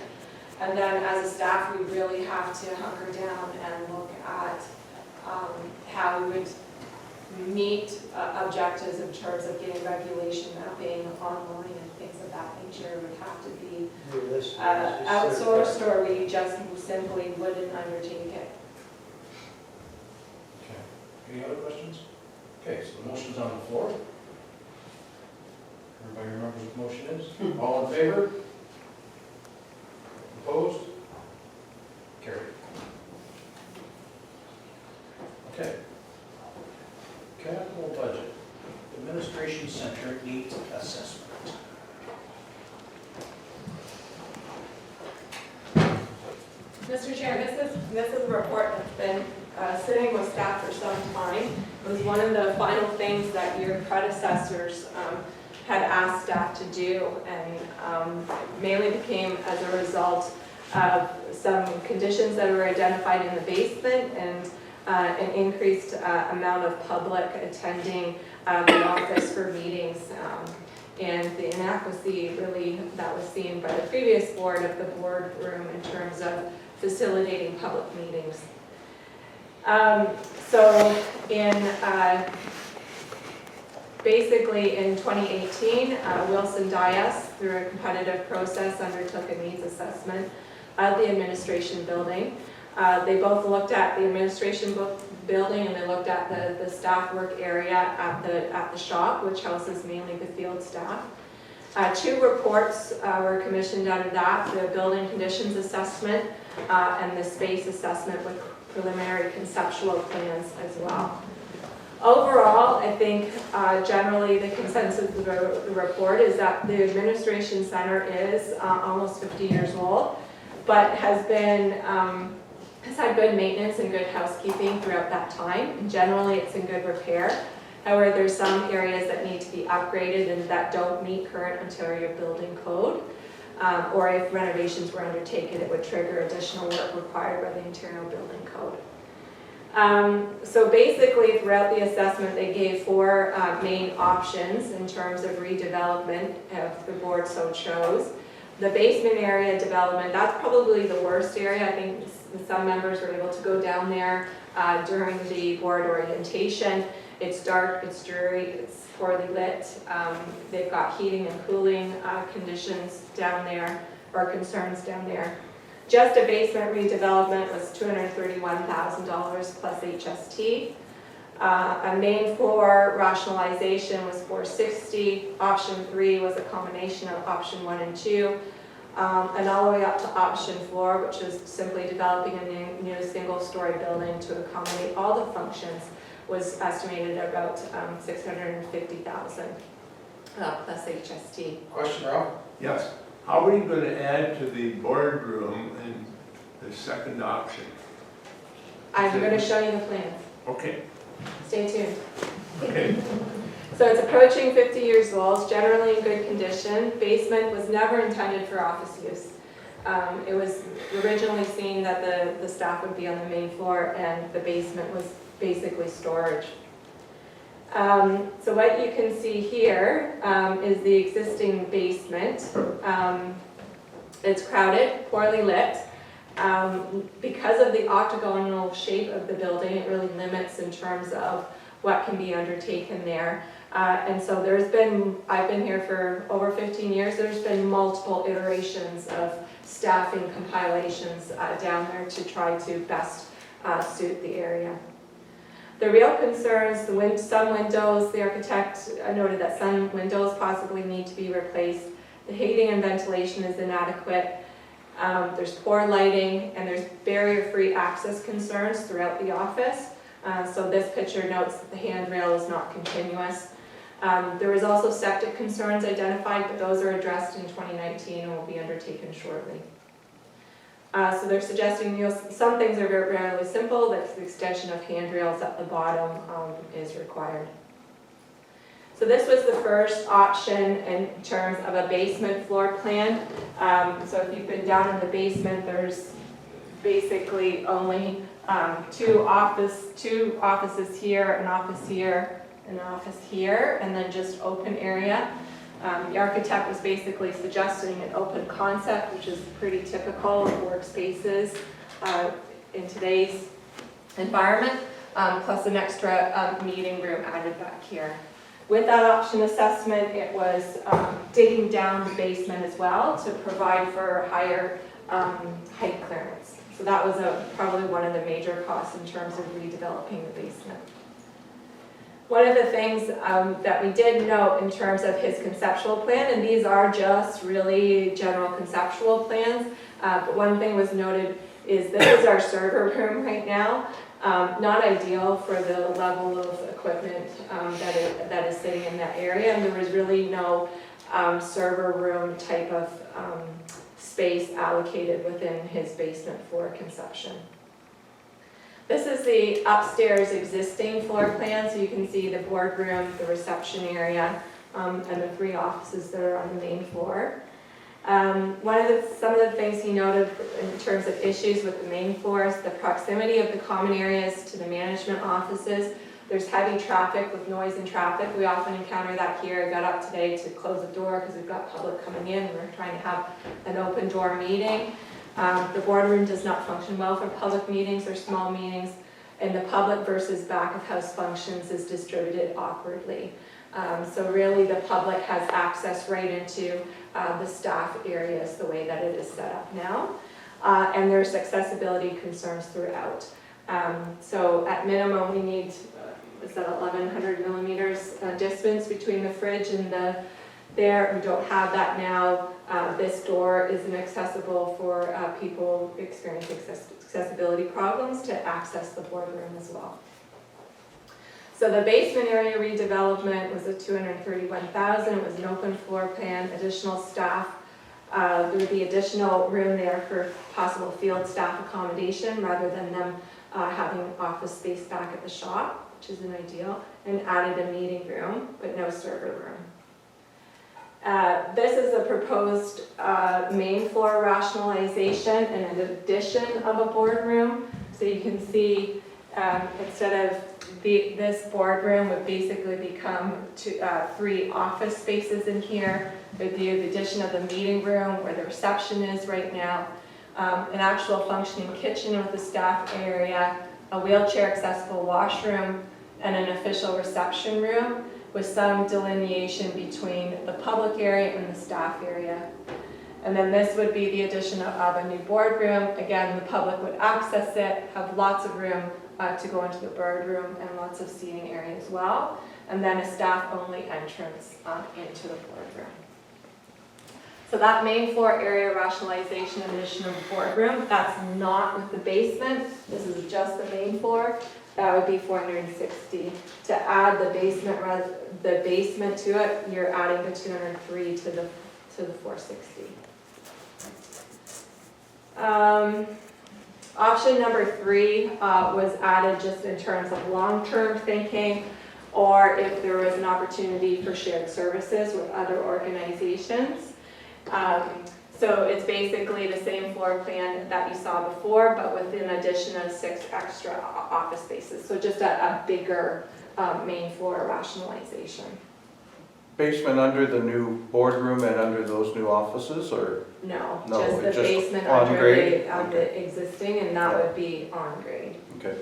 And then as a staff, we really have to hunker down and look at how we would meet objectives in terms of getting regulation mapping online and things of that nature. It would have to be outsourced, or we just simply wouldn't undertake it. Okay. Any other questions? Okay, so the motion's on the floor. Everybody remembers what the motion is? All in favor? Opposed? Carried. Okay. Capital budget, administration center needs assessment. Mr. Chair, this is a report that's been sitting with staff for some time. It was one of the final things that your predecessors had asked staff to do, and mainly became as a result of some conditions that were identified in the basement and an increased amount of public attending the office for meetings, and the inadequacy really that was seen by the previous board of the boardroom in terms of facilitating public meetings. So basically in 2018, Wilson Dias, through a competitive process, undertook a needs assessment of the administration building. They both looked at the administration building, and they looked at the staff work area at the shop, which houses mainly the field staff. 2 reports were commissioned out of that: the building conditions assessment and the space assessment with preliminary conceptual plans as well. Overall, I think generally the consensus of the report is that the administration center is almost 50 years old, but has had good maintenance and good housekeeping throughout that time. And generally, it's in good repair. However, there's some areas that need to be upgraded and that don't meet current Ontario building code. Or if renovations were undertaken, it would trigger additional work required by the Ontario building code. So basically, throughout the assessment, they gave 4 main options in terms of redevelopment if the board so chose. The basement area development, that's probably the worst area. I think some members were able to go down there during the board orientation. It's dark, it's dreary, it's poorly lit. They've got heating and cooling conditions down there, or concerns down there. Just a basement redevelopment was $231,000 plus HST. A main floor rationalization was $460,000. Option 3 was a combination of option 1 and 2. And all the way up to option 4, which is simply developing a new single-story building to accommodate all the functions, was estimated at about $650,000 plus HST. Question, Rob? Yes. How are you going to add to the boardroom in the second option? I'm going to show you the plans. Okay. Stay tuned. Okay. So it's approaching 50 years old, it's generally in good condition. Basement was never intended for office use. It was originally seen that the staff would be on the main floor and the basement was basically storage. So what you can see here is the existing basement. It's crowded, poorly lit. Because of the octagonal shape of the building, it really limits in terms of what can be undertaken there. And so I've been here for over 15 years, there's been multiple iterations of staffing compilations down there to try to best suit the area. The real concerns, some windows, the architect noted that some windows possibly need to be replaced. The heating and ventilation is inadequate. There's poor lighting, and there's barrier-free access concerns throughout the office. So this picture notes that the handrail is not continuous. There was also septic concerns identified, but those are addressed in 2019 and will be undertaken shortly. So they're suggesting, some things are relatively simple, that the extension of handrails at the bottom is required. So this was the first option in terms of a basement floor plan. So if you've been down in the basement, there's basically only two offices here, an office here, and an office here, and then just open area. The architect was basically suggesting an open concept, which is pretty typical of workspaces in today's environment, plus an extra meeting room added back here. With that option assessment, it was digging down the basement as well to provide for higher height clearance. So that was probably one of the major costs in terms of redeveloping the basement. One of the things that we did note in terms of his conceptual plan, and these are just really general conceptual plans, but one thing was noted is this is our server room right now. Not ideal for the level of equipment that is sitting in that area, and there was really no server room type of space allocated within his basement floor conception. This is the upstairs existing floor plan, so you can see the boardroom, the reception area, and the 3 offices that are on the main floor. Some of the things he noted in terms of issues with the main floor is the proximity of the common areas to the management offices. There's heavy traffic with noise and traffic. We often encounter that here. I got up today to close the door because we've got public coming in. We're trying to have an open door meeting. The boardroom does not function well for public meetings or small meetings, and the public versus back of house functions is distributed awkwardly. So really the public has access right into the staff areas the way that it is set up now. And there's accessibility concerns throughout. So at minimum we need, is that 1100 millimeters distance between the fridge and there. We don't have that now. This door is inaccessible for people experiencing accessibility problems to access the boardroom as well. So the basement area redevelopment was at $231,000. It was an open floor plan, additional staff. There would be additional room there for possible field staff accommodation rather than them having office space back at the shop, which isn't ideal, and added a meeting room, but no server room. This is a proposed main floor rationalization and an addition of a boardroom. So you can see instead of this boardroom would basically become 3 office spaces in here. There'd be the addition of the meeting room where the reception is right now, an actual functioning kitchen with a staff area, a wheelchair accessible washroom, and an official reception room with some delineation between the public area and the staff area. And then this would be the addition of a new boardroom. Again, the public would access it, have lots of room to go into the boardroom and lots of seating area as well. And then a staff-only entrance into the boardroom. So that main floor area rationalization addition of the boardroom, that's not with the basement. This is just the main floor. That would be $460. To add the basement to it, you're adding the $203 to the $460. Option number 3 was added just in terms of long-term thinking, or if there was an opportunity for shared services with other organizations. So it's basically the same floor plan that you saw before, but with an addition of 6 extra office spaces. So just a bigger main floor rationalization. Basement under the new boardroom and under those new offices, or? No, No, just the it's just basement on under grade? the existing, and that would be on grade. Okay.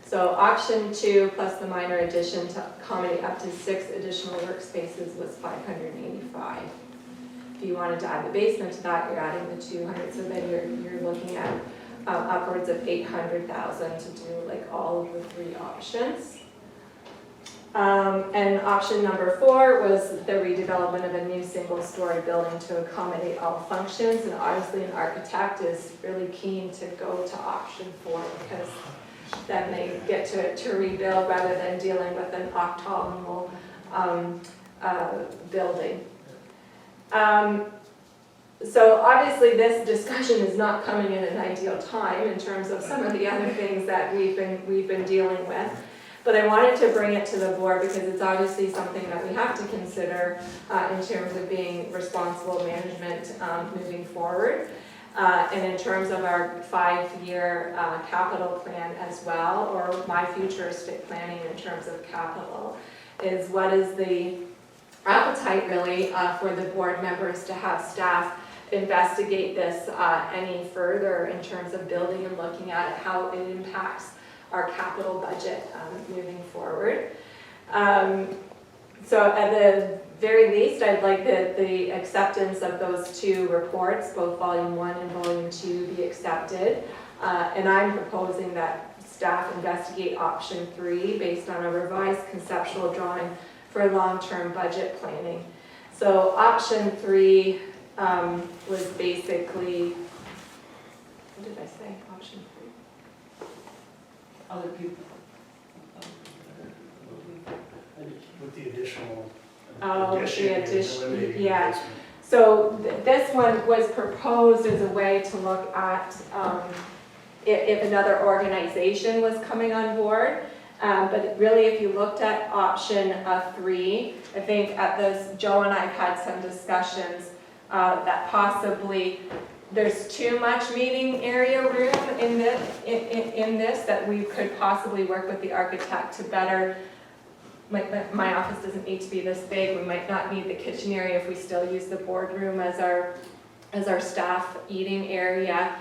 So option 2 plus the minor addition to accommodate up to 6 additional workspaces was $585. If you wanted to add the basement to that, you're adding the 200, so then you're looking at upwards of $800,000 to do like all of the 3 options. And option number 4 was the redevelopment of a new single-story building to accommodate all functions, and obviously an architect is really keen to go to option 4 because then they get to rebuild rather than dealing with an octagonal building. So obviously this discussion is not coming in an ideal time in terms of some of the other things that we've been dealing with. But I wanted to bring it to the board because it's obviously something that we have to consider in terms of being responsible management moving forward. And in terms of our 5-year capital plan as well, or my futuristic planning in terms of capital, is what is the appetite really for the board members to have staff investigate this any further in terms of building and looking at how it impacts our capital budget moving forward. So at the very least, I'd like the acceptance of those 2 reports, both volume 1 and volume 2, be accepted. And I'm proposing that staff investigate option 3 based on a revised conceptual drawing for long-term budget planning. So option 3 was basically, what did I say, option 3? Other people. With the additional. Oh, addition the and addition, eliminating yeah. basement. So this one was proposed as a way to look at if another organization was coming on board. But really, if you looked at option 3, I think at this, Joe and I have had some discussions that possibly there's too much meeting area room in this that we could possibly work with the architect to better. My office doesn't need to be this big. We might not need the kitchen area if we still use the boardroom as our staff eating area.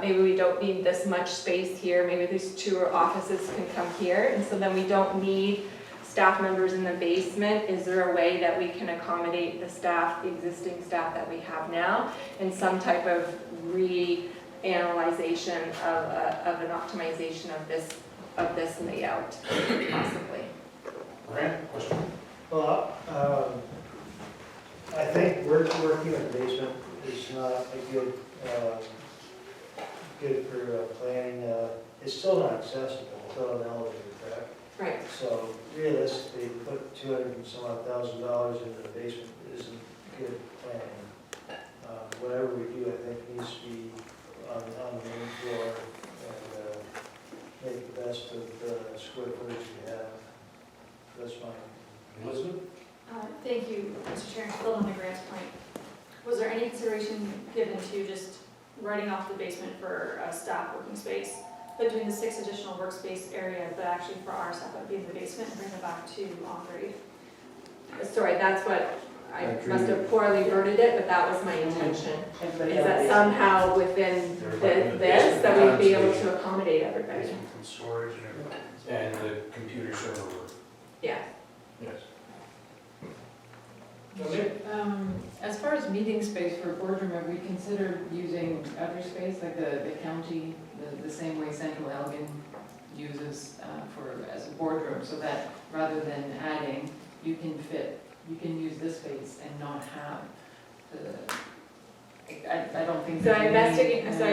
Maybe we don't need this much space here. Maybe these 2 offices can come here. And so then we don't need staff members in the basement. Is there a way that we can accommodate the staff, the existing staff that we have now, in some type of reanalyzation of an optimization of this layout, possibly? Grant, question? Well, I think working in the basement is not a good for planning. It's still not accessible without an elevator, correct? Right. So realistically, put $200,000 and some odd into the basement isn't good planning. Whatever we do, I think needs to be on the main floor and make the best of the square footage we have. That's fine. Elizabeth? Thank you, Mr. Chair. To build on the grant's point, was there any consideration given to just writing off the basement for a staff working space, but doing the 6 additional workspace area, but actually for our staff that would be in the basement and bring it back to on-grade? Sorry, that's what, I must have poorly worded it, but that was my intention. Everybody Is that somehow within this, that we'd be able to accommodate everybody? Basement and storage and everything. And the computer server room. Yeah. Yes. As far as meeting space for a boardroom, have we considered using other space, like the county, the same way Central Elgin uses as a boardroom, so that rather than adding, you can use this space and not have I don't think. So I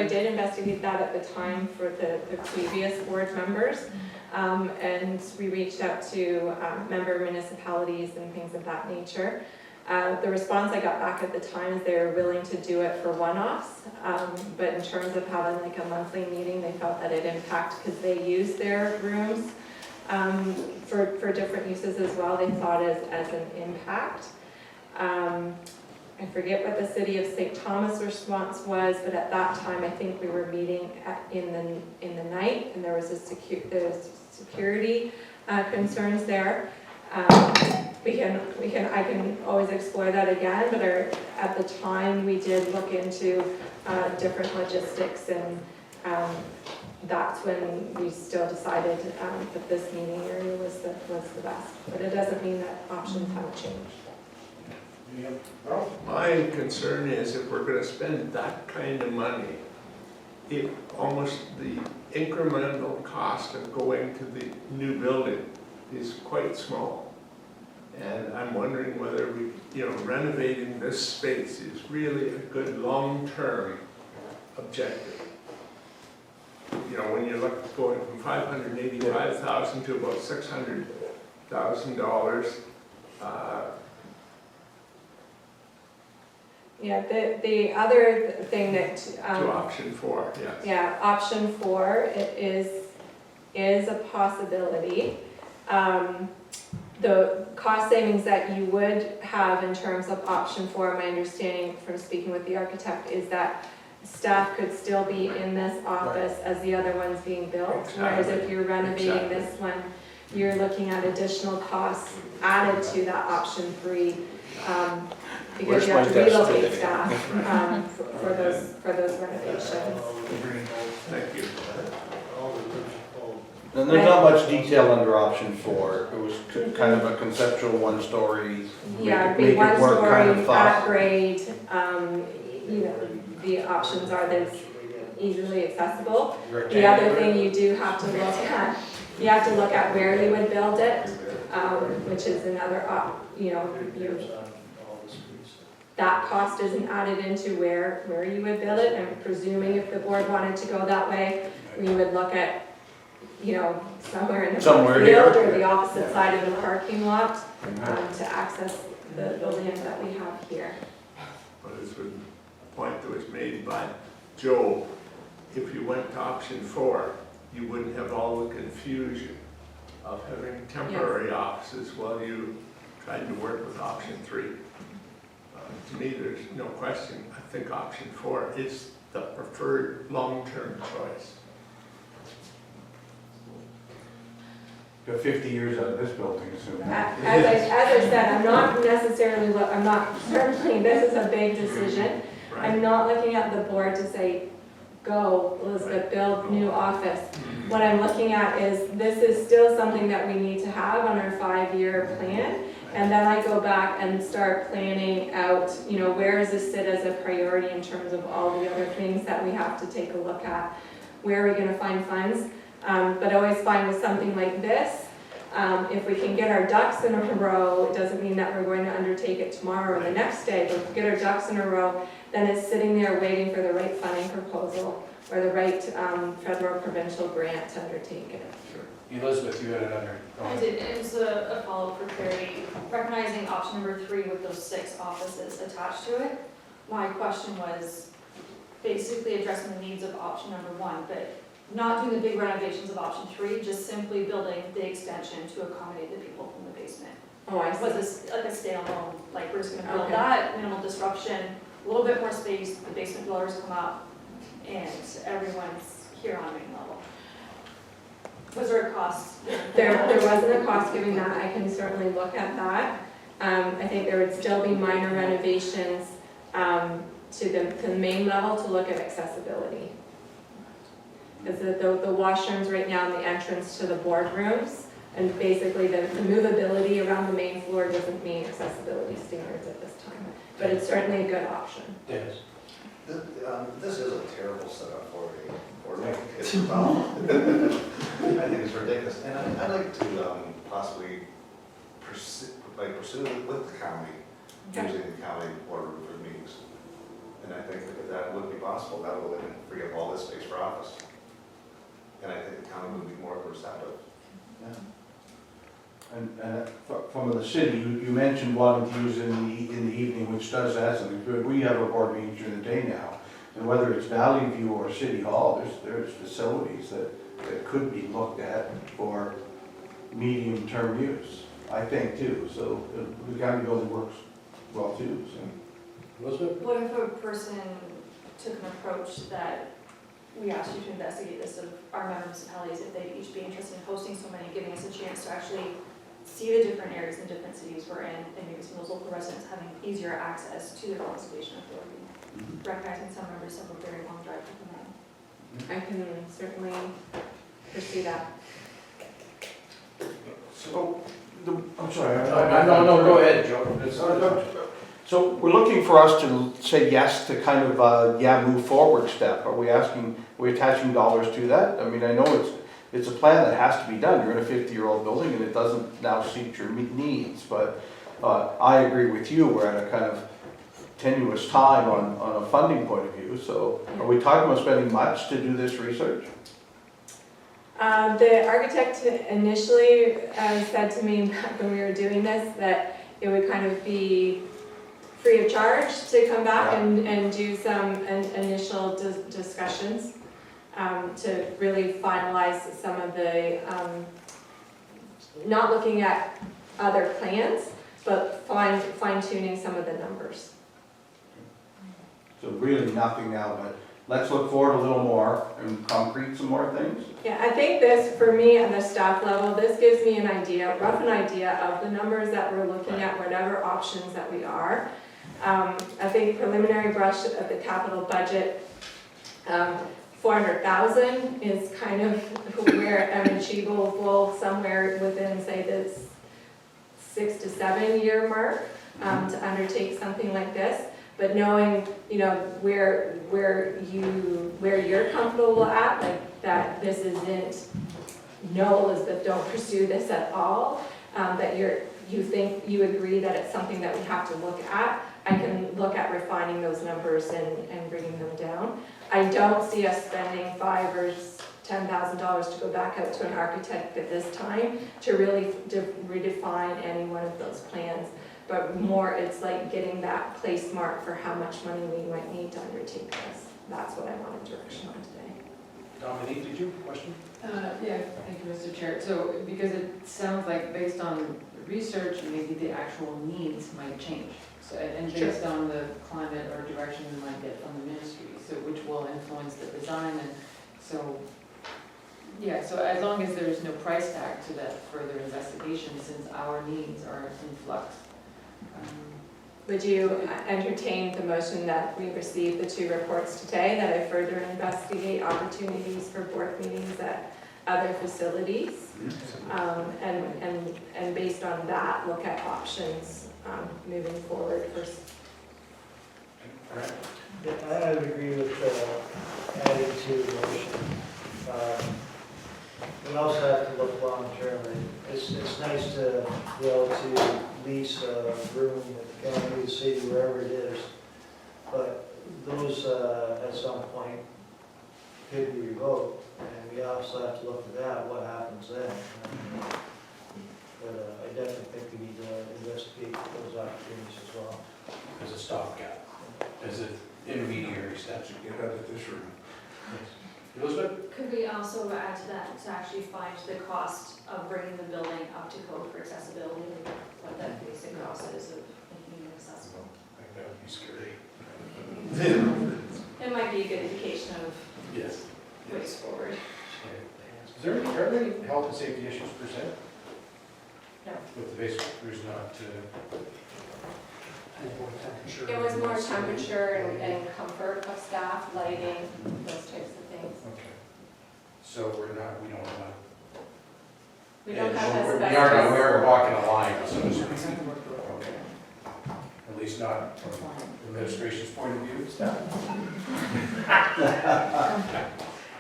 did investigate that at the time for the previous board members. And we reached out to member municipalities and things of that nature. The response I got back at the time is they were willing to do it for one-offs, but in terms of having like a monthly meeting, they felt that it impacted because they use their rooms for different uses as well. They thought as an impact. I forget what the city of St. Thomas response was, but at that time I think we were meeting in the night, and there was security concerns there. I can always explore that again, but at the time we did look into different logistics, and that's when we still decided that this meeting area was the best. But it doesn't mean that options haven't changed. My concern is if we're going to spend that kind of money, almost the incremental cost of going to the new building is quite small. And I'm wondering whether renovating this space is really a good long-term objective. When you look at going from $585,000 to about $600,000, yeah, the other thing that to option 4, yes. Yeah, option 4 is a possibility. The cost savings that you would have in terms of option 4, my understanding from speaking with the architect is that staff could still be in this office as the other one's being built. Whereas if you're renovating this one, you're looking at additional costs added to that option 3. Because you have to relocate staff for those renovations. Thank you. And there's not much detail under option 4. It was kind of a conceptual one-story, Yeah, it'd make be it one work kind of story, thought. flat grade, you know, the options are that's easily accessible. The other thing you do have to look at, you have to look at where you would build it, which is another, that cost isn't added into where you would build it. I'm presuming if the board wanted to go that way, we would look at, somewhere in the field or the opposite side of the parking lot to access the land that we have here. But as a point that was made by Joe, if you went to option 4, you wouldn't have all the confusion of having temporary offices while you tried to work with option 3. To me, there's no question. I think option 4 is the preferred long-term choice. You're 50 years out of this building, so. As I said, I'm not necessarily, certainly this is a big decision. I'm not looking at the board to say, go, Elizabeth, build new office. What I'm looking at is, this is still something that we need to have on our 5-year plan. And then I go back and start planning out, where does this sit as a priority in terms of all the other things that we have to take a look at? Where are we gonna find funds? But I always find with something like this, if we can get our ducks in a row, it doesn't mean that we're going to undertake it tomorrow or the next day, but if we get our ducks in a row, then it's sitting there waiting for the right funding proposal or the right federal or provincial grant to undertake it. Elizabeth, you had it under. I did, it was a follow-up for Carrie, recognizing option number 3 with those 6 offices attached to it. My question was basically addressing the needs of option number 1, but not doing the big renovations of option 3, just simply building the extension to accommodate the people from the basement. Oh, I see. Was this like a standalone, like we're just gonna build Okay. that, minimal disruption, a little bit more space, the basement dwellers come up, and everyone's here on main level. Was there a cost? There wasn't a cost giving that. I can certainly look at that. I think there would still be minor renovations to the main level to look at accessibility. Because the washrooms right now and the entrance to the boardrooms, and basically the movability around the main floor doesn't meet accessibility standards at this time. But it's certainly a good option. Yes. This is a terrible setup for it's I think it's ridiculous, and I'd like to possibly pursue it with the county, using the county board for meetings. And I think if that would be possible, that would free up all this space for office. And I think the county would be more receptive. And from the city, you mentioned wanting to use it in the evening, which does add something to it. We have a board meeting during the day now, and whether it's Valley View or City Hall, there's facilities that could be looked at for medium-term use, I think, too. So the county building works well, too, so. Elizabeth? What if a person took an approach that we asked you to investigate this of our member municipalities, if they'd each be interested in hosting so many, giving us a chance to actually see the different areas and different cities we're in, and maybe some of those local residents having easier access to the conservation authority, recognizing some members have a very long drive to come in. I can certainly pursue that. So, I'm sorry. No, go ahead, Joe. So we're looking for us to say yes to kind of, move forward step. Are we attaching dollars to that? I mean, I know it's a plan that has to be done. You're in a 50-year-old building and it doesn't now suit your needs, but I agree with you. We're at a kind of tenuous time on a funding point of view. So are we talking about spending much to do this research? The architect initially said to me when we were doing this that it would kind of be free of charge to come back and do some initial discussions to really finalize some of the not looking at other plans, but fine tuning some of the numbers. So really nothing now, but let's look forward a little more and concrete some more things. Yeah, I think this, for me, at the staff level, this gives me an idea, rough an idea of the numbers that we're looking at, whatever options that we are. I think preliminary brush of the capital budget, 400,000 is kind of where I'm achievable somewhere within, say, this 6 to 7 year mark to undertake something like this. But knowing, you know, where you're comfortable at, like that this isn't, no, Elizabeth, don't pursue this at all, that you agree that it's something that we have to look at, I can look at refining those numbers and bringing them down. I don't see us spending $5,000 or $10,000 to go back out to an architect at this time to really redefine any one of those plans. But more, it's like getting that place mark for how much money we might need to undertake this. That's what I wanted direction on today. Dominique, did you have a question? Yeah, thank you, Mr. Chair. So, because it sounds like based on research, maybe the actual needs might change. So, and based on the climate or direction we might get from the ministry, so which will influence the design. And so, yeah, so as long as there's no price tag to that further investigation, since our needs are in flux. Would you entertain the motion that we receive the 2 reports today, that I further investigate opportunities for board meetings at other facilities? And based on that, look at options moving forward for. Yeah, I would agree with adding to the motion. We also have to look long term. It's nice to be able to lease a room at the county, the city, wherever it is, but those at some point could be revoked, and we also have to look at that, what happens then. But I definitely think we need to investigate those opportunities as well. As a stopgap, as an intermediary step. Get out of this room. Elizabeth? Could we also add to that to actually find the cost of bringing the building up to code for accessibility, what that basic cost is of making it accessible? I think that would be scary. It might be a good indication of Yes. ways forward. Are there any health and safety issues per se? No. With the basic, there's not, It was more temperature and comfort of staff, lighting, those types of things. okay. So we don't have. We don't have We asbestos. are walking a line, so to speak. Okay. At least not from the administration's point of view.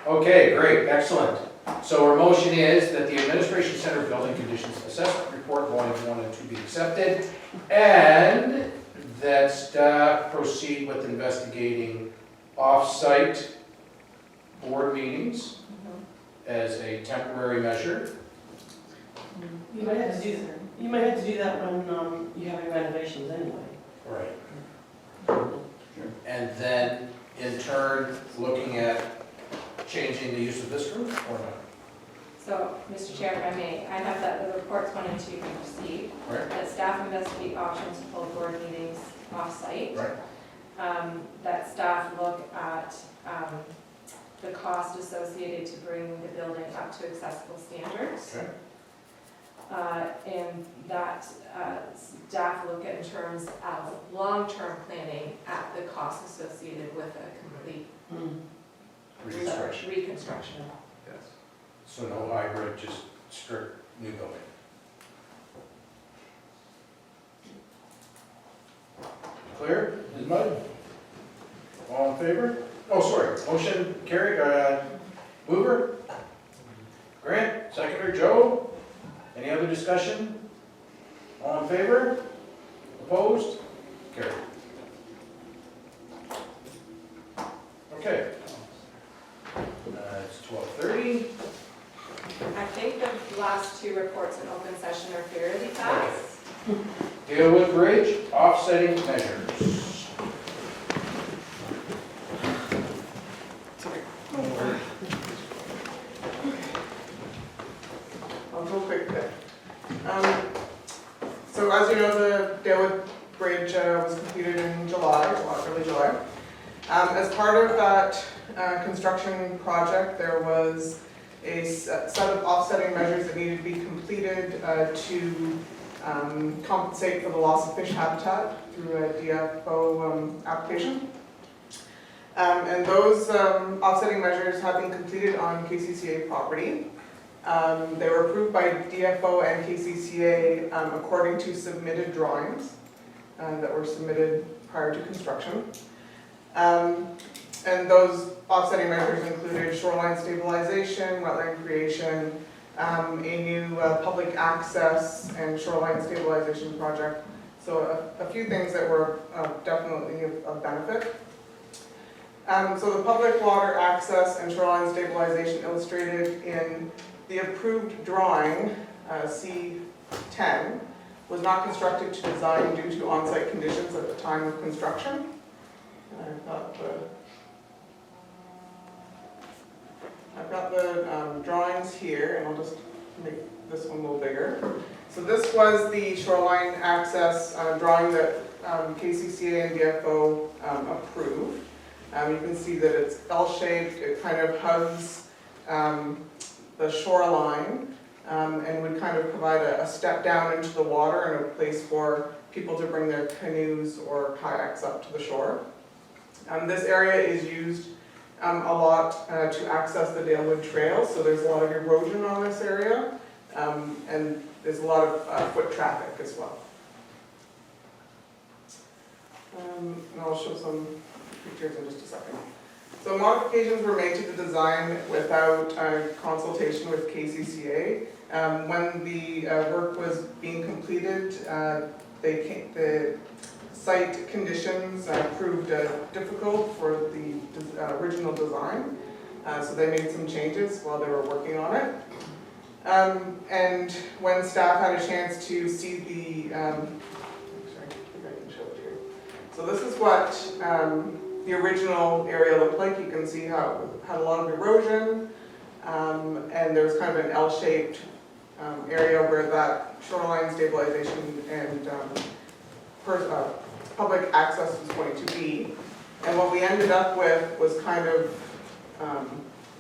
Okay, great, excellent. So our motion is that the Administration Center Building Conditions Assessment Report Volumes 1 and 2 be accepted, and that staff proceed with investigating off-site board meetings as a temporary measure. You might have to do that when you have your renovations anyway. Right. And then, in turn, looking at changing the use of this roof or not? So, Mr. Chair, if I may, I have that the reports 1 and 2 be received, Right. that staff investigate options to hold board meetings off-site. Right. That staff look at the cost associated to bringing the building up to accessible standards. Okay. And that staff look at in terms of long-term planning at the cost associated with a complete reconstruction. Yes. So no hybrid, just strict new building. Clear? Ms. Mudd? All in favor? Oh, sorry, motion carried. Mover? Grant, seconder, Joe? Any other discussion? All in favor? Opposed? Carried. Okay. It's 12:30. I think the last 2 reports in open session are fairly fast. Deal with bridge offsetting measures. I'll go quick then. so as you know, the Dalewood Bridge was completed in July, early July. As part of that construction project, there was a set of offsetting measures that needed to be completed to compensate for the loss of fish habitat through a DFO application. And those offsetting measures have been completed on KCCA property. They were approved by DFO and KCCA according to submitted drawings that were submitted prior to construction. And those offsetting measures included shoreline stabilization, wetland creation, a new public access and shoreline stabilization project. So a few things that were definitely of benefit. So the public water access and shoreline stabilization illustrated in the approved drawing, C10, was not constructed to design due to on-site conditions at the time of construction. And I've got the drawings here, and I'll just make this one a little bigger. So this was the shoreline access drawing that KCCA and DFO approved. You can see that it's L-shaped, it kind of hugs the shoreline and would kind of provide a step down into the water and a place for people to bring their canoes or kayaks up to the shore. This area is used a lot to access the Dalewood Trail, so there's a lot of erosion on this area, and there's a lot of foot traffic as well. And I'll show some pictures in just a second. So modifications were made to the design without consultation with KCCA. When the work was being completed, the site conditions proved difficult for the original design, so they made some changes while they were working on it. And when staff had a chance to see the, sorry, I think I can show it here. So this is what the original area looked like. You can see how it had a lot of erosion, and there's kind of an L-shaped area where that shoreline stabilization and public access was going to be. And what we ended up with was kind of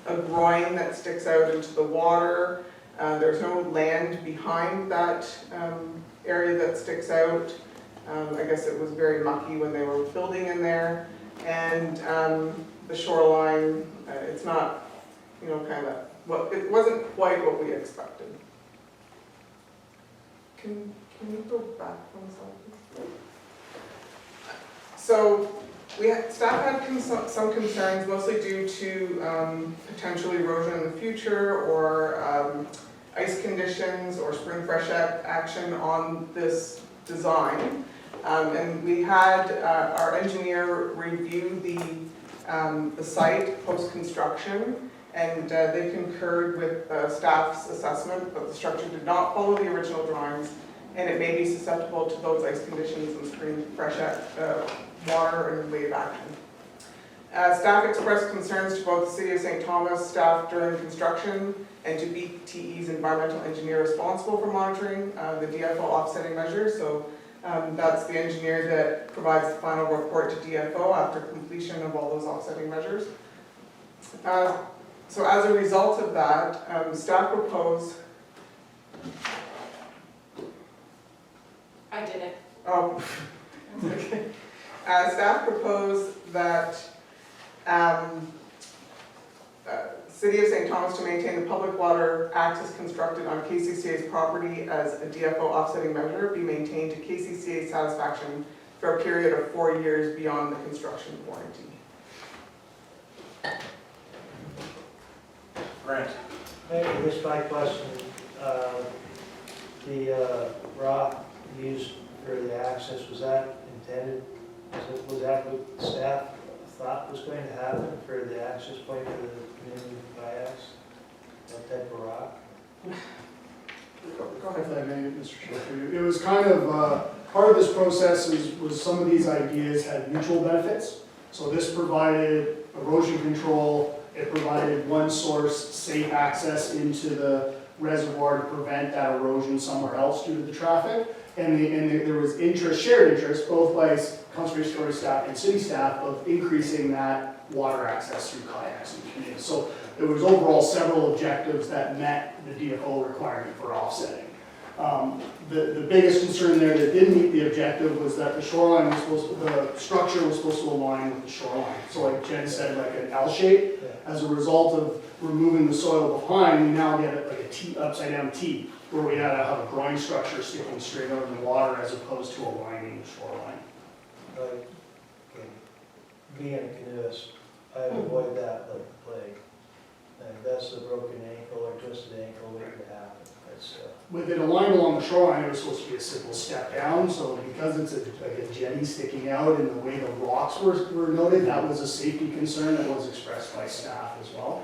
a groin that sticks out into the water. There's no land behind that area that sticks out. I guess it was very mucky when they were building in there. And the shoreline, it's not, you know, kind of, well, it wasn't quite what we expected. Can you go back one slide, please? So staff had some concerns, mostly due to potential erosion in the future or ice conditions or spring freshet action on this design. And we had our engineer review the site post-construction, and they concurred with staff's assessment that the structure did not follow the original drawings, and it may be susceptible to those ice conditions and spring freshet water and wave action. Staff expressed concerns to both the City of St. Thomas staff during construction and to BTE's environmental engineer responsible for monitoring the DFO offsetting measures. So that's the engineer that provides the final report to DFO after completion of all those offsetting measures. So as a result of that, staff proposed. I did it. Oh, okay. Staff proposed that City of St. Thomas to maintain the public water access constructed on KCCA's property as a DFO offsetting measure be maintained to KCCA's satisfaction for a period of 4 years beyond the construction warranty. Grant. Maybe here's my question. The rock used for the access, was that intended? Was that what staff thought was going to happen for the access point for the new kayaks? That type of rock? If I may, Mr. Chair, it was kind of, part of this process was some of these ideas had mutual benefits. So this provided erosion control, it provided one source, safe access into the reservoir to prevent that erosion somewhere else due to the traffic. And there was interest, shared interest, both by Conservation Authority staff and city staff of increasing that water access through kayaks and canoes. So there was overall several objectives that met the DFO requirement for offsetting. The biggest concern there that didn't meet the objective was that the shoreline was the structure was supposed to align with the shoreline. So like Jen said, like an L shape. As a result of removing the soil behind, we now get like a T, upside down T, where we had to have a groin structure sticking straight out of the water as opposed to aligning the shoreline. Like, being a canoeist, I'd avoid that like the plague. And if that's a broken ankle or twisted ankle waiting to happen. It's, With it aligned along the shoreline, it was supposed to be a simple step down, so because it's like a jetty sticking out and the way the rocks were noted, that was a safety concern that was expressed by staff as well.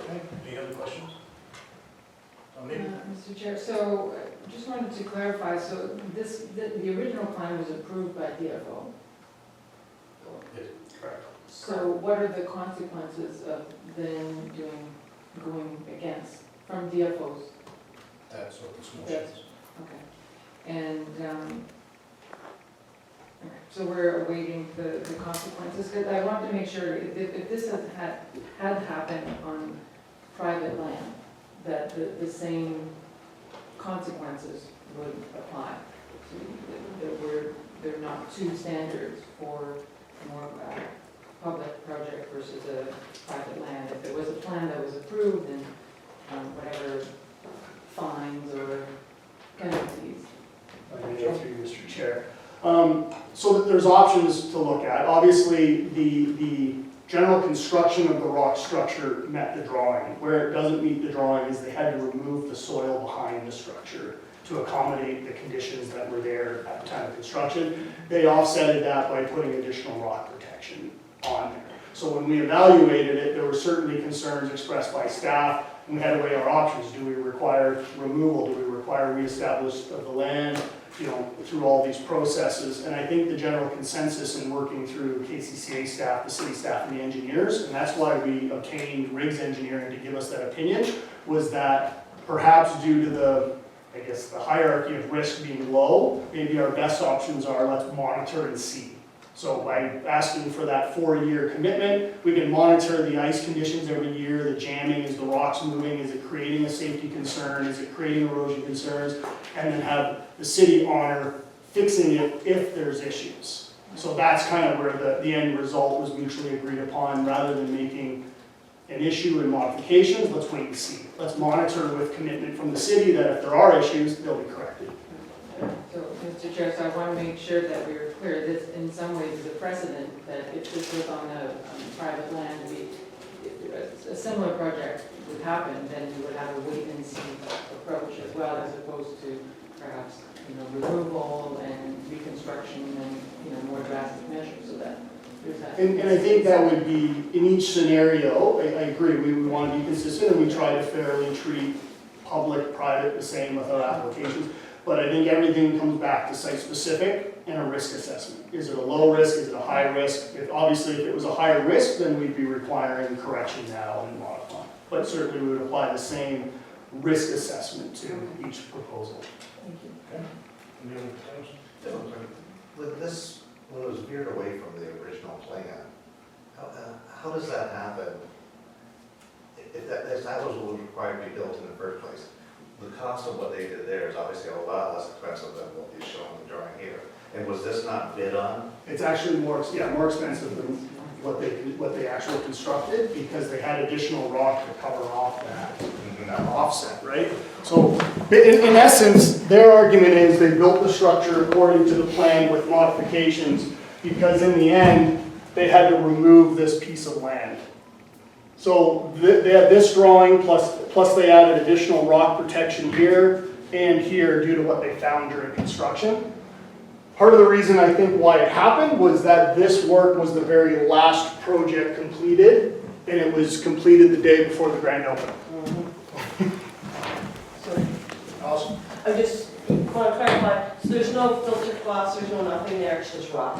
Okay, any other questions? Mr. Chair, so just wanted to clarify, so the original plan was approved by DFO. Correct. So what are the consequences of then going against from DFOs? That's what this motion is. Okay. And, so we're awaiting the consequences, because I want to make sure if this had happened on private land, that the same consequences would apply. So there are not two standards for more of a public project versus a private land. If there was a plan that was approved, then whatever fines or penalties. I can go through, Mr. Chair. So that there's options to look at. Obviously, the general construction of the rock structure met the drawing. Where it doesn't meet the drawing is they had to remove the soil behind the structure to accommodate the conditions that were there at the time of construction. They offsetted that by putting additional rock protection on there. So when we evaluated it, there were certainly concerns expressed by staff, and we had to weigh our options. Do we require removal? Do we require reestablishment of the land? You know, through all these processes. And I think the general consensus in working through KCCA staff, the city staff, and the engineers, and that's why we obtained Riggs Engineering to give us that opinion, was that perhaps due to the, I guess, the hierarchy of risk being low, maybe our best options are let's monitor and see. So by asking for that 4-year commitment, we can monitor the ice conditions every year, the jamming, is the rocks moving, is it creating a safety concern, is it creating erosion concerns, and then have the city honor fixing it if there's issues. So that's kind of where the end result was mutually agreed upon, rather than making an issue and modifications, let's wait and see. Let's monitor with commitment from the city that if there are issues, they'll be corrected. So, Mr. Chair, so I want to make sure that we're clear, this in some ways is a precedent, that if this was on a private land, a similar project would happen, then you would have a wait and see approach as well, as opposed to perhaps, removal and reconstruction and, more drastic measures, so that there's that. And I think that would be, in each scenario, I agree, we want to be consistent, and we try to fairly treat public, private the same with our applications. But I think everything comes back to site-specific and a risk assessment. Is it a low risk? Is it a high risk? Obviously, if it was a higher risk, then we'd be requiring correction now and modifying. But certainly, we would apply the same risk assessment to each proposal. Thank you. Okay. Any other questions? With this, when it was veered away from the original plan, how does that happen? If that was what was required to be built in the first place, the cost of what they did there is obviously a lot less expensive than what is shown in the drawing here. And was this not bid on? It's actually more expensive than what they actually constructed, because they had additional rock to cover off that offset, right? So in essence, their argument is they built the structure according to the plan with modifications, because in the end, they had to remove this piece of land. So they had this drawing, plus they added additional rock protection here and here due to what they found during construction. Part of the reason I think why it happened was that this work was the very last project completed, and it was completed the day before the grand opening. Awesome. I just want to clarify, so there's no filter cloths, there's no nothing there, it's just rock?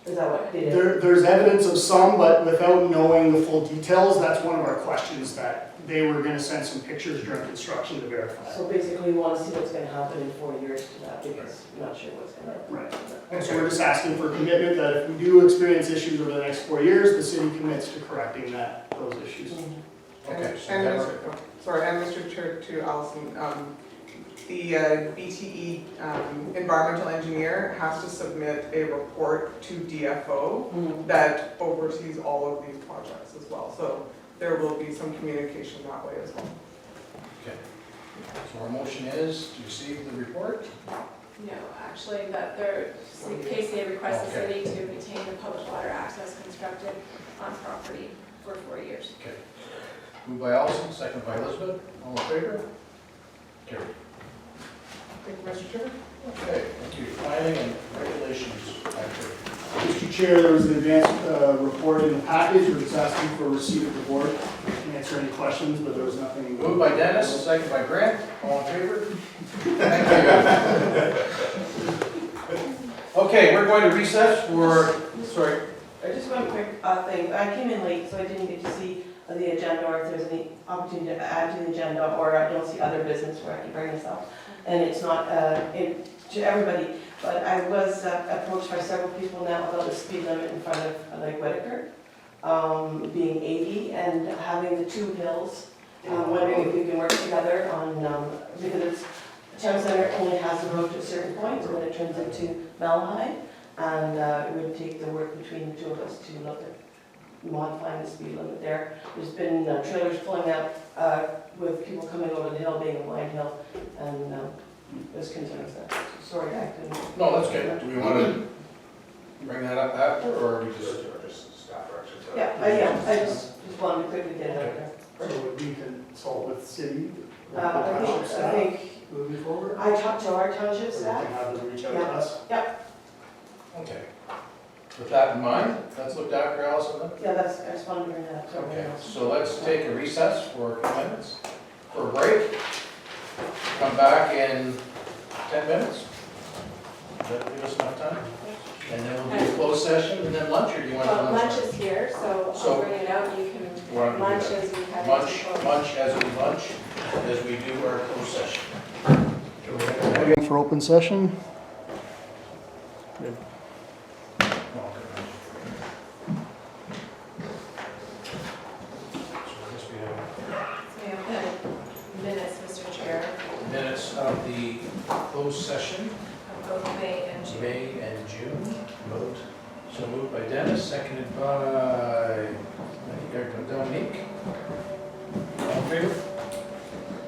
Is that what it is? There's evidence of some, but without knowing the full details, that's one of our questions that they were gonna send some pictures during construction to verify. So basically, we want to see what's going to happen in 4 years to that, because we're not sure what's going to happen. Right. And so we're just asking for commitment that if we do experience issues over the next 4 years, the city commits to correcting those issues. Okay, so And, that's, sorry, and Mr. Chair, to Allison, the BTE environmental engineer has to submit a report to DFO that oversees all of these projects as well. So there will be some communication that way as well. okay. So our motion is to receive the report. No, actually, that their, KCA requests the Okay. city to maintain the public water access constructed on property for 4 years. Okay. Moved by Allison, second by Elizabeth. All in favor? Carried. Thank you, Mr. Chair. Okay, thank you. Planning and regulations activity. Mr. Chair, there was an advanced report in the package, we're just asking for receipt of the board. I can answer any questions, but there was nothing. Moved by Dennis, second by Grant. All in favor? Thank you. Okay, we're going to recess for, sorry. Just one quick thing. I came in late, so I didn't get to see the agenda, or if there's any opportunity to add to the agenda, or I don't see other business where I can bring this up. And it's not to everybody, but I was approached by several people now about the speed limit in front of Lake Whitaker, being 80 and having the two hills. Wondering if we can work together on, because it's, town center only has the road to a certain point, and then it turns into Malahide. And it would take the work between the two of us to look at modifying the speed limit there. There's been trailers pulling out with people coming over the hill, being a wide hill, and there's concerns there. Sorry, I couldn't. No, that's good. Do we want to bring that up after, or are we just staff direction to. Yeah, I just wanted to quickly get it out there. So would we consult with city? I think Moving forward? I talked to our township Or we staff. can have them reach out to Yeah. us? Okay. With that in mind, that's looked after, Allison, then? Yeah, that's, I just wanted to bring that up. Okay, so let's take a recess for a few minutes, for a break. Come back in 10 minutes. Does that give us enough time? And then we'll do a closed session and then lunch, or do you want to? Well, lunch is here, so So- I'll bring it out, you Why don't can we do lunch that? as we have. Lunch as we do our closed session. Again, for open session? We have the minutes, Mr. Chair, Minutes of the closed session, of both May and June. May and June. Vote. So moved by Dennis, seconded by Dominique. All in favor?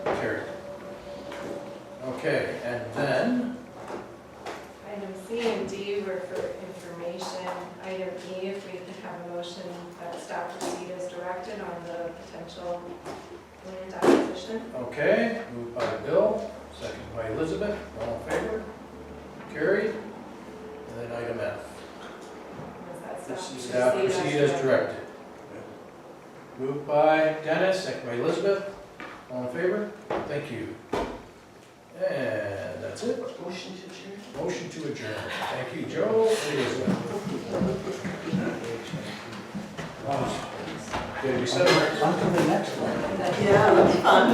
Carried. Okay, and then, Item C and D were for information. Item E, if we could have a motion that staff proceed as directed on the potential land acquisition. okay, moved by Bill, seconded by Elizabeth. All in favor? Carried. And then item F. Was that staff Staff proceed as directed. Moved by Dennis, second by Elizabeth. All in favor? Thank you. And that's it. Motion to adjourn. Motion to adjourn. Thank you, Joe. Elizabeth. Did we set our... Yeah, that's fun.